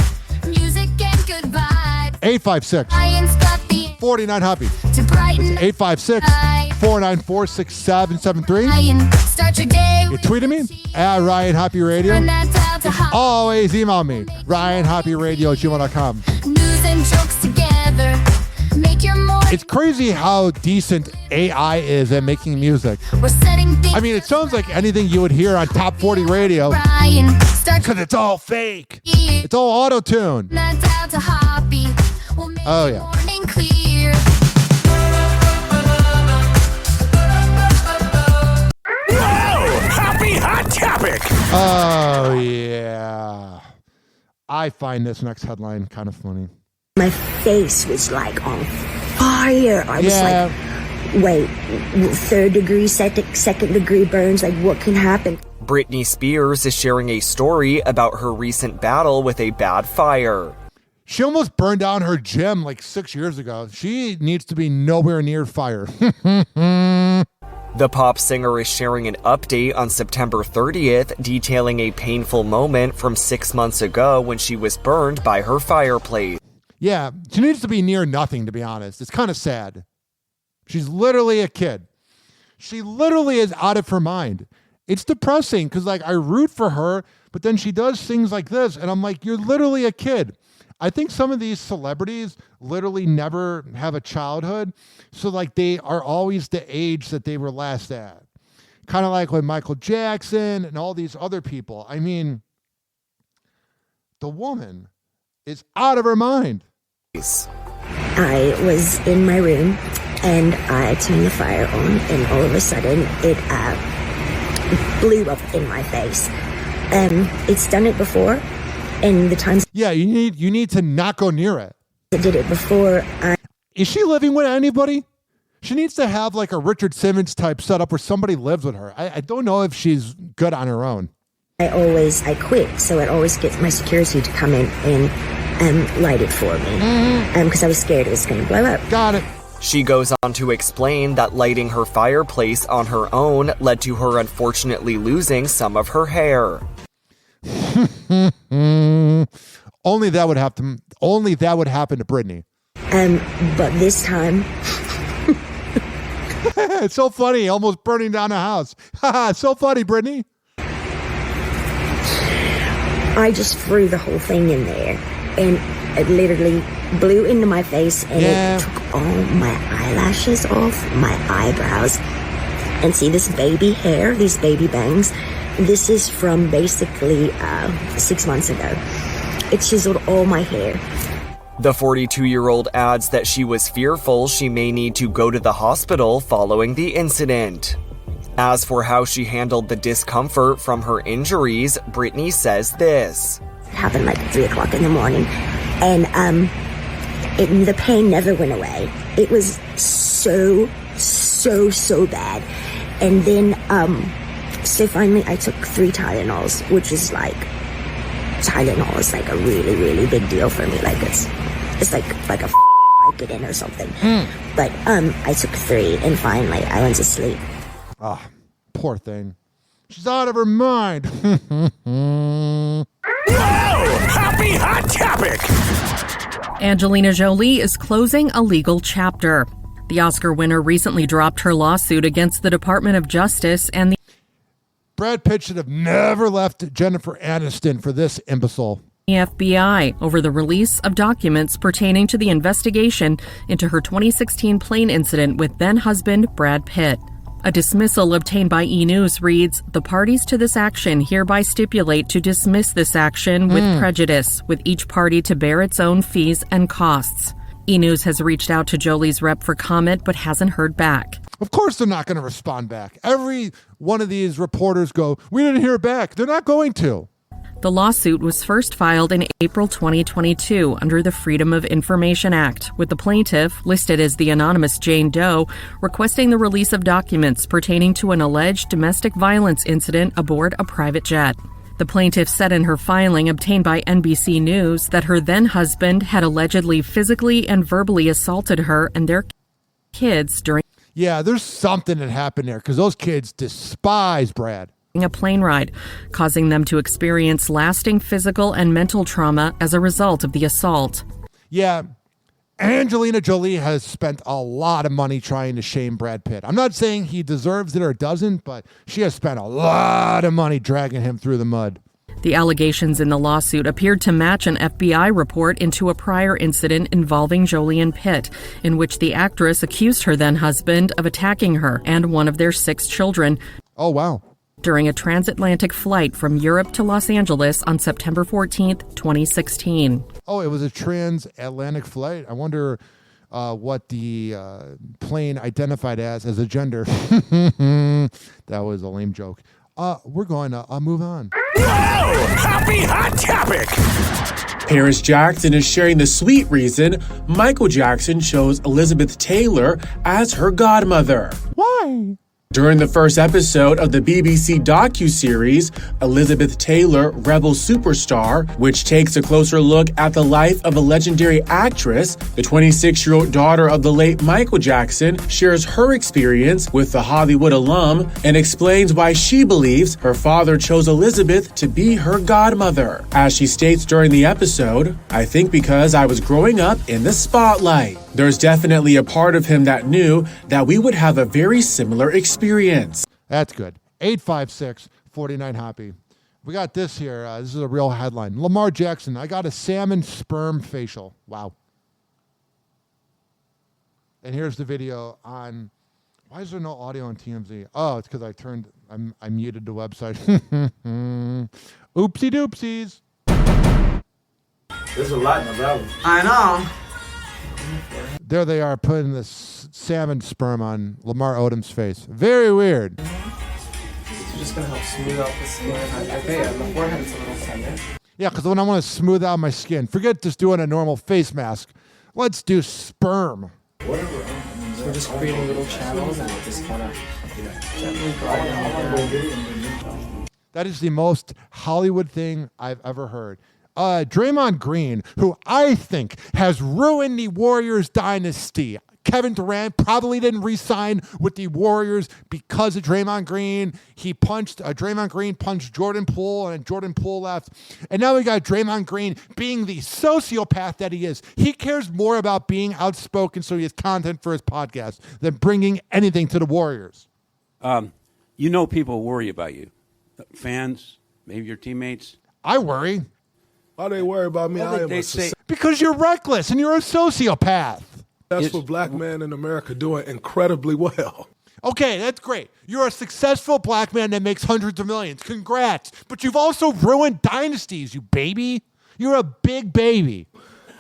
music and good vibes. 856 Ryan's got the 49 Hoppy. to brighten 856 494-6773. Start your day You tweeted me at Ryan Hoppe Radio. Always email me, RyanHoppeRadio@gmail.com. News and jokes together. Make your morning. It's crazy how decent AI is at making music. We're setting things. I mean, it sounds like anything you would hear on Top 40 radio Ryan, start because it's all fake. It's all auto-tune. not down to Hoppe. We'll make Oh, your yeah. morning clear. Happy Hot Topic. Oh, yeah. I find this next headline kind of funny. My face was like on fire. I was like, wait, third degree, second degree burns, like what can happen? Britney Spears is sharing a story about her recent battle with a bad fire. She almost burned down her gym like 6 years ago. She needs to be nowhere near fire. The pop singer is sharing an update on September 30th, detailing a painful moment from 6 months ago when she was burned by her fireplace. Yeah, she needs to be near nothing, to be honest. It's kind of sad. She's literally a kid. She literally is out of her mind. It's depressing because, like, I root for her, but then she does things like this, and I'm like, you're literally a kid. I think some of these celebrities literally never have a childhood, so, like, they are always the age that they were last at. Kind of like with Michael Jackson and all these other people. I mean, the woman is out of her mind. I was in my room and I turned the fire on, and all of a sudden it blew up in my face. It's done it before, and the times you need to not go near it. I did it before. Is she living with anybody? She needs to have like a Richard Simmons type setup where somebody lives with her. I don't know if she's good on her own. I quit, so it always gets my security to come in and light it for me, because I was scared it was going to blow up. Got it. She goes on to explain that lighting her fireplace on her own led to her unfortunately losing some of her hair. Only that would happen to Britney. But this time it's so funny, almost burning down a house. It's so funny, Britney. I just threw the whole thing in there, and it literally blew into my face, and it took all my eyelashes off, my eyebrows. And see this baby hair, these baby bangs, this is from basically 6 months ago. It chiseled all my hair. The 42-year-old adds that she was fearful she may need to go to the hospital following the incident. As for how she handled the discomfort from her injuries, Britney says this. It happened like 3 o'clock in the morning, and the pain never went away. It was so bad. And then, so finally I took 3 Tylenols, which is like, Tylenol is like a really, really big deal for me. Like it's like a Vicodin or something. But I took 3, and finally I went to sleep. Ah, poor thing. She's out of her mind. Whoa! Happy Hot Topic! Angelina Jolie is closing a legal chapter. The Oscar winner recently dropped her lawsuit against the Department of Justice and the Brad Pitt should have never left Jennifer Aniston for this imbecile. FBI over the release of documents pertaining to the investigation into her 2016 plane incident with then-husband Brad Pitt. A dismissal obtained by E! News reads, "The parties to this action hereby stipulate to dismiss this action with prejudice, with each party to bear its own fees and costs." E! News has reached out to Jolie's rep for comment but hasn't heard back. Of course they're not going to respond back. Every one of these reporters go, "We didn't hear back." They're not going to. The lawsuit was first filed in April 2022 under the Freedom of Information Act, with the plaintiff, listed as the anonymous Jane Doe, requesting the release of documents pertaining to an alleged domestic violence incident aboard a private jet. The plaintiff said in her filing obtained by NBC News that her then-husband had allegedly physically and verbally assaulted her and their kids during there's something that happened there because those kids despise Brad. A plane ride, causing them to experience lasting physical and mental trauma as a result of the assault. Yeah, Angelina Jolie has spent a lot of money trying to shame Brad Pitt. I'm not saying he deserves it or doesn't, but she has spent a lot of money dragging him through the mud. The allegations in the lawsuit appeared to match an FBI report into a prior incident involving Jolie and Pitt, in which the actress accused her then-husband of attacking her and one of their 6 children. Oh, wow. During a transatlantic flight from Europe to Los Angeles on September 14th, 2016. Oh, it was a transatlantic flight. I wonder what the plane identified as a gender. That was a lame joke. We're going to move on. Whoa! Happy Hot Topic! Paris Jackson is sharing the sweet reason Michael Jackson chose Elizabeth Taylor as her godmother. Why? During the first episode of the BBC docuseries, Elizabeth Taylor, Rebel Superstar, which takes a closer look at the life of a legendary actress, the 26-year-old daughter of the late Michael Jackson shares her experience with the Hollywood alum and explains why she believes her father chose Elizabeth to be her godmother. As she states during the episode, "I think because I was growing up in the spotlight. There's definitely a part of him that knew that we would have a very similar experience." That's good. 856-49-HOPPY. We got this here. This is a real headline. Lamar Jackson, I got a salmon sperm facial. Wow. And here's the video on... Why is there no audio on TMZ? Oh, it's because I muted the website. Oopsie doopsies. There's a lot in the valley. I know. There they are putting this salmon sperm on Lamar Odom's face. Very weird. It's just going to help smooth out the skin. Okay, on the forehead it's a little tender. Yeah, because when I want to smooth out my skin, forget just doing a normal face mask. Let's do sperm. Whatever. So we're just creating little channels and just kind of gently gliding. That is the most Hollywood thing I've ever heard. Draymond Green, who I think has ruined the Warriors dynasty. Kevin Durant probably didn't re-sign with the Warriors because of Draymond Green. Draymond Green punched Jordan Poole, and Jordan Poole left. And now we got Draymond Green being the sociopath that he is. He cares more about being outspoken so he has content for his podcast than bringing anything to the Warriors. You know people worry about you. Fans, maybe your teammates. I worry. Why they worry about me? Well, they say, because you're reckless and you're a sociopath. Successful black man in America doing incredibly well. Okay, that's great. You're a successful black man that makes hundreds of millions. Congrats. But you've also ruined dynasties, you baby. You're a big baby.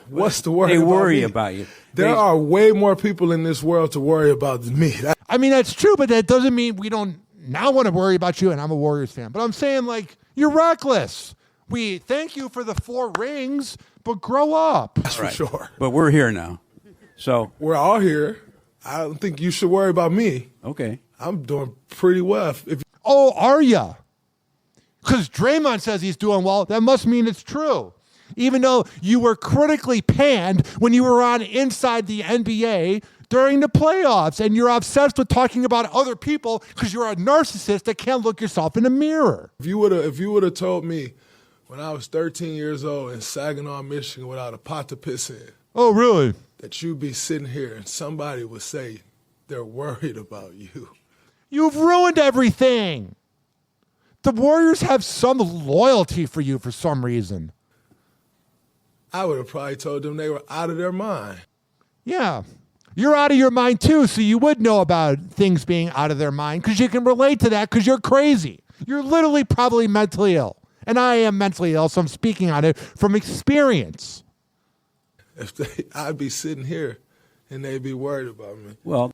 What's the worry they about worry me? about you. There are way more people in this world to worry about than me. I mean, that's true, but that doesn't mean we don't now want to worry about you, and I'm a Warriors fan. But I'm saying, like, you're reckless. We thank you for the 4 rings, but grow up. That's right. For sure. But we're here now. So we're all here. I don't think you should worry about me. Okay. I'm doing pretty well. Oh, are ya? Because Draymond says he's doing well. That must mean it's true. Even though you were critically panned when you were on Inside the NBA during the playoffs, and you're obsessed with talking about other people because you're a narcissist that can't look yourself in the mirror. If you would have told me when I was 13 years old in Saginaw, Michigan, without a pot to piss in. Oh, really? That you'd be sitting here and somebody would say they're worried about you. You've ruined everything. The Warriors have some loyalty for you for some reason. I would have probably told them they were out of their mind. Yeah. You're out of your mind too, so you would know about things being out of their mind because you can relate to that because you're crazy. You're literally probably mentally ill. And I am mentally ill, so I'm speaking on it from experience. I'd be sitting here, and they'd be worried about me. Well,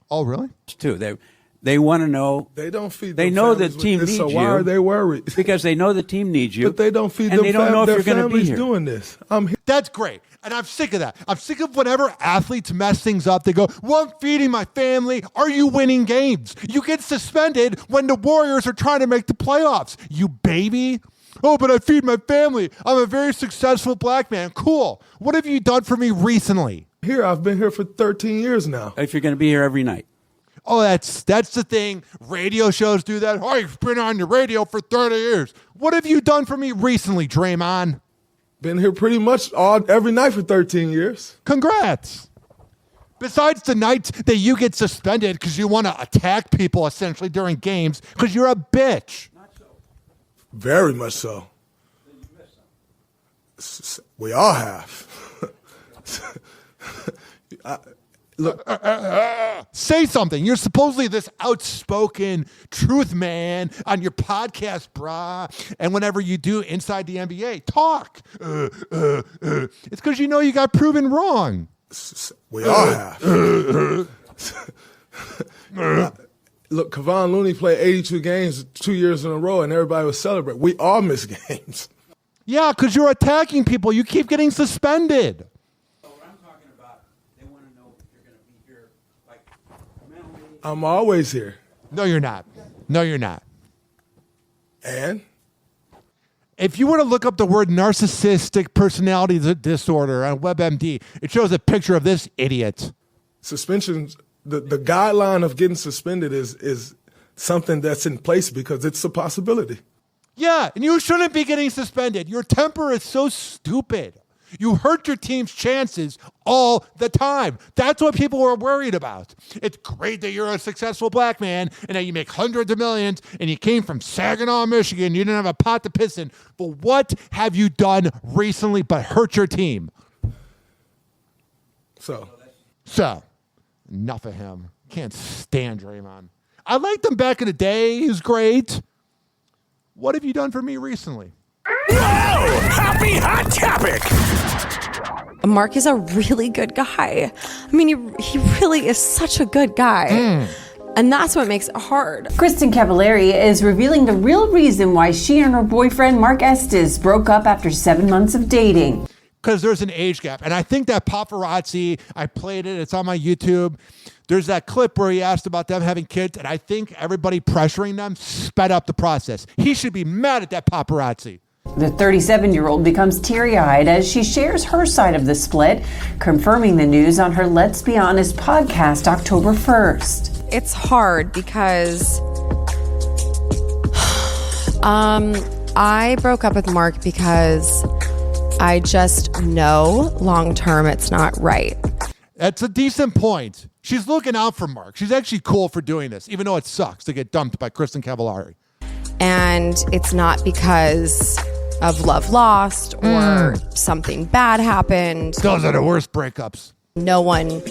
oh really? Too. They want to know. They don't feed. They know the team needs you. So why are they worried? Because they know the team needs you. But they don't feed. And they don't know if you're going to be here. Doing this. I'm here. That's great. And I'm sick of that. I'm sick of whenever athletes mess things up, they go, well, I'm feeding my family. Are you winning games? You get suspended when the Warriors are trying to make the playoffs. You baby. Oh, but I feed my family. I'm a very successful black man. Cool. What have you done for me recently? Here, I've been here for 13 years now. If you're going to be here every night. Oh, that's the thing. Radio shows do that. Oh, you've been on your radio for 30 years. What have you done for me recently, Draymond? Been here pretty much every night for 13 years. Congrats. Besides the nights that you get suspended because you want to attack people essentially during games because you're a bitch. Very much so. We all have. Look, say something. You're supposedly this outspoken truth man on your podcast, brah. And whenever you do Inside the NBA, talk. It's because you know you got proven wrong. We all have. Look, Kevon Looney played 82 games 2 years in a row, and everybody was celebrating. We all miss games. Yeah, because you're attacking people. You keep getting suspended. I'm always here. No, you're not. No, you're not. And? If you were to look up the word narcissistic personality disorder on WebMD, it shows a picture of this idiot. Suspensions, the guideline of getting suspended is something that's in place because it's a possibility. Yeah, and you shouldn't be getting suspended. Your temper is so stupid. You hurt your team's chances all the time. That's what people are worried about. It's great that you're a successful black man and that you make hundreds of millions and you came from Saginaw, Michigan. You didn't have a pot to piss in. But what have you done recently but hurt your team? So, enough of him. Can't stand Draymond. I liked him back in the day. He was great. What have you done for me recently? Whoa! Happy Hot Topic! Mark is a really good guy. I mean, he really is such a good guy. And that's what makes it hard. Kristen Cavallari is revealing the real reason why she and her boyfriend, Mark Estes, broke up after 7 months of dating. Because there's an age gap. And I think that paparazzi, I played it, it's on my YouTube. There's that clip where he asked about them having kids, and I think everybody pressuring them sped up the process. He should be mad at that paparazzi. The 37-year-old becomes teary-eyed as she shares her side of the split, confirming the news on her Let's Be Honest podcast October 1st. It's hard because I broke up with Mark because I just know long-term it's not right. That's a decent point. She's looking out for Mark. She's actually cool for doing this, even though it sucks to get dumped by Kristen Cavallari. And it's not because of love lost or something bad happened. Those are the worst breakups. No one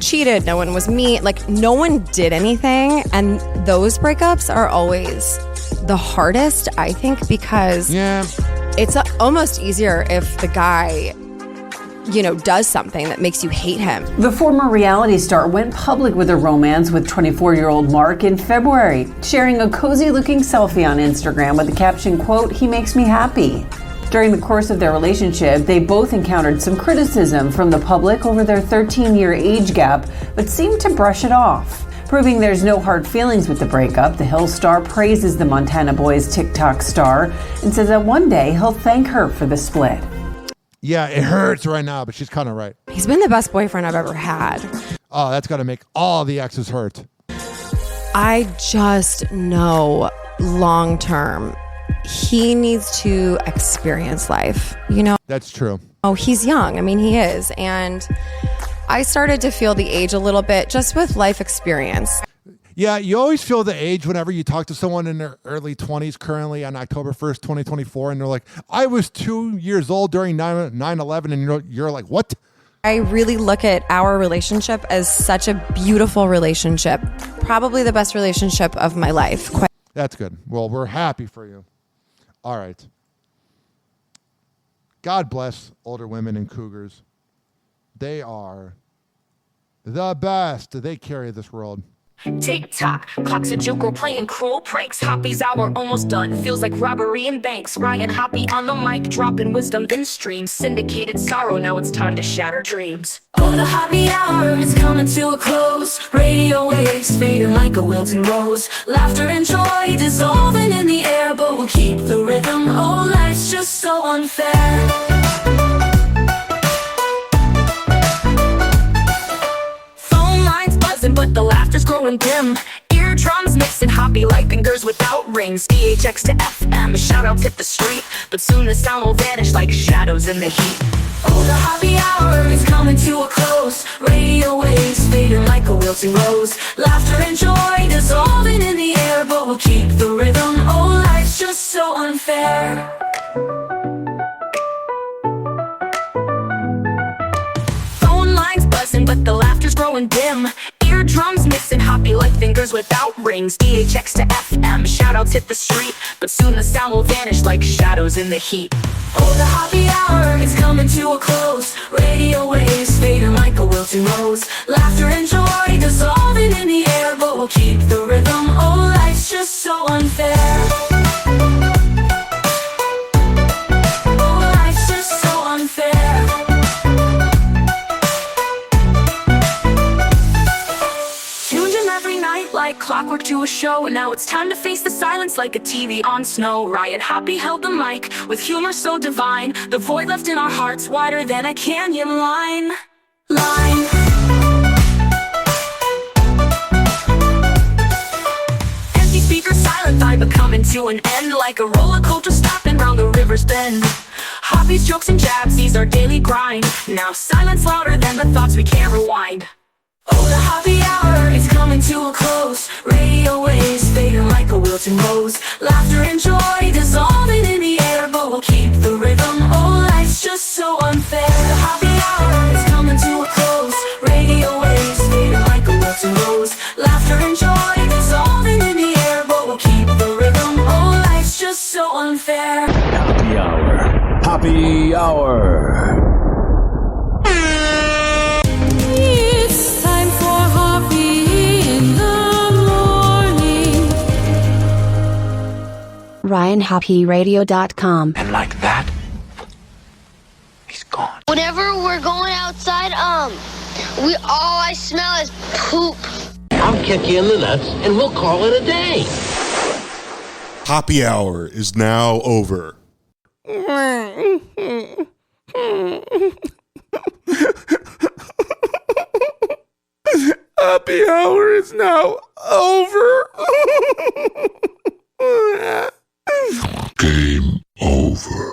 cheated. No one was mean. Like, no one did anything. And those breakups are always the hardest, I think, because it's almost easier if the guy, does something that makes you hate him. The former reality star went public with a romance with 24-year-old Mark in February, sharing a cozy-looking selfie on Instagram with the caption, quote, "He makes me happy." During the course of their relationship, they both encountered some criticism from the public over their 13-year age gap, but seemed to brush it off. Proving there's no hard feelings with the breakup, the Hill star praises the Montana Boys TikTok star and says that one day he'll thank her for the split. Yeah, it hurts right now, but she's kind of right. He's been the best boyfriend I've ever had. Oh, that's got to make all the exes hurt. I just know long term, he needs to experience life, That's true. Oh, he's young. I mean, he is. And I started to feel the age a little bit just with life experience. Yeah, you always feel the age whenever you talk to someone in their early 20s currently on October 1st, 2024, and they're like, I was 2 years old during 9/11, and you're like, what? I really look at our relationship as such a beautiful relationship. Probably the best relationship of my life. That's good. Well, we're happy for you. All right. God bless older women and cougars. They are the best. They carry this world. Tick-tock, clock's a joke, we're playing cruel pranks. Hoppe's hour almost done, feels like robbery in banks. Ryan Hoppe on the mic, dropping wisdom in streams. Syndicated sorrow, now it's time to shatter dreams. Oh, the Hoppe hour is coming to a close. Radio waves fading like a wilting rose. Laughter and joy dissolving in the air, but we'll keep the rhythm. Oh, life's just so unfair. But the laughter's growing dim. Eardrums drums mixing hoppy like fingers without rings. DHX to FM, shout out hit the street, but soon the sound will vanish like shadows in the heat. Oh, the happy hour is coming to a close. Radio waves fading like a wilting rose. Laughter and joy dissolving in the air, but we'll keep the rhythm. Oh, life's just so unfair. Phone lines buzzing, but the laughter's growing dim. Eardrums mixing hoppy like fingers without rings. DHX to FM, shout outs hit the street, but soon the sound will vanish like shadows in the heat. Oh, the happy hour is coming to a close. Radio waves fading like a wilting rose. Laughter and joy dissolving in the air, but we'll keep the rhythm. Oh, life's just so unfair. Oh, life's just so unfair. Like clockwork to a show, and now it's time to face the silence like a TV on snow. Ryan Hoppe held the mic with humor so divine, the void left in our hearts wider than a canyon line. Empty speakers, silent vibe coming to an end, like a rollercoaster stopping round the river's bend. Hoppe's jokes and jabs, these are daily grind. Now silence louder than the thoughts we can't rewind. Oh, the happy hour is coming to a close. Radio waves fading like a wilting rose. Laughter and joy dissolving in the air, but we'll keep the rhythm. Oh, life's just so unfair. The happy hour is coming to a close. Radio waves fading like a wilting rose. Laughter and joy dissolving in the air, but we'll keep the rhythm. Oh, life's just so unfair. Happy hour. Happy hour. RyanHoppeRadio.com. And like that, he's gone. Whenever we're going outside, all I smell is poop. I'll kick you in the nuts and we'll call it a day. Happy hour is now over. Happy hour is now over. Game over.